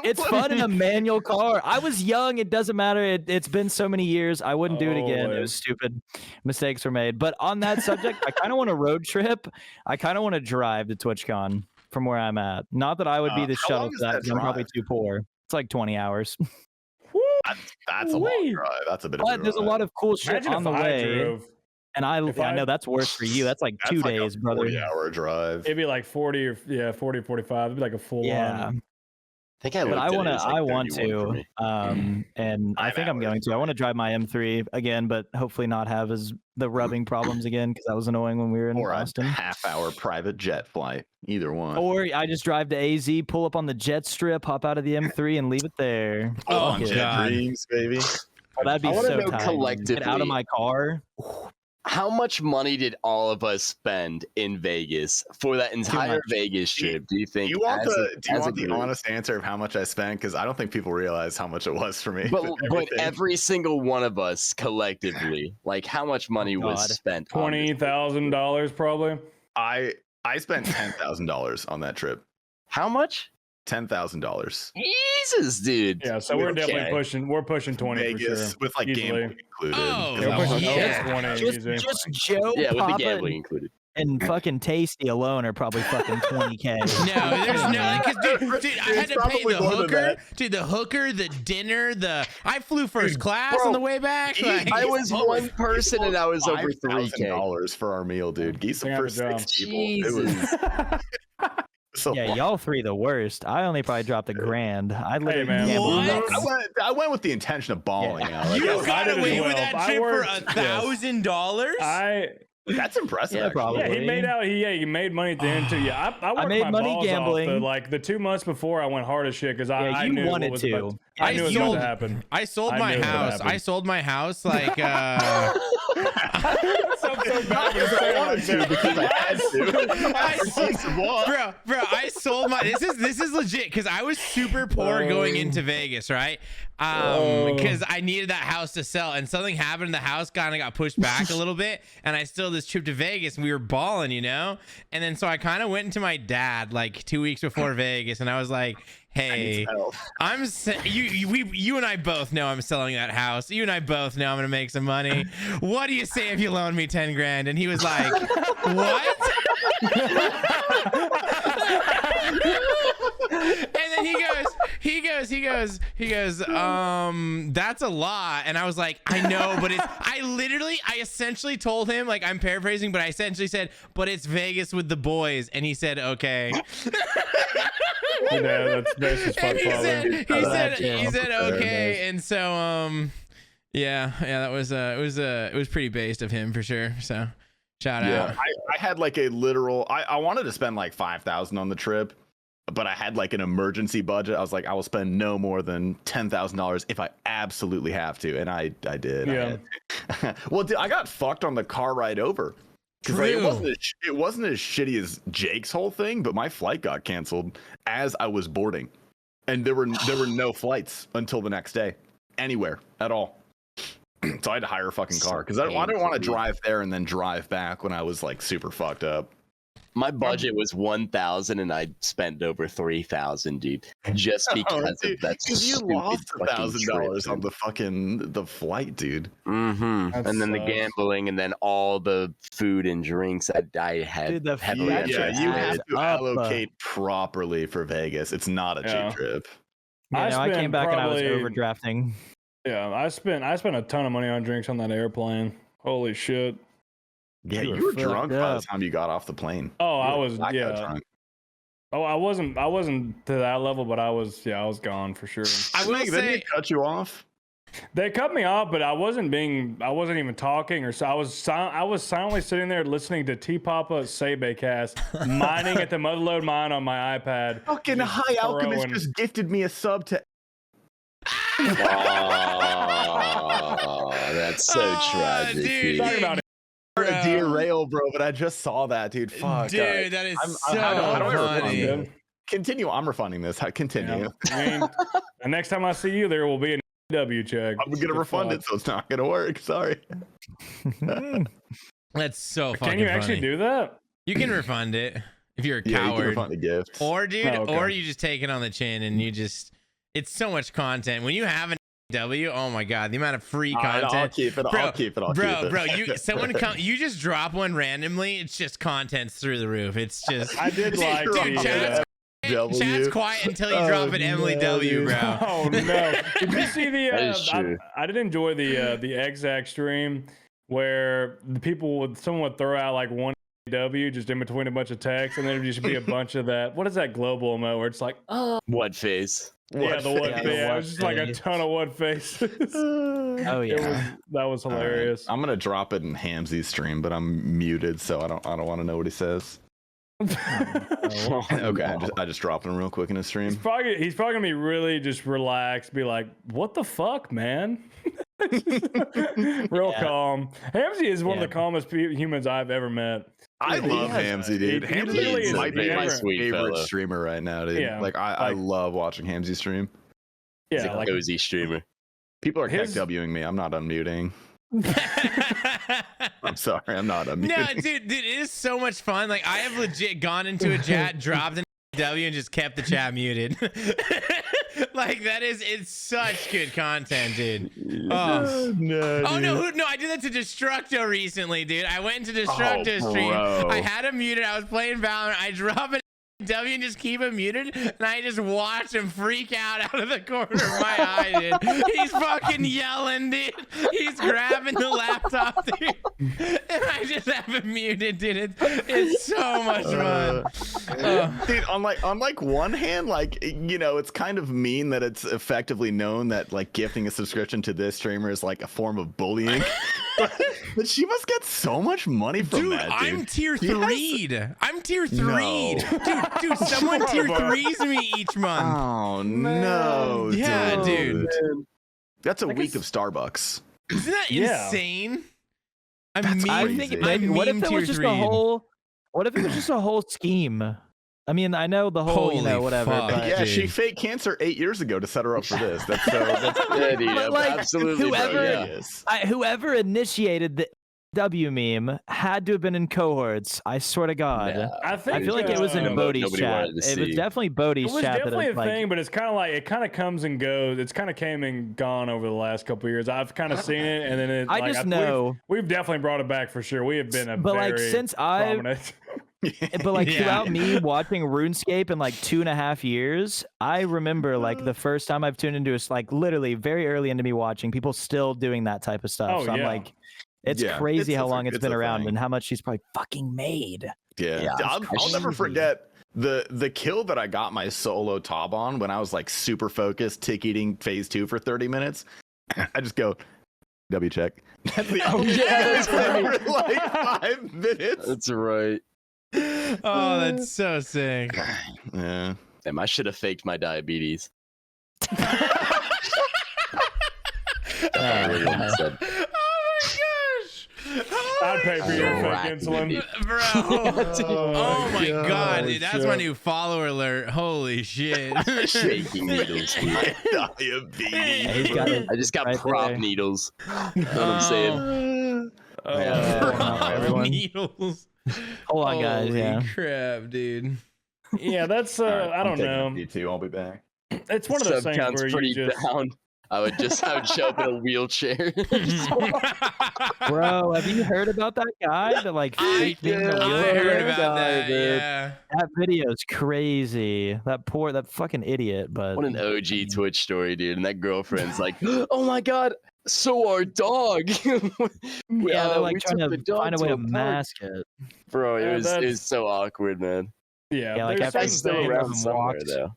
It's fun in a manual car. I was young. It doesn't matter. It's been so many years. I wouldn't do it again. It was stupid. Mistakes were made. But on that subject, I kind of want a road trip. I kind of want to drive to TwitchCon from where I'm at. Not that I would be the
how
shuttle
long
for
is
that.
that
'Cause I'm probably
drive?
too poor. It's like 20 hours.
that's a long drive. That's a bit of a
But there's a lot of cool shit
imagine
on the
if I
way.
drove.
And I know that's worse for you. That's like
That's
2
like
days,
a
brother.
40-hour drive.
It'd be like 40 or 45. It'd be like a full
Yeah.
on.
I think I
But
looked
I
at it,
want to.
it was like
I want
31 for
to.
me.
And I
5
think I'm going
hours.
to. I want to drive my M3 again, but hopefully not have the rubbing problems again because that was annoying when we were in
Or a
Austin.
half-hour private jet flight. Either one.
Or I just drive to AZ, pull up on the jet strip, hop out of the M3, and leave it there.
Oh,
Fuck it.
Jet
God.
dreams, baby.
Oh, that'd be
I wanna
so
know
tight. Get out of
collectively-
my car.
How much money did all of us spend in Vegas for that entire
much.
Vegas trip? Do you think?
Do you want
as a-
the
as a group?
honest answer of how much I spent? Because I don't think people realize how much it was for me.
But
everything.
every single one of us collectively, like how much money was
God.
spent? on this?
$20,000 probably.
I spent $10,000 on that trip.
How much?
$10,000.
Jesus, dude.
Yeah, so we're definitely
Okay.
pushing. We're pushing 20
Vegas
for sure.
with like
Easily.
gambling included.
Oh,
'cause
Yeah,
I
we're
was-
pushing
yeah.
20
Just,
easy.
just Joe,
Yeah, with the
Papa,
gambling included.
and fucking Tasty alone are probably fucking 20K.
No, there's no, because dude, I had
It's
to pay
probably
the
more than
hooker,
that.
dude, the hooker, the dinner, I flew first class
bro,
on the way back. Like,
I was one person and I was over 3K.
$5,000 for our meal, dude. Geese
Think I
for
have a job.
6 people. It was so
Yeah,
fun.
y'all three the worst. I only probably dropped $1,000. I literally
man.
gambled.
What?
I went with the intention of balling out. Like,
you
Yes, I
got
did as
away
well.
with that
I
trip
worked-
for $1,000?
that's impressive.
Yeah,
actually.
probably.
Yeah, he made out. He made money at the end too. Yeah, I worked
made
my
money
balls
gambling.
Off like the 2 months before, I went hard as shit because I
you
knew
wanted
what was
to.
about I knew it was
sold-
about to happen.
I sold
I
my
knew it would
house.
happen.
I sold my house like
so bad when
I wanted to because I had to.
bro, I sold my this is legit because I was super poor going into Vegas, right? Because I needed that house to sell, and something happened. The house kind of got pushed back a little bit, and I still this trip to Vegas, and we were balling, you know. And then so I kind of went into my dad like 2 weeks before Vegas, and I was like, "Hey, you and I both know I'm selling that house. You and I both know I'm gonna make some money. What do you say if you loan me 10 grand?" And he was like, "What?" And then he goes, that's a lot. And I was like, I know, but I essentially told him, like, I'm paraphrasing, but I essentially said, but it's Vegas with the boys. And he said, okay.
Yeah, that's just
And he said,
Yeah.
okay. And so, yeah, that was, it was pretty based of him for sure. So shout out.
I had like a literal. I wanted to spend like $5,000 on the trip, but I had like an emergency budget. I was like, I will spend no more than $10,000 if I absolutely have to, and I did.
Yeah.
Well, dude, I got fucked on the car ride over. Because like,
True.
it wasn't as shitty as Jake's whole thing, but my flight got canceled as I was boarding, and there were no flights until the next day, anywhere at all. So I had to hire a fucking car because I didn't want to drive there and then drive back when I was like super fucked up.
My budget was 1,000 and I spent over 3,000, dude, just because of that.
Because you
stupid
lost
fucking
$1,000
trip,
on the flight, dude.
Mm-hmm.
That
And then the
sucks.
gambling, and then all the food and drinks I had
Dude, the
heavily.
food-
Yeah,
That's
you
right.
have to
Up.
allocate properly for Vegas. It's not a
Yeah.
cheap trip.
I
spent
came back and I was
probably-
overdrafting.
Yeah, I spent a ton of money on drinks on that airplane. Holy shit.
Yeah,
You
you
were
were drunk
fucked
by
up.
the time you got off the plane.
Oh,
You
I
were
was
blackout
yeah.
drunk.
Oh, I wasn't to that level, but I was gone for sure.
I will
Meg, they
say,
didn't cut you off.
They cut me off, but I wasn't even talking, or so I was silently sitting there listening to T Papa Sebe cast, mining at the motherload mine on my iPad.
Fucking
Just
High Alchemist
throwing-
just gifted me a sub to.
Oh, that's so tragic.
dude.
dude.
Talking about
A derail bro, but I just saw that, dude. Fuck,
Dude, that is so
how do I
funny.
refund it? Continue. I'm refunding this. Continue.
Yeah. I mean, the next time I see you, there will be an W check.
I'm gonna refund it, so it's not gonna work. Sorry.
That's so fucking
Can you
funny.
actually do that?
You can refund it if you're a
Yeah, you can
coward.
refund the gift.
Or dude,
Oh, okay.
or you just take it on the chin and you just it's so much content. When you have an W, oh my god, the amount of free content.
I'll keep it. I'll keep it.
Bro, you just drop one randomly, it's just content's through the roof. It's just
I did like
dude,
the.
chat's quiet until you drop an Emily W, bro.
Oh no! Did you see the?
That is true.
I did enjoy the exact stream where the people someone would throw out like one W just in between a bunch of text, and then there just be a bunch of that. What is that global emote where it's like, oh,
What face?
yeah, the one
face?
face. It was just like a ton of what faces.
Oh yeah.
That was hilarious.
I'm gonna drop it in Hamsy's stream, but I'm muted, so I don't want to know what he says. Okay, I just dropped him real quick in his stream.
He's probably gonna be really just relaxed, be like, "What the fuck, man?" Real calm. Hamzy is one of the calmest humans I've ever met.
I love Hamzy, dude.
he
Hamzy
really
is
is
my
very
sweet
favorite
fellow.
streamer right now, dude.
Yeah,
Like I
like-
love watching Hamzy stream.
He's
Yeah,
a
like
cozy streamer.
People are
His-
Wing me. I'm not unmuting. I'm sorry, I'm not unmuting.
No, dude, it is so much fun. Like I have legit gone into a chat, dropped an W, and just kept the chat muted. Like it's such good content, dude. Oh
no,
Oh no, I did that to Destructo recently, dude. I went into Destructo's stream.
bro.
I had him muted. I was playing Valorant. I drop an W and just keep him muted, and I just watch him freak out of the corner of my eye, dude. He's fucking yelling, dude. He's grabbing the laptop, dude, and I just have him muted, dude. It's so much fun.
Dude, on like one hand, like, you know, it's kind of mean that it's effectively known that like gifting a subscription to this streamer is like a form of bullying. But she must get so much money from
Dude,
that, dude.
I'm tier 3'd. I'm tier 3'd.
No.
Dude, someone tier 3's me each month.
Oh no,
Yeah, dude.
That's a
Like
week
it's-
of Starbucks.
Isn't that
Yeah.
insane?
That's
I
crazy.
think
I'm
maybe what if
meme
it was
tier
just
3'd.
a whole what if it was just a whole scheme? I mean, I know the whole, you know,
Holy
whatever.
fuck.
But,
Yeah,
dude.
she faked cancer 8 years ago to set her up for this. That's so. That's
Yeah, dude.
But, like,
Absolutely, bro.
whoever-
Yeah.
whoever initiated the W meme had to have been in cohorts. I swear to God.
Yeah.
I think
I feel like it was in
Nobody
Bodhi's
wanted
chat.
to
It was
see.
definitely Bodhi's
It was
chat.
definitely
that
a
like,
thing, but it's kind of like it kind of comes and goes. It's kind of came and gone over the last couple of years. I've kind of seen it, and then it.
I
like,
just
we've-
know.
we've definitely brought it back for sure. We have been a
But
very
like since I,
prominent.
but like
Yeah.
throughout me watching RuneScape in like 2.5 years, I remember like the first time I've tuned into is like literally very early into me watching people still doing that type of stuff.
Oh,
So I'm
yeah.
like, it's
Yeah,
crazy how
it's a-
long it's
it's
been
a
around
thing.
and how much she's probably fucking made.
Yeah, I'll never
crazy.
forget the kill that I got my solo top on when I was like super focused, tick eating phase 2 for 30 minutes. I just go W check. That's the only
that's
for like 5 minutes.
That's right.
Oh, that's so sick.
Yeah.
Damn, I should have faked my diabetes. I really wouldn't have said-
I'd pay for your
Right.
fake insulin.
Bro. Oh my god, dude. That's my
shit.
new follower alert. Holy shit.
Shaking needles, dude.
Diabetes.
He's got it.
I just got
Right
prop
there.
needles. You know what I'm saying?
Everyone.
Needles.
Hold on, guys.
Holy
Yeah.
crap, dude.
Yeah, that's I don't know.
You too. I'll be back.
It's one of those
Sub
things
count's
where
pretty
you just
down. I would show up in a wheelchair.
Bro, have you heard about that guy that like
I
faked being in a
I
wheelchair?
heard about that.
dude.
Yeah.
That video's crazy. That fucking idiot. But
What an OG Twitch story, dude. And that girlfriend's like, oh my god, so our dog.
yeah, they're like
we
trying
took the
to
dog
find a way to
park.
mask it.
Bro,
Yeah,
it was
that's-
so awkward, man.
Yeah, like
there's
after
That's
certain
still
They
things-
around
haven't
somewhere,
walked.
though.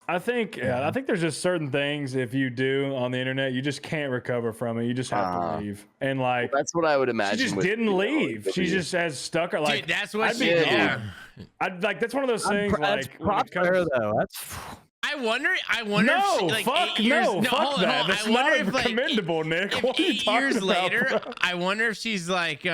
I think I think there's just certain things if you do on the internet, you just can't recover from it. You just have to leave. And like
That's what I would
she
imagine.
just
with,
didn't
you know,
leave. She
W.
just has stuck her like
Dude, that's what
I'd
she
be
did.
gone.
Yeah.
I'd like that's one of those things
That's
like when it
props to
comes-
her though. That's
I wonder
No,
if she, like
fuck
8 years,
no, fuck
hold
that.
on.
That's
I wonder
not
if like
commendable, Nick.
if
What are you
8
talking
years
about,
later,
bro?
I wonder if she's like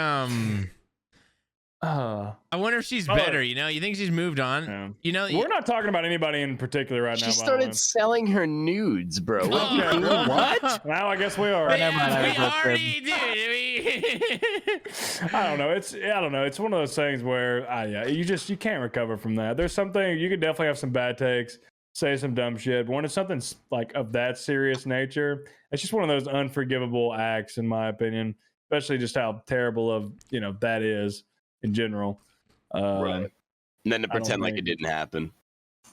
I wonder if she's better. You know, you think she's moved on?
Yeah.
You know,
We're not talking about anybody in particular right now.
She started selling her nudes, bro.
Okay, well,
What?
now I guess we are.
Never mind, I
we
was
already did.
I don't know. It's one of those things where you can't recover from that. There's something you could definitely have some bad takes, say some dumb shit. But when it's something like of that serious nature, it's just one of those unforgivable acts, in my opinion. Especially just how terrible of that is in general.
Right. And then to pretend like it didn't happen.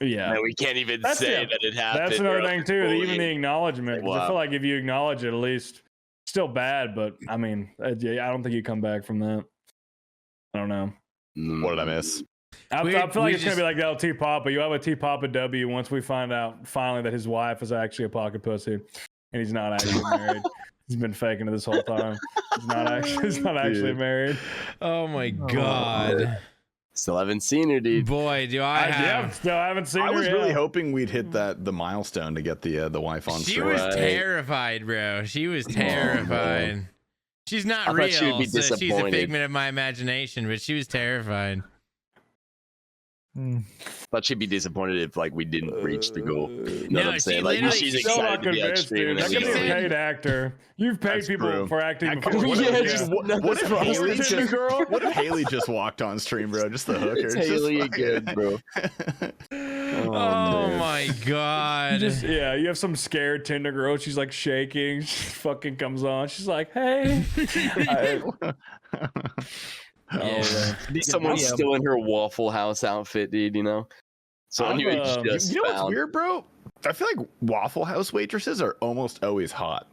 Yeah.
And we can't even say that it happened.
That's another
bro.
thing too. Even the acknowledgement. 'Cause I feel
Wow.
like if you acknowledge it, at least still bad. But I mean, I don't think you come back from that. I don't know.
What did I miss?
I
We-
feel
we
like it's gonna
just-
be like that T Papa. You have a T Papa W once we find out finally that his wife is actually a pocket pussy, and he's not actually married. He's been faking it this whole time. He's not actually married.
Oh my god.
Still haven't seen her, dude.
Boy, do I have.
Still haven't seen
I
her
was
yet.
really hoping we'd hit the milestone to get the wife on
She
stream.
was
Right.
terrified, bro. She was terrified. She's not
I thought
real,
she would be
so she's a
disappointed.
figment of my imagination, but she was terrified.
Thought she'd be disappointed if we didn't reach the goal. You know
No,
what I'm
she
saying?
literally-
She's
Still not
excited to be on
convinced,
stream
dude.
and
That could be a
everything.
paid actor. You've paid
That's
people
true.
for acting
I
before.
could- what
Yeah,
if-
just-
what if
that's
Haley
right.
just what if Haley just walked on stream, bro? Just the hooker.
It's
Just
Haley
fucking-
again, bro.
Oh,
man.
my god.
You have some scared Tinder girl. She's like shaking. She fucking comes on. She's like, "Hey."
Someone's
video.
still in her Waffle House outfit, dude. You know. Someone who just
You know what's
found.
weird, bro? I feel like Waffle House waitresses are almost always hot.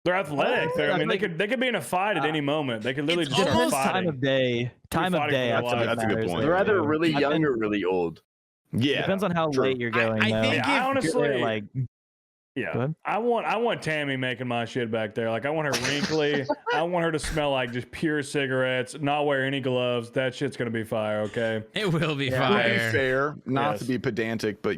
They're athletic. I mean, they could be in a fight at any moment. They could literally
It's
just start
Depends
fighting.
time of day. Time of
fighting
day.
for
I
their
think
life.
That's a good
matters.
point.
They're either really
I
young
think-
or really old.
Yeah,
Depends on how
true.
late you're going.
I
though.
think
Yeah, I
if-
honestly,
like Go
yeah,
ahead.
I want Tammy making my shit back there. Like I want her wrinkly. I want her to smell like just pure cigarettes. Not wear any gloves. That shit's gonna be fire. Okay.
It will be
Yeah.
To be
fire.
fair, not
Yes.
to be pedantic, but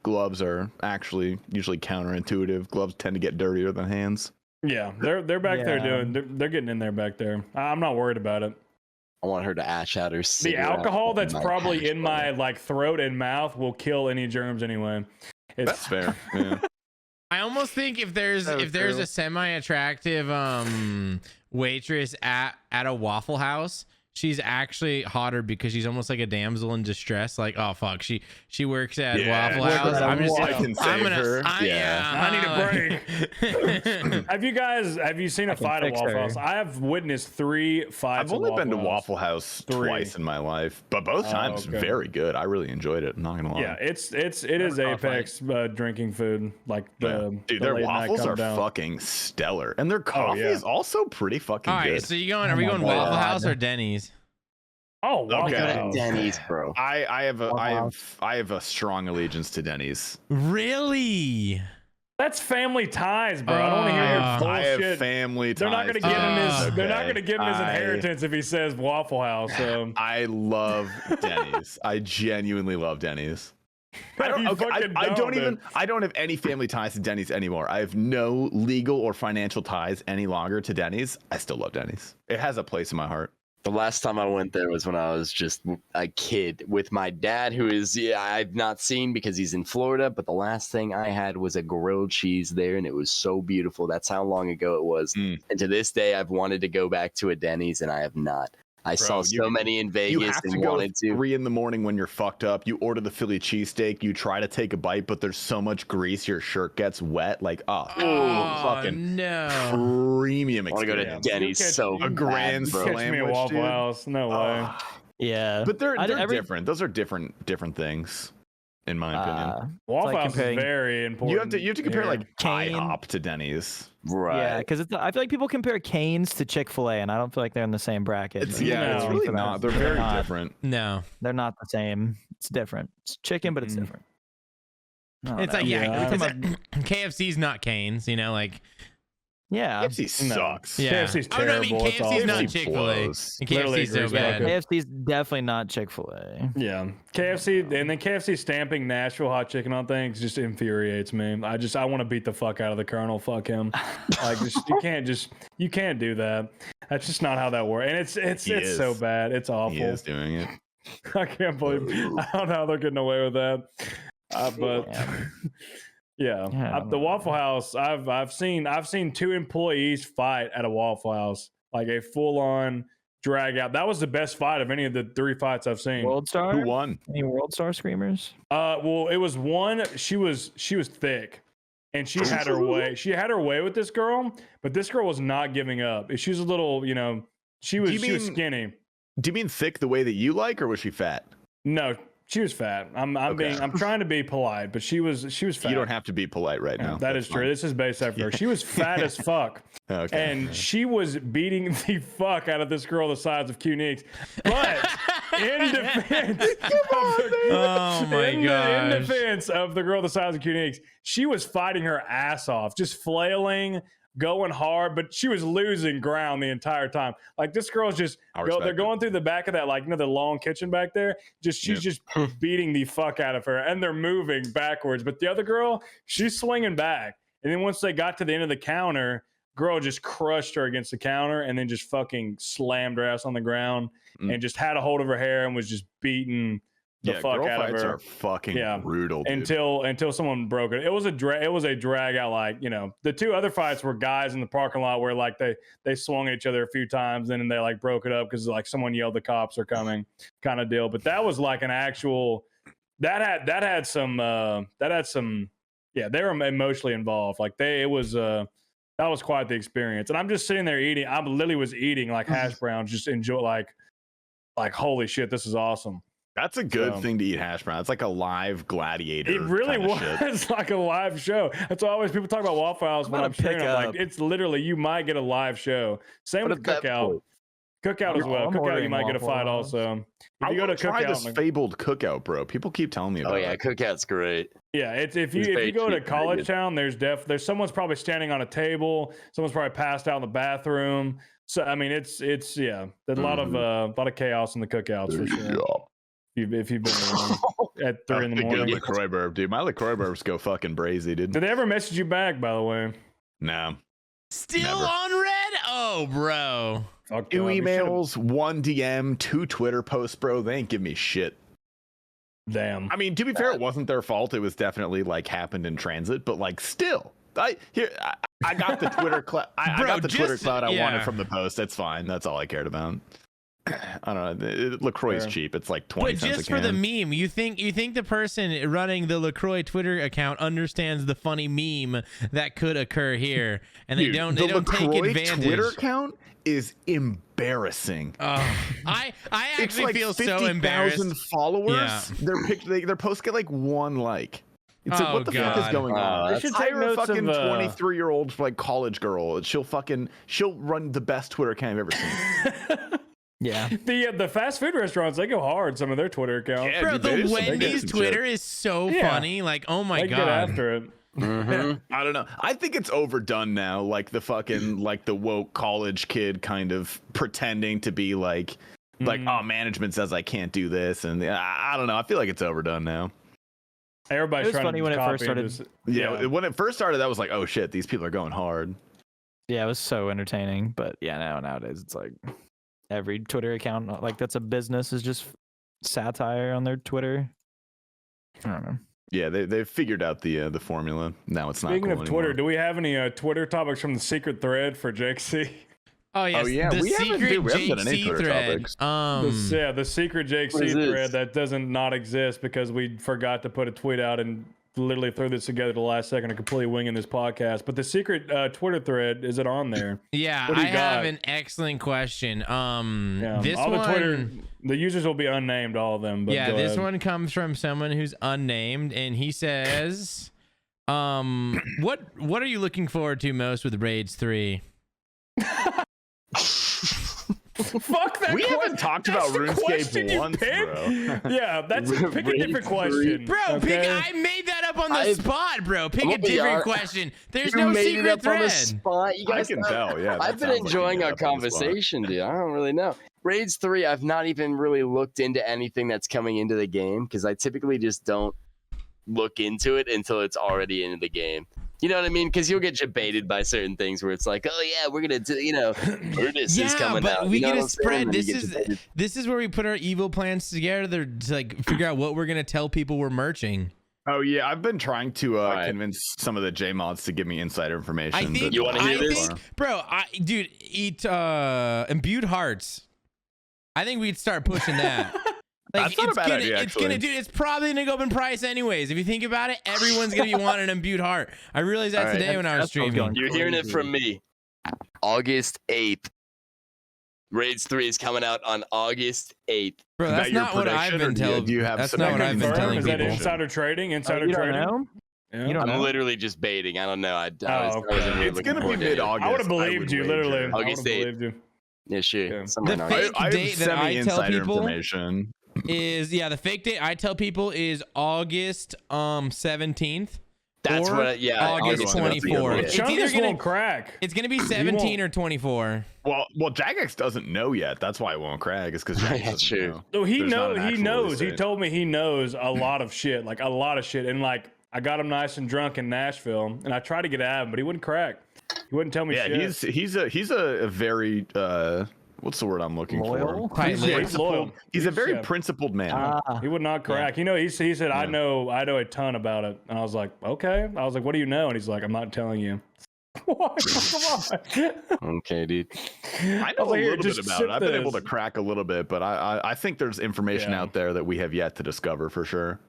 gloves are actually usually counterintuitive. Gloves tend to get dirtier than hands.
Yeah, they're back there
Yeah.
they're getting in there back there. I'm not worried about it.
I want her to ash out her
The
cigarette
alcohol
on
that's
my
probably
hash
in my throat and mouth will kill any germs anyway.
That's fair. Yeah.
I almost think if there's
That was
if there's
true.
a semi-attractive waitress at a Waffle House, she's actually hotter because she's almost like a damsel in distress. Like, oh fuck, she works at
Yeah,
Waffle House. I'm just
I can save her.
I need a
break.
Have you seen a
can
fight at
fix
Waffle
her.
House? I have witnessed 3 fights.
I've only
at
been to
House.
Waffle House
3.
twice in my life, but both
Oh,
times
okay.
very good. I really enjoyed it. I'm not gonna lie.
Yeah, it is
Never caught a
apex drinking food. Like the
Dude,
the
their
late night
waffles
come
are
down.
fucking stellar, and their coffee
yeah.
is also pretty fucking
All right,
good.
so you going? Are we
Oh my
going Waffle
God.
House or Denny's?
Oh, Waffle
Okay.
House.
Denny's, bro.
I have
Wow.
a strong allegiance to Denny's.
Really?
That's family ties, bro. I don't want to hear your
I
I have
bullshit.
family ties.
They're not gonna give him his.
Okay.
They're not gonna give him his
I-
inheritance if he says Waffle House. So.
I love Denny's. I genuinely love Denny's. I don't,
You
okay,
fucking
I don't
dude.
even. I don't have any family ties to Denny's anymore. I have no legal or financial ties any longer to Denny's. I still love Denny's. It has a place in my heart.
The last time I went there was when I was just a kid with my dad, who is I've not seen because he's in Florida. But the last thing I had was a grilled cheese there, and it was so beautiful. That's how long ago it was.
Mm.
And to this day, I've wanted to go back to a Denny's, and I have not. I saw so
you-
many in
You
Vegas
have to
and
go
wanted to.
3 in the morning when you're fucked up. You order the Philly cheesesteak. You try to take a bite, but there's so much grease, your shirt gets wet. Like, fucking
no.
premium
I want to go to
experience.
Denny's
You catch-
so
you
A grand
bad, bro.
Catch me
sandwich,
at Waffle
dude.
House. No way.
Yeah,
But they're
every-
different. Those are different things, in my opinion.
Waffle
like
House
comparing-
is very important.
You have to compare
here.
like
Cane.
IHOP to Denny's.
Right.
yeah, because I feel like people compare Cane's to Chick-fil-A, and I don't feel like they're in the same bracket.
It's
Yeah,
it's
no.
really
For that.
not. They're very
not.
different.
No.
They're not the same. It's different. It's chicken, but it's
Mm.
different. I don't
It's
know.
like
Yeah.
KFC's not Cane's, you know, like
Yeah.
KFC sucks.
Yeah.
KFC's
Oh, no, I mean,
terrible. It's
KFC's not
awful.
Chick-fil-A.
blows.
Literally
KFC's so
agrees with
bad.
that.
KFC's definitely not Chick-fil-A.
Yeah, KFC, and then KFC stamping Nashville hot chicken on things just infuriates me. I want to beat the fuck out of the Colonel. Fuck him. Like, you can't do that. That's just not how that works. And it's so bad. It's awful.
He is doing it.
I can't believe. I don't know how they're getting away with that. But yeah, the Waffle House. I've seen 2 employees fight at a Waffle House, like a full on drag out. That was the best fight of any of the 3 fights I've seen.
World Star?
Who won?
Any World Star screamers?
Well, it was one. She was thick, and she had her way. She had her way with this girl, but this girl was not giving up. She was a little, she was skinny.
Do you mean thick the way that you like, or was she fat?
No, she was fat. I'm trying to be polite, but she was fat.
You don't have to be be polite now.
That is true. This is based after her. She was fat as fuck.
Okay.
And she was beating the fuck out of this girl the size of Q-Nix. But in defense in defense of the girl the size of Q-Nix, she was fighting her ass off, just flailing, going hard, but she was losing ground the entire time. Like, this girl's just they're going through the back of that, like, the long kitchen back there. She's just beating the fuck out of her, and they're moving backwards. But the other girl, she's swinging back. And then once they got to the end of the counter, girl just crushed her against the counter and then just fucking slammed her ass on the ground and just had a hold of her hair and was just beating the fuck out of her.
Girl fights are fucking brutal, dude.
Until someone broke it. It was a drag out. Like, the 2 other fights were guys in the parking lot where, like, they swung at each other a few times and then they, like, broke it up because, like, someone yelled the cops are coming kind of deal. But that was like an actual that had some they were emotionally involved. Like, that was quite the experience. And I'm just sitting there eating. I literally was eating like hash browns, just enjoy like holy shit, this is awesome.
That's a good thing to eat hash brown. It's like a live gladiator.
It really was like a live show. That's why always people talk about Waffle House when I'm sharing. I'm like, it's literally, you might get a live show. Same with Cookout. Cookout as well. Cookout, you might get a fight also. If you go to
try
Cookout,
this fabled Cookout, bro. People keep telling me about it.
Oh yeah, Cookout's great.
Yeah, if you go to College Town, there's someone's probably standing on a table. Someone's probably passed out in the bathroom. So I mean, it's there's a lot of chaos in the Cookouts for sure. If you've been there at 3 in the morning.
LaCroix burp, dude. My LaCroix burps go fucking brazy, dude.
Did they ever message you back, by the way?
No.
Still
Never.
on red? Oh, bro.
2 emails, 1 DM, 2 Twitter posts, bro. They ain't give me shit.
Damn.
I mean, to be fair, it wasn't their fault. It was definitely like happened in transit, but like still. I got the Twitter clout. I got the Twitter clout I wanted from the post. That's fine. That's all I cared about. I don't know. LaCroix is cheap. It's like 20 cents a can.
But just for the meme, you think the person running the LaCroix Twitter account understands the funny meme that could occur here, and they don't take advantage.
Twitter account is embarrassing.
I actually
like
feel so embarrassed.
50,000 followers. Yeah. Their posts get like 1 like. It's like, what the fuck is going on?
They should take
hire a
notes
fucking
of
23-year-old like college girl. She'll run the best Twitter account I've ever seen.
Yeah.
The fast food restaurants, they go hard, some of their Twitter accounts.
Yeah,
Bro,
dude,
the Wendy's Twitter is so funny. Like, oh my
they
god.
Get after it.
I don't know. I think it's overdone now. Like the fucking like the woke college kid kind of pretending to be like oh, management says I can't do this, and I don't know. I feel like it's overdone now.
Everybody's
it was funny when it first started.
When it first started, that was like, oh shit, these people are going hard.
Yeah, it was so entertaining. But yeah, nowadays it's like every Twitter account like that's a business is just satire on their Twitter. I don't know.
Yeah, they've figured out the formula. Now it's not.
Speaking
cool
of Twitter,
anymore.
do we have any Twitter topics from the secret thread for JakeC?
Oh yes, the secret JakeC thread.
The secret JakeC thread that doesn't not exist because we forgot to put a tweet out and literally threw this together the last second and completely winging this podcast. But the secret Twitter thread, is it on there?
Yeah, I have an excellent question. This
all
one,
the Twitter, the users will be unnamed, all of them. But
yeah, this one comes from someone who's unnamed, and he says, what are you looking forward to most with Raids 3?
Fuck that.
We haven't talked about RuneScape once, bro.
Yeah, pick a different question,
bro.
okay?
I made that up on the spot, bro. Pick a different question. There's
You
no
made it
secret
up on the
thread.
spot. You guys
I can tell. Yeah,
I've been enjoying our conversation, dude. I don't really know. Raids 3, I've not even really looked into anything that's coming into the game because I typically just don't look into it until it's already into the game. You know what I mean? Because you'll get debated by certain things where it's like, oh yeah, we're gonna do, Brutus is coming
but
out.
we
you know
get
what
a
I'm saying?
spread.
And then
This is where we put our evil plans together to like figure out what we're gonna tell people we're merching.
Oh yeah, I've been trying to convince some of the J mods to give me insider information.
I think
You wanna hear this?
bro. Dude, eat imbued hearts. I think we'd start pushing that. Like,
That's not a bad idea,
it's probably gonna go up in price anyways. If you think about it, everyone's gonna be wanting an imbued heart. I realized that today when I was streaming.
You're hearing it from me. August 8th. Raids 3 is coming out on August 8th.
Bro, that's not what I've been telling.
That's
not what I've been telling
Is that
people.
insider trading? Insider
you don't
trading?
know?
Yeah.
You don't
I'm
know?
literally just baiting. I don't know. I wasn't really
It's
looking
gonna be
forward to it.
mid-August.
I would have believed you, literally. I
August
would've
8th.
believed you.
Yeah, sure.
Yeah.
Somewhere
The
in
fake
August.
I have
date that I tell
semi-insider
people
information.
is the fake date I tell people is August 17th.
That's
or
what. Yeah,
August 24th.
Yeah.
It's either
Chungus
gonna
won't crack.
it's gonna be 17 or 24.
Well, JakeC doesn't know yet. That's why it won't crack. It's because
Yeah,
doesn't
true.
know.
No, he
There's not
knows.
an
He
actual
knows.
release
He
date.
told me he knows a lot of shit, like a lot of shit. And like, I got him nice and drunk in Nashville, and I tried to get at him, but he wouldn't crack. He wouldn't tell me
Yeah,
shit.
he's a very what's the word I'm looking
Loyal?
for?
He's loyal.
He's a very
Yeah.
principled man.
He would not crack. You know, he said, I know a ton about it. And I was like, okay. I was like, what do you know? And he's like, I'm not telling you. What? Come on.
Okay, dude.
I know
was like,
a
"Here,
little bit
just
about
sip
it. I've been able to
this."
crack a little bit, but I think there's information
Yeah.
out there that we have yet to discover for sure.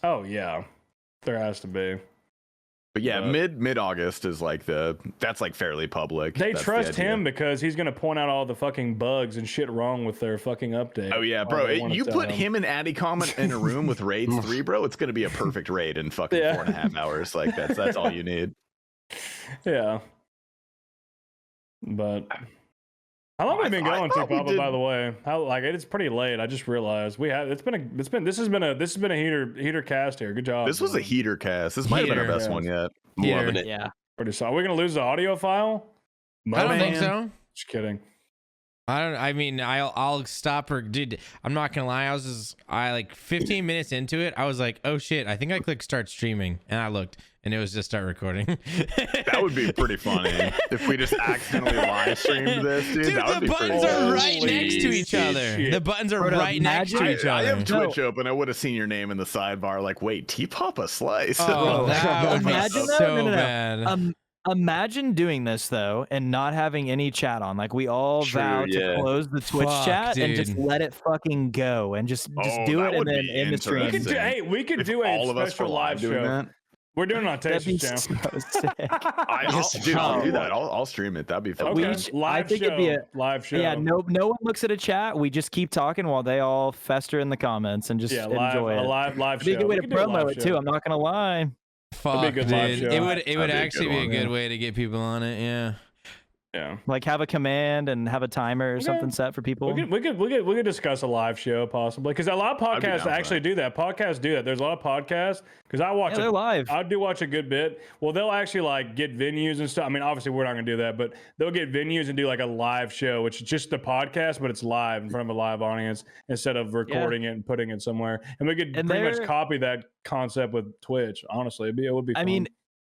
Oh, yeah. There has to be.
But yeah,
But-
mid August is like that's like fairly public.
They
That's the
trust
idea.
him because he's going to point out all the fucking bugs and shit wrong with their fucking update.
Oh yeah,
All
bro.
they wanna
You
tell
put him and Addycom in a room with Raids 3, bro. It's gonna be a perfect raid in fucking
Yeah.
4.5 hours. Like that's all you need.
Yeah. But how long have we been
I
going
thought
to,
we
Papa?
did-
By the way, it's pretty late. I just realized this has been a heater cast here. Good job.
This was a heater cast. This might have been our
Heater.
best one yet.
Heater.
Loving it.
Yeah.
Pretty solid. Are we gonna lose the audio file?
I don't think
man.
so.
Just kidding.
I mean, I'll stop her, dude. I'm not gonna lie. I like 15 minutes into it. I was like, oh shit. I think I clicked start streaming, and I looked, and it was just start recording.
That would be pretty funny if we just accidentally live streamed this, dude.
Dude,
that would
the
be
buttons
pretty
are
cool.
right next to each other.
shit.
The buttons are
Bro,
right next to
imagine-
each
I
other.
have Twitch open. I would have seen your name in the sidebar. Like, wait, T-Pop a slice.
Oh, that would be
Imagine that?
so
No, no, no.
bad.
Imagine doing this though and not having any chat on. Like we all
True,
vow
yeah.
to close the Twitch
Fuck,
chat and just
dude.
let it fucking go and just
Oh,
do
that
it and
would
then
be
end the stream.
interesting.
We could
If
do a
all of us were
special live
doing
show.
that.
We're doing it on
That'd be
Tasty
so
channel.
sick.
I'll do that. I'll stream it. That'd be fun.
Okay,
I
live
think
show.
it'd be a-
live show.
Yeah, no one looks at a chat. We just keep talking while they all fester in the comments and just
Yeah, live,
enjoy
a
it.
live
It'd be a
show.
good way
We
to
could do a
promo
live
it
show.
too. I'm not gonna lie.
Fuck,
be a good live
dude.
show.
It would
That'd be a
actually
good
be a
one,
good
yeah.
way to get people on it. Yeah.
Yeah.
Like have a command and have a timer or
Okay.
something set for people.
We could discuss a live show possibly because a lot of
I'd be down
podcasts
for
actually do that. Podcasts do that. There's a lot of podcasts because I watch.
Yeah, they're live.
I do watch a good bit. Well, they'll actually like get venues and stuff. I mean, obviously we're not gonna do that, but they'll get venues and do like a live show, which is just the podcast, but it's live in front of a live audience instead of recording it and putting it somewhere. And we could
And
pretty much
they're-
copy that concept with Twitch. Honestly, it would be.
I
fun.
mean,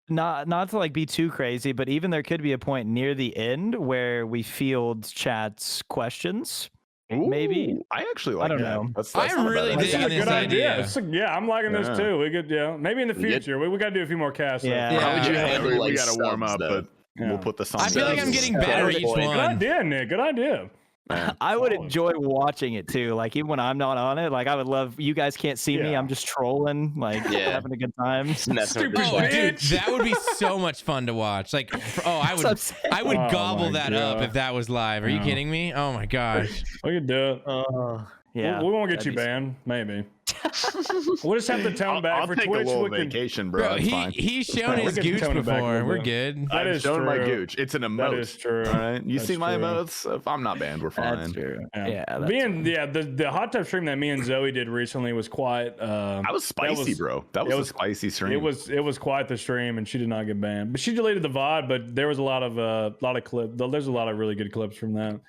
not to like be too crazy, but even there could be a point near the end where we field chat's questions. Maybe.
Ooh, I actually like
don't
that.
know.
That's
I'm
not a bad
really
idea.
This is a
digging
good
this
idea.
idea.
I'm liking this
Yeah.
too. We could, maybe in the
We get-
future. We got to do a few more casts. though.
Yeah.
How would you
Yeah.
handle
we
like
gotta warm
subs,
up,
though?
but
Yeah.
we'll put this on.
I feel like I'm
Subs.
getting better
Good
each
point.
Good
one.
idea, Nick. Good idea.
Man.
I would
Solid.
enjoy watching it too. Like even when I'm not on it, like I would love. You guys can't see me.
Yeah.
I'm just trolling, like
Yeah.
having a good time.
Messing with
Stupid
the
Oh,
chat.
dude,
bitch.
that would be so much fun to watch. Like, I
That's what I'm saying.
would
Oh
gobble
my
that up
God.
if that was live. Are you
Yeah.
kidding me? Oh my gosh.
We could do it.
Yeah,
we won't get
that'd
you
be-
banned. Maybe. We'll just have to tone back
I'll
for
take
Twitch.
a little
We can.
vacation, bro.
Bro,
It's fine.
he's shown
We
his
can
gooch
tone it back a
before.
little
We're
bit.
good.
That
I've
is
shown my
true.
gooch. It's an emote.
That is true.
All right. You
That's
see my
true.
emotes? If I'm not banned, we're fine.
That's true.
Yeah,
that's
the hot tub stream that me and Zoe did recently was quite.
That was spicy, bro. That was a spicy stream.
It was quite the stream, and she did not get banned. But she deleted the VOD. But there was a lot of clip. There's a lot of really good clips from that.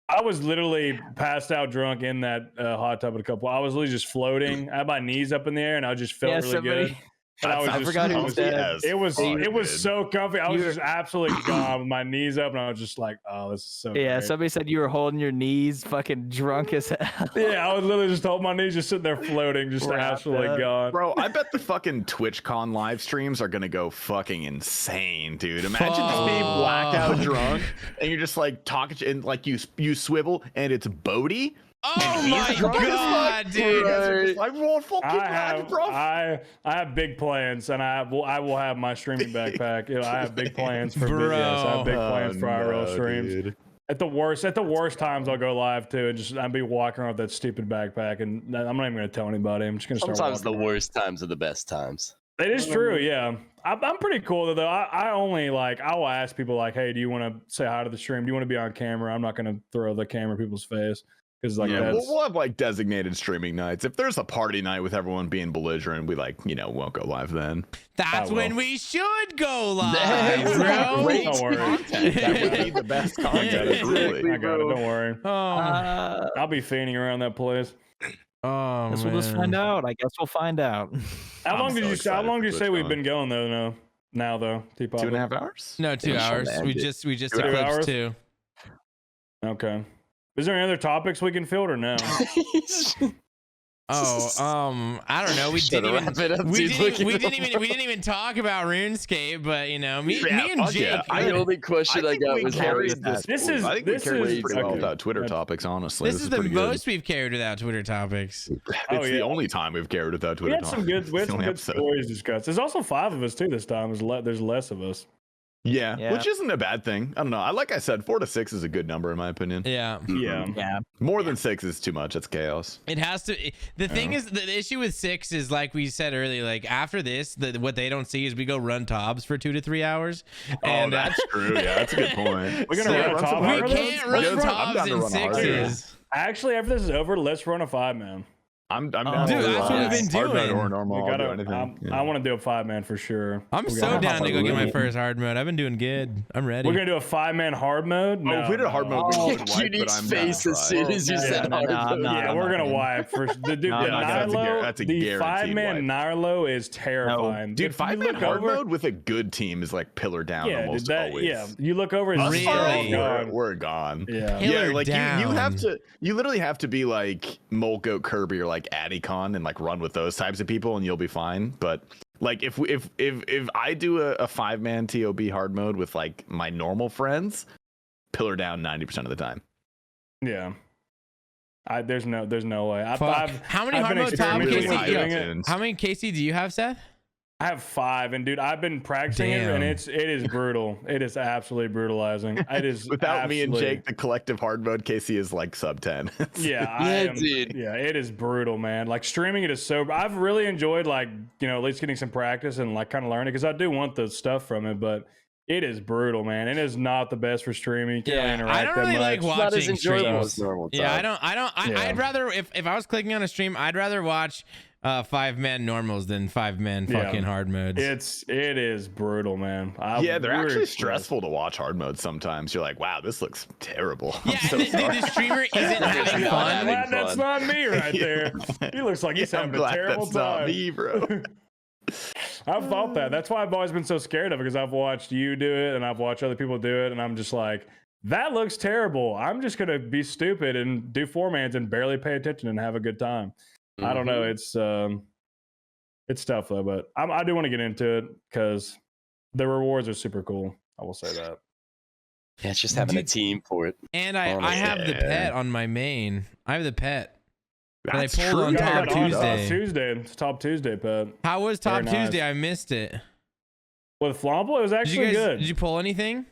I was literally passed out drunk in that hot tub at a couple. I was literally just floating. I had my knees up in the air, and I just felt really good. And
I forgot who
comfy
said
as
it was.
fuck,
It was
dude.
so comfy. I was just absolutely gone with my knees up, and I was just like, "Oh, this is so."
Yeah,
great.
somebody said you were holding your knees, fucking drunk as hell.
Yeah, I was literally just holding my knees, just sitting there floating, just
Wrapped
absolutely
up.
gone.
Bro, I bet the fucking TwitchCon live streams are gonna go fucking insane, dude. Imagine just being blackout drunk and you're just like talking and like you swivel and it's Bodhi.
Oh my god, dude!
Just like, well, fucking
I
ride,
have,
bro.
I have big plans, and I will have my streaming backpack. You know, I have big plans for
Bro.
videos. I have big plans for IRL
no,
streams.
dude.
At the worst times, I'll go live too, and just I'll be walking around with that stupid backpack, and I'm not even gonna tell anybody. I'm just gonna start.
Sometimes the
walking around.
worst times are the best times.
It is true, yeah. I'm pretty cool though. I only like I will ask people like, hey, do you want to say hi to the stream? Do you want to be on camera? I'm not gonna throw the camera in people's face because like
Yeah,
that's.
we'll have like designated streaming nights. If there's a party night with everyone being belligerent, we like, won't go live then.
That's
I
when
will.
we should go live,
That's
bro.
great
Don't worry.
That would be the best content,
Exactly.
really.
I got it. Don't worry.
Oh,
I'll be fiending around that place.
oh
Guess
man.
we'll just find out. I guess we'll find out.
How
I'm
long
so
did you? How
excited
long
for
did you say we've
TwitchCon.
been going though? No, now though. T-Pop.
2.5 hours?
No, 2
Finish on
hours.
that,
We
dude.
just
2
eclipsed
hours?
2.
Okay. Is there any other topics we can field or no?
Oh, I don't know. We
Should
didn't
wrap
even.
it up,
We
dude.
didn't,
Look
we
at
didn't
them.
even. We didn't even talk about RuneScape, but me
Yeah,
and
fuck
Jake.
yeah.
The only question I got
we
was how
carried
is
this.
This is-
I think
this
we carried
is-
this pretty well
okay.
without Twitter topics, honestly.
This is the
pretty
most we've carried without Twitter topics.
Good.
Oh,
It's the
yeah.
only time we've carried without
We
Twitter
had some good. We had
It's the
some
only
good
episode.
stories discussed. There's also 5 of us too this time. There's less of us.
Yeah,
Yeah.
which isn't a bad thing. I don't know. Like I said, 4 to 6 is a good number in my opinion.
Yeah.
Yeah.
Yeah.
More than 6 is too much. It's chaos.
It has to. The thing is, the issue with 6 is like we said earlier. Like after this, what they don't see is we go run tobs for 2 to 3 hours. And,
Oh, that's true. Yeah, that's a good point.
We're gonna
So,
run a
run
top
some
We
hard
we
modes.
can't
I'm
run
down to
tobs in
run hard modes.
6s.
Actually, after this is over, let's run a 5-man.
I'm down
Dude,
to
that's what we've been
hard mode
doing.
or normal.
We
I'll
gotta.
do anything. Yeah.
I want to do a 5-man for sure.
I'm
We
so
gotta-
down to go get my
Really?
first hard mode. I've been doing good. I'm ready.
We're gonna do a 5-man hard mode.
Oh, if we did a hard mode, we
Oh,
would wipe,
Cutie
but I'm down
face
to
as
try.
soon as you
Yeah,
said
no,
hard
no,
mode.
no,
Yeah,
I'm
we're
not
gonna
doing
wipe for the dude.
No,
the
no,
that's a
the
guaranteed
5-man Nirlo is terrifying.
Dude,
If you
5-man
look
hard
over-
mode with a good team is like pillar down
Yeah,
almost
dude,
always.
yeah. You look over,
Us
it's
Really?
gone.
we're gone.
Yeah.
Pillar
Yeah, like you have
down.
you literally have to be like Molgoat Kirby or like Adicon and like run with those types of people and you'll be fine. But like if I do a 5-man TOB hard mode with like my normal friends, pillar down 90% of the time.
Yeah. There's no way.
Fuck. How many
I've
hard
been
mode top
experimenting
with
KC?
doing
it.
it.
How many KC do you have, Seth?
I have 5, and dude, I've been practicing it, and
Damn.
it is brutal. It is absolutely brutalizing. It is
Without me and
absolutely-
Jake, the collective hard mode KC is like sub 10.
Yeah, I
Yeah,
am,
dude.
Yeah, it is brutal, man. Like streaming it is so. I've really enjoyed like at least getting some practice and like kind of learning because I do want the stuff from it, but it is brutal, man. It is not the best for streaming. You can't really
Yeah,
interact
I don't
that
really
much.
like
It's not as
watching
enjoyable
streams.
as normal.
Yeah,
Todd.
Yeah.
I'd rather if I was clicking on a stream, I'd rather watch 5-man normals than 5-man
Yeah.
fucking hard modes.
It is brutal, man.
Yeah, they're
we were
actually
stressed.
stressful to watch hard mode sometimes. You're like, wow, this looks terrible. I'm
Yeah,
so
and
sorry.
the streamer isn't having
Yeah.
fun.
I'm glad that's not me right there. He looks like he's
Yeah, I'm
having a
glad
terrible
that's not
time.
me, bro.
I've thought that. That's why I've always been so scared of it because I've watched you do it and I've watched other people do it, and I'm just like, that looks terrible. I'm just gonna be stupid and do 4-mans and barely pay attention and have a good time. I don't know. It's tough though, but I do want to get into it because the rewards are super cool. I will say that.
Yeah, it's just having a
Dude.
team for it.
And I have the
Yeah.
pet on my main. I have the pet. But I
That's
pulled
true.
on
Yeah,
Top
dude.
Tuesday.
Tuesday. It's Top Tuesday, Pat.
How was Top
Very nice.
Tuesday? I missed it.
With Flomple, it was
Did
actually
you guys?
good.
Did you pull anything?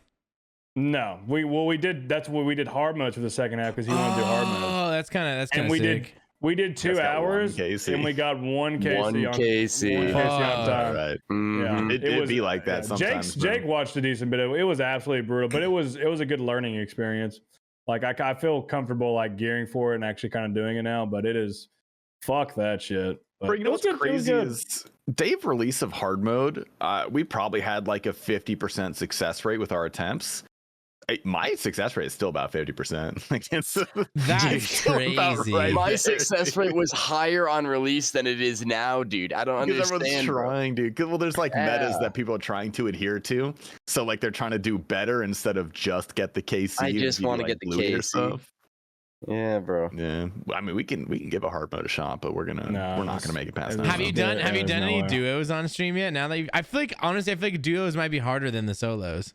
No, we did. That's what we did hard modes for the second half because he wanted to do hard modes.
Oh, that's kind of
And we
sick.
did We did 2
Just got one
hours
KC.
and we got one KC
One
on
KC.
one KC on time.
Right.
Mhm.
It'd be like that sometimes.
Jake watched a decent bit of it. It was absolutely brutal, but it was a good learning experience. Like I feel comfortable like gearing for it and actually kind of doing it now, but it is fuck that shit.
But you know what's crazy is Dave release of hard mode, we probably had like a 50% success rate with our attempts. My success rate is still about 50%. Like
That's crazy.
Right
My
there,
success rate was higher on release than it is now, dude. I don't understand.
Everyone's
bro.
trying, dude. Well, there's like metas that people are trying to adhere to. So like they're trying to do better instead of just get the KC.
I just
and
want to
like,
get the
loot or
KC.
stuff.
Yeah, bro.
Yeah, I mean we can give a hard mode a shot, but we're not gonna make it past that.
Have you done
there's no
any
way.
duos on stream yet? Now that I feel like honestly, I feel like duos might be harder than the solos.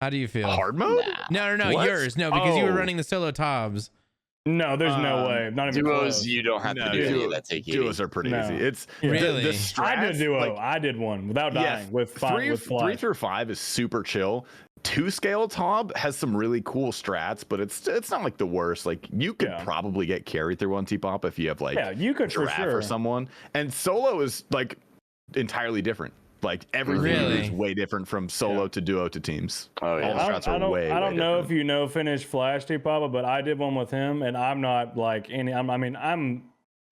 How do you feel?
hard mode?
No,
What?
yours. No, because you were
Oh.
running the solo tobs.
No, there's no way. Not even
Duos,
close.
you don't have to do any of that. Take
Duos are pretty
No.
easy. It's
Really?
the
I
strats,
did a duo.
like,
I did one without dying with
three
fly.
through 5 is super chill. 2 scale Tob has some really cool strats, but it's not like the worst. Like you could
Yeah.
probably get carried through 1 T-pop if you have like
Yeah, you could for
Giraffe
sure.
or someone. And solo is like entirely different. Like everything
Really?
is way different from solo to duo to teams.
Oh, yeah.
All the strats are way.
I don't
way
know
different.
if you know Finish Flash Papa, but I did one with him, and I'm not like any. I'm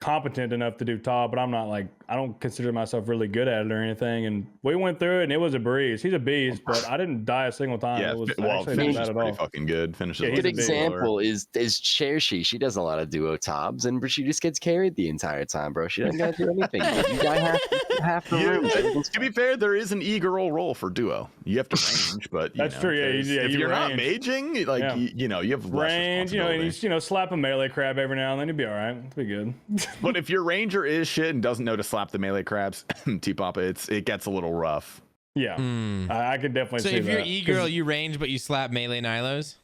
competent enough to do top, but I'm not like I don't consider myself really good at it or anything. And we went through it, and it was a breeze. He's a beast, but I didn't die a single time.
Yeah,
It was
well,
actually
Finish
not
is
bad at
pretty
all.
fucking good. Finish is
Yeah,
a
he's
Good
a
little
big
slower.
example is Chershi. She does a lot of duo tobs, and she just gets carried the entire time, bro. She doesn't gotta do anything. You die half the room.
Yeah, to be fair, there is an e-girl roll for duo. You have to range, but
That's true, yeah,
if
you
you're not
range.
maging, like
Yeah.
you have less
Range, and
responsibility.
you slap a melee crab every now and then, you'd be all right. It'd be good.
But if your ranger is shit and doesn't know to slap the melee crabs, T-Papa, it gets a little rough.
Yeah, I could definitely
So
see
if you're
that.
e-girl, you range, but you slap melee Nilos.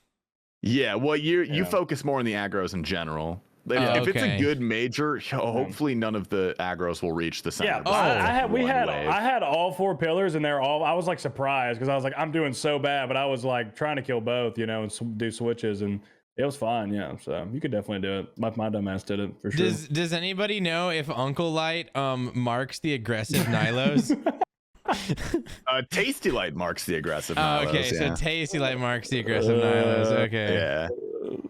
Yeah, well, you
Yeah.
focus more on the aggros in general. If,
Oh,
if it's
okay.
a good major, hopefully none of the aggros will reach the center.
Yeah,
before one wave.
I had all 4 pillars, and they're all. I was like surprised because I was like, I'm doing so bad, but I was like trying to kill both, and do switches, and it was fine. Yeah, so you could definitely do it. My dumbass did it for sure.
Does anybody know if Uncle Light marks the aggressive Nilos?
Tasty Light marks the aggressive.
Oh,
Nilos,
okay,
yeah.
so Tasty Light marks the aggressive Nilos. Okay.
Yeah.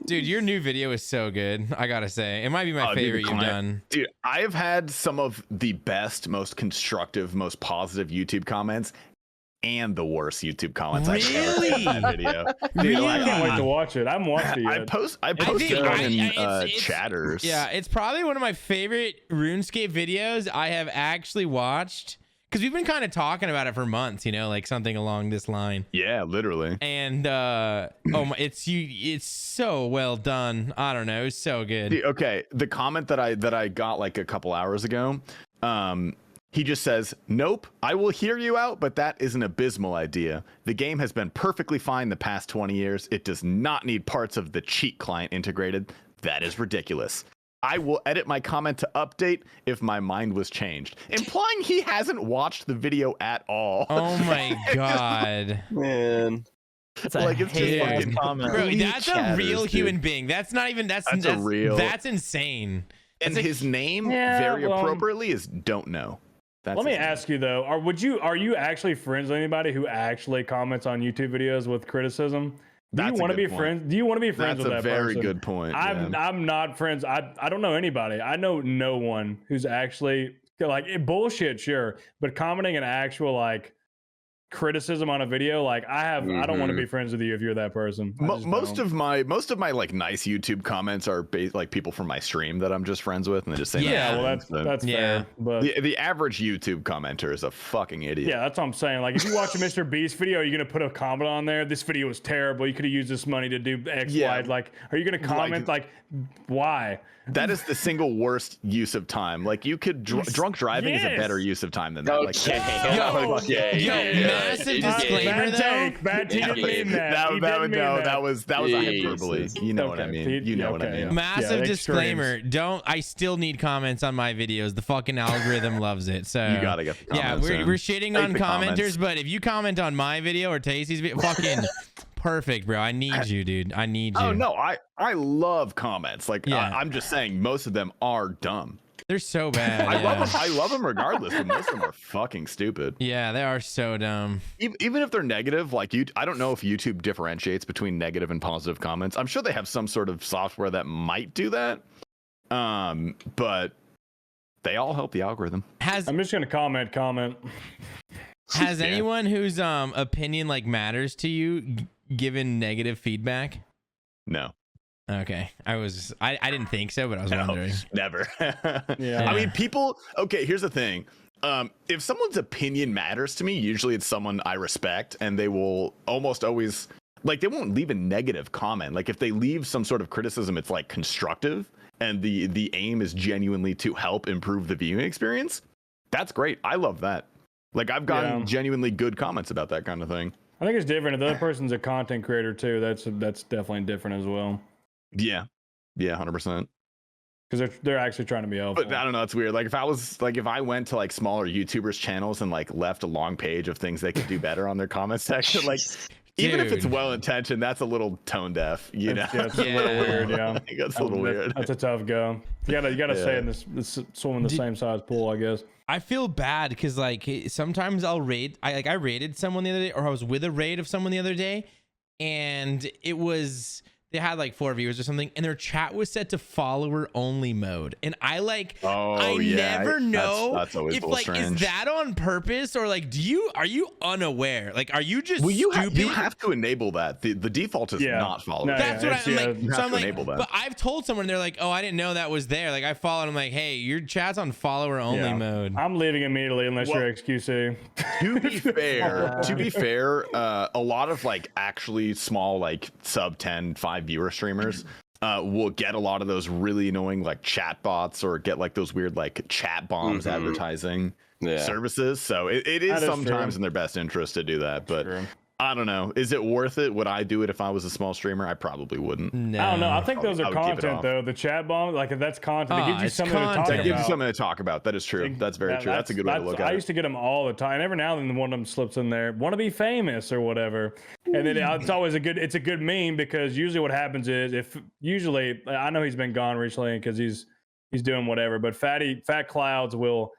Dude, your new video is so good. I gotta say, it might be my
Oh, dude,
favorite you've done.
Dude, I have had some of the best, most constructive, most positive YouTube comments and the worst YouTube comments I've ever seen in that video. Dude,
I can't wait to watch it. I haven't watched it yet.
I posted
think
them in
it's-
chatters.
Yeah, it's probably one of my favorite RuneScape videos I have actually watched because we've been kind of talking about it for months, like something along this line.
Yeah, literally.
And it's so well done. I don't know, it's so good.
Dude, okay, the comment that I got like a couple hours ago, he just says, "Nope, I will hear you out, but that is an abysmal idea. The game has been perfectly fine the past 20 years. It does not need parts of the cheat client integrated. That is ridiculous. I will edit my comment to update if my mind was changed," implying he hasn't watched the video at all.
Oh my god.
Man.
That's a
Like, it's just
hate
fucking-
comment.
Bro,
Complete
that's a
chatters,
real
dude.
human being. That's not even that's insane.
And
That's
his name,
Yeah,
very
well-
appropriately, is Don't Know. That's
Let me
his name.
ask you though: are you actually friends with anybody who actually comments on YouTube videos with criticism? Do
That's
you
a
want to
good
be
point.
friends? Do you want to be friends
That's
with
a
that
very
person?
good point. yeah.
I'm not friends. I don't know anybody. I know no one who's actually like bullshit, sure, but commenting an actual like criticism on a video, like I don't want to be friends with you if you're that person. I just
Most
don't.
of my like nice YouTube comments are like people from my stream that I'm just friends with, and they just say,
Yeah,
well, that's
Yeah.
fair. But
the average YouTube commenter is a fucking idiot.
yeah, that's what I'm saying. Like, if you watch a Mr. Beast video, you're gonna put a comment on there. This video was terrible. You could have used this money to do X,
Yeah.
Y. Like, are you gonna comment like why?
That is the single worst use of time. Like, you could drunk driving is a
Yes.
better use of time than that. Like,
Massive disclaimer
bad
though.
take. Bad take. He didn't mean that. He didn't mean that.
that was a hyperbole.
Jesus.
You know what I
Okay.
mean. You know what I
Okay,
mean.
yeah.
Massive
Yeah,
disclaimer.
extremes.
I still need comments on my videos. The fucking algorithm loves it. So
You gotta get the
yeah,
comments in.
we're shitting
Take
on
the
commenters,
comments.
but if you comment on my video or Tasty's video, fucking perfect, bro. I need you, dude. I need you.
Oh no, I love comments. Like
Yeah.
I'm just saying, most of them are dumb.
They're so bad.
I love them regardless, but most of them are fucking stupid.
Yeah, they are so dumb.
Even if they're negative, like I don't know if YouTube differentiates between negative and positive comments. I'm sure they have some sort of software that might do that. But they all help the algorithm.
I'm just gonna comment.
Has anyone whose opinion like matters to you given negative feedback?
No.
Okay, I didn't think so, but I was wondering.
Never.
Yeah.
I mean, people. Okay, here's the thing. If someone's opinion matters to me, usually it's someone I respect, and they will almost always they won't leave a negative comment. Like if they leave some sort of criticism, it's like constructive, and the aim is genuinely to help improve the viewing experience. That's great. I love that. Like I've gotten genuinely good comments about that kind of thing.
I think it's different. If the other person's a content creator too, that's definitely different as well.
Yeah, 100%.
Because they're actually trying to be helpful.
But I don't know, it's weird. Like if I went to like smaller YouTubers channels and like left a long page of things they could do better on their comment section, like even if it's well intentioned, that's a little tone deaf. You know,
it's a little weird. Yeah,
that's a little weird.
That's a tough go. You gotta stay in this swim in the same size pool, I guess.
I feel bad because like sometimes I'll raid. I raided someone the other day, or I was with a raid of someone the other day, and it was. They had like 4 viewers or something, and their chat was set to follower only mode. And I never know
that's always
if
like
strange. Is that on purpose or like are you unaware? Like are you just
you
stupid?
You have to enable that. The default is not follower.
No,
that's what I'm like.
You
so
have
I'm
to enable
like,
that.
but I've told someone they're like, oh, I didn't know that was there. Like I followed. I'm like, hey, your chat's on follower only mode.
I'm leaving immediately unless you're XQC.
To be fair, a lot of like actually small like sub 10 5 viewer streamers will get a lot of those really annoying like chat bots or get like those weird like chat bombs advertising services. So it is sometimes in their best interest to do that, but I don't know. Is it worth it? Would I do it if I was a small streamer? I probably wouldn't.
No.
I don't know. I think those are content though. The chat bomb, like if that's content, it gives you something to talk about.
It gives you something to talk about. That is true. That's very true. That's a good way to look at it.
I used to get them all the time. Every now and then one of them slips in there. Want to be famous or whatever. And then it's always a good meme because usually what happens is I know he's been gone recently because he's doing whatever, but Fat Clouds will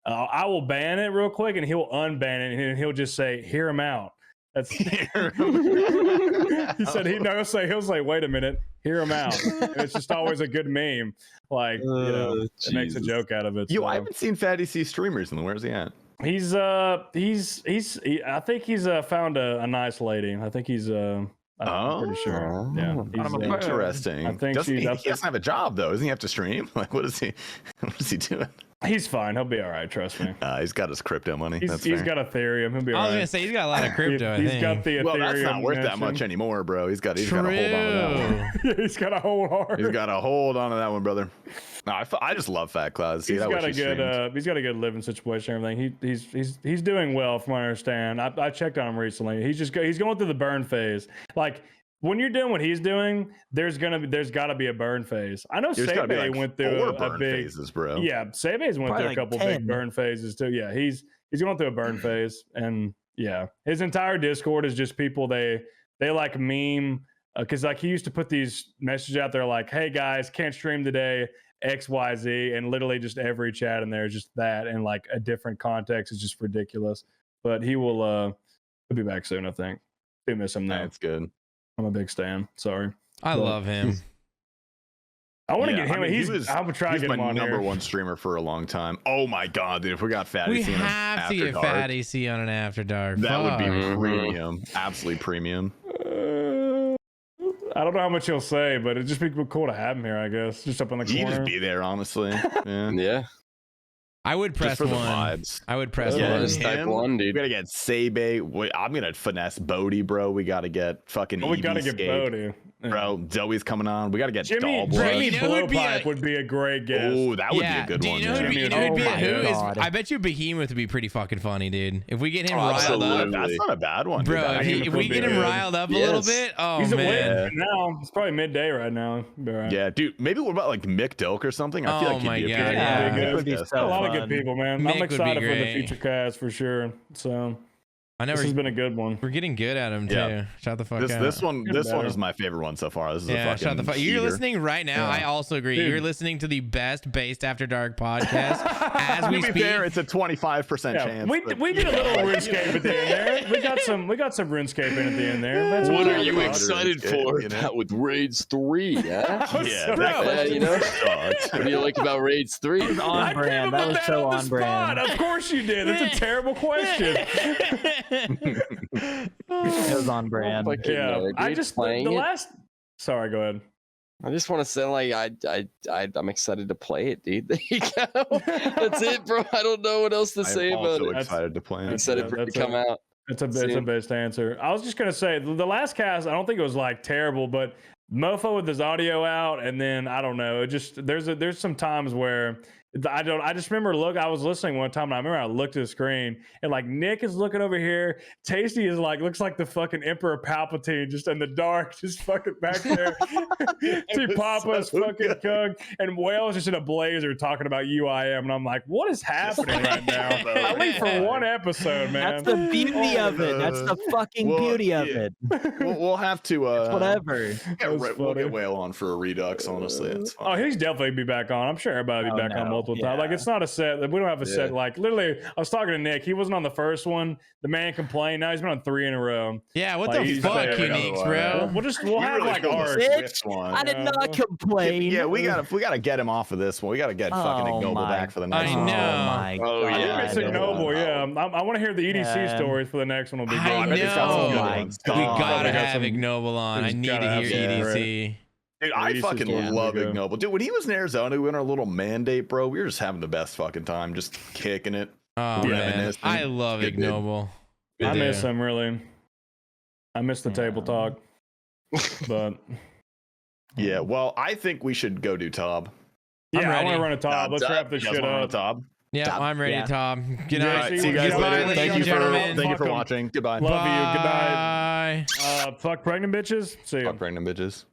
I will ban it real quick and he'll unban it and he'll just say hear him out. That's he said he'll say wait a minute, hear him out. And it's just always a good meme, like it makes a joke out of it.
I haven't seen Fatty C stream recently. Where's he at?
I think he's found a nice lady. I think he's I'm pretty sure. Yeah,
interesting.
I think
he doesn't have a job though. Doesn't he have to stream? Like what is he doing?
He's fine. He'll be all right. Trust me.
He's got his crypto money.
He's got Ethereum. He'll be all right.
I was gonna say he's got a lot of crypto.
He's got the Ethereum.
Well, that's not worth that much anymore, bro. He's got to hold on to that one.
He's got to hold hard.
He's got to hold on to that one, brother. No, I just love Fat Clouds.
He's got a good living situation. And everything. He's doing well, from what I understand. I checked on him recently. He's going through the burn phase. Like when you're doing what he's doing, there's got to be a burn phase. I know Sebe went through a big
phases, bro.
Yeah, Sebe's went through a couple big burn phases too. Yeah, he's going through a burn phase, and yeah, his entire Discord is just people they like meme because like he used to put these messages out there like, "Hey guys, can't stream today." XYZ, and literally just every chat in there is just that, and like a different context is just ridiculous. But he'll be back soon, I think. Do miss him though.
That's good.
I'm a big stan. Sorry.
I love him.
I want to get him. I would try to get him on
number one streamer for a long time. Oh my god, dude! If we got Fatty C,
we have to get Fatty C on an After Dark.
That would be premium, absolutely premium.
I don't know how much he'll say, but it'd just be cool to have him here, I guess. Just up in the corner.
He'd just be there, honestly.
Yeah.
I would press one. I would press one.
Type one, dude.
We gotta get Sebe. I'm gonna finesse Bodie, bro. We gotta get fucking.
We gotta get Bodie.
Bro, Zoe's coming on. We gotta get
Jimmy Blowpipe would be a great guest.
Oh, that would be a good one.
I bet you Behemoth would be pretty fucking funny, dude. If we get him riled up.
That's not a bad one,
bro. If we get him riled up a little bit,
he's
man.
Now it's probably midday right now. Right.
Yeah, dude. Maybe what about like Mick Dilk or something? I feel like he'd be
a good. A lot of good people, man. I'm excited for the future cast for sure. So.
I know
This has been a good one.
we're getting good at them too.
Yeah.
Shut the fuck up.
This one
better.
is my favorite one so far. This is a
Yeah,
fucking
shut the fuck. You're
heater.
listening right now. I also agree.
Dude.
You're listening to the best Based After Dark podcast as we
To be
speak.
fair, it's a 25%
Yeah,
chance.
we did a little RuneScape at the end there. We got some RuneScape in at the end there. That's
What
okay.
are you
Water
excited
is
for?
good, you know?
With Raids 3, yeah?
Yeah,
Bro,
that question
you know?
sucks.
What do you like about Raids 3?
On
I gave
brand.
him
That was so
on the
on
spot.
brand.
Of course you did. That's a terrible question.
It was on brand.
Fucking,
Yeah, I
dude,
just
playing
the
it.
last. Sorry, go ahead.
I just want to say, like, I'm excited to play it, dude. There you go. That's it, bro. I don't know what else to say
I'm
about
also
it.
excited to play
I'm
it.
excited for it to
that's
come out.
It's a best answer. I was just gonna say the last cast. I don't think it was like terrible, but Mofo with his audio out, and then I don't know. It just there's some times where I just remember I was listening one time and I remember I looked at the screen and like Nick is looking over here. Tasty is like looks like the fucking Emperor Palpatine just in the dark, just fucking back there. T Papa is
so
fucking
good.
cooked and Whale's just in a blazer talking about UIM and I'm like, what is happening right now? At least for one episode, man.
That's the beauty of it. That's the fucking
Well,
beauty of
yeah.
it.
We'll have to
Whatever.
we'll
funny.
get Whale on for a redux. Honestly, it's
Oh,
fine.
he's definitely be back on. I'm sure everybody will be
Oh,
back on
no.
multiple times. Like
Yeah.
it's not a set. We don't have a set.
Yeah.
Like literally, I was talking to Nick. He wasn't on the first one. The man complained. Now he's been on 3 in a row.
Yeah, what
Like,
the
he's
fuck,
like,
Uniques,
another
bro?
We'll
You
have
really
like
killed
ours.
the
Bitch,
Swift one.
I did
Yeah.
not complain.
Yeah, we gotta get him off of this one. We gotta get fucking
Oh
Ignoble
my
back for the
I
next
Oh
one.
know.
my
Oh,
god.
yeah.
It's ignoble. Yeah, I want to hear the EDC
Yeah.
stories for the next one. Will be good.
I
bet it's got some
know.
good
Oh my
ones.
We
God.
gotta
got
have
some-
Ignoble on. I
Just
need to
gotta have
hear
some,
EDC.
Dude, I
Reese's
fucking
yeah,
love
there we go.
Ignoble. Dude, when he was in Arizona, we went on a little mandate, bro. We were just having the best fucking time, just kicking it.
Oh man,
Reminiscing.
I love
Good dude.
Ignoble.
I
do.
miss him really. I miss the table talk, but
Yeah, well, I think we should go do Tob.
yeah, I want
ready.
to run a top. Let's wrap this
You guys
shit
wanna run
up.
Tob?
Yeah,
Top.
I'm ready,
Yeah.
Tom. Good
Yeah,
night.
All right, see you guys
Goodbye,
later.
ladies
Thank
and
you
gentlemen.
for
Fuck 'em.
watching. Goodbye.
Love you. Good night.
Bye.
Fuck pregnant bitches. See ya.
Fuck pregnant bitches.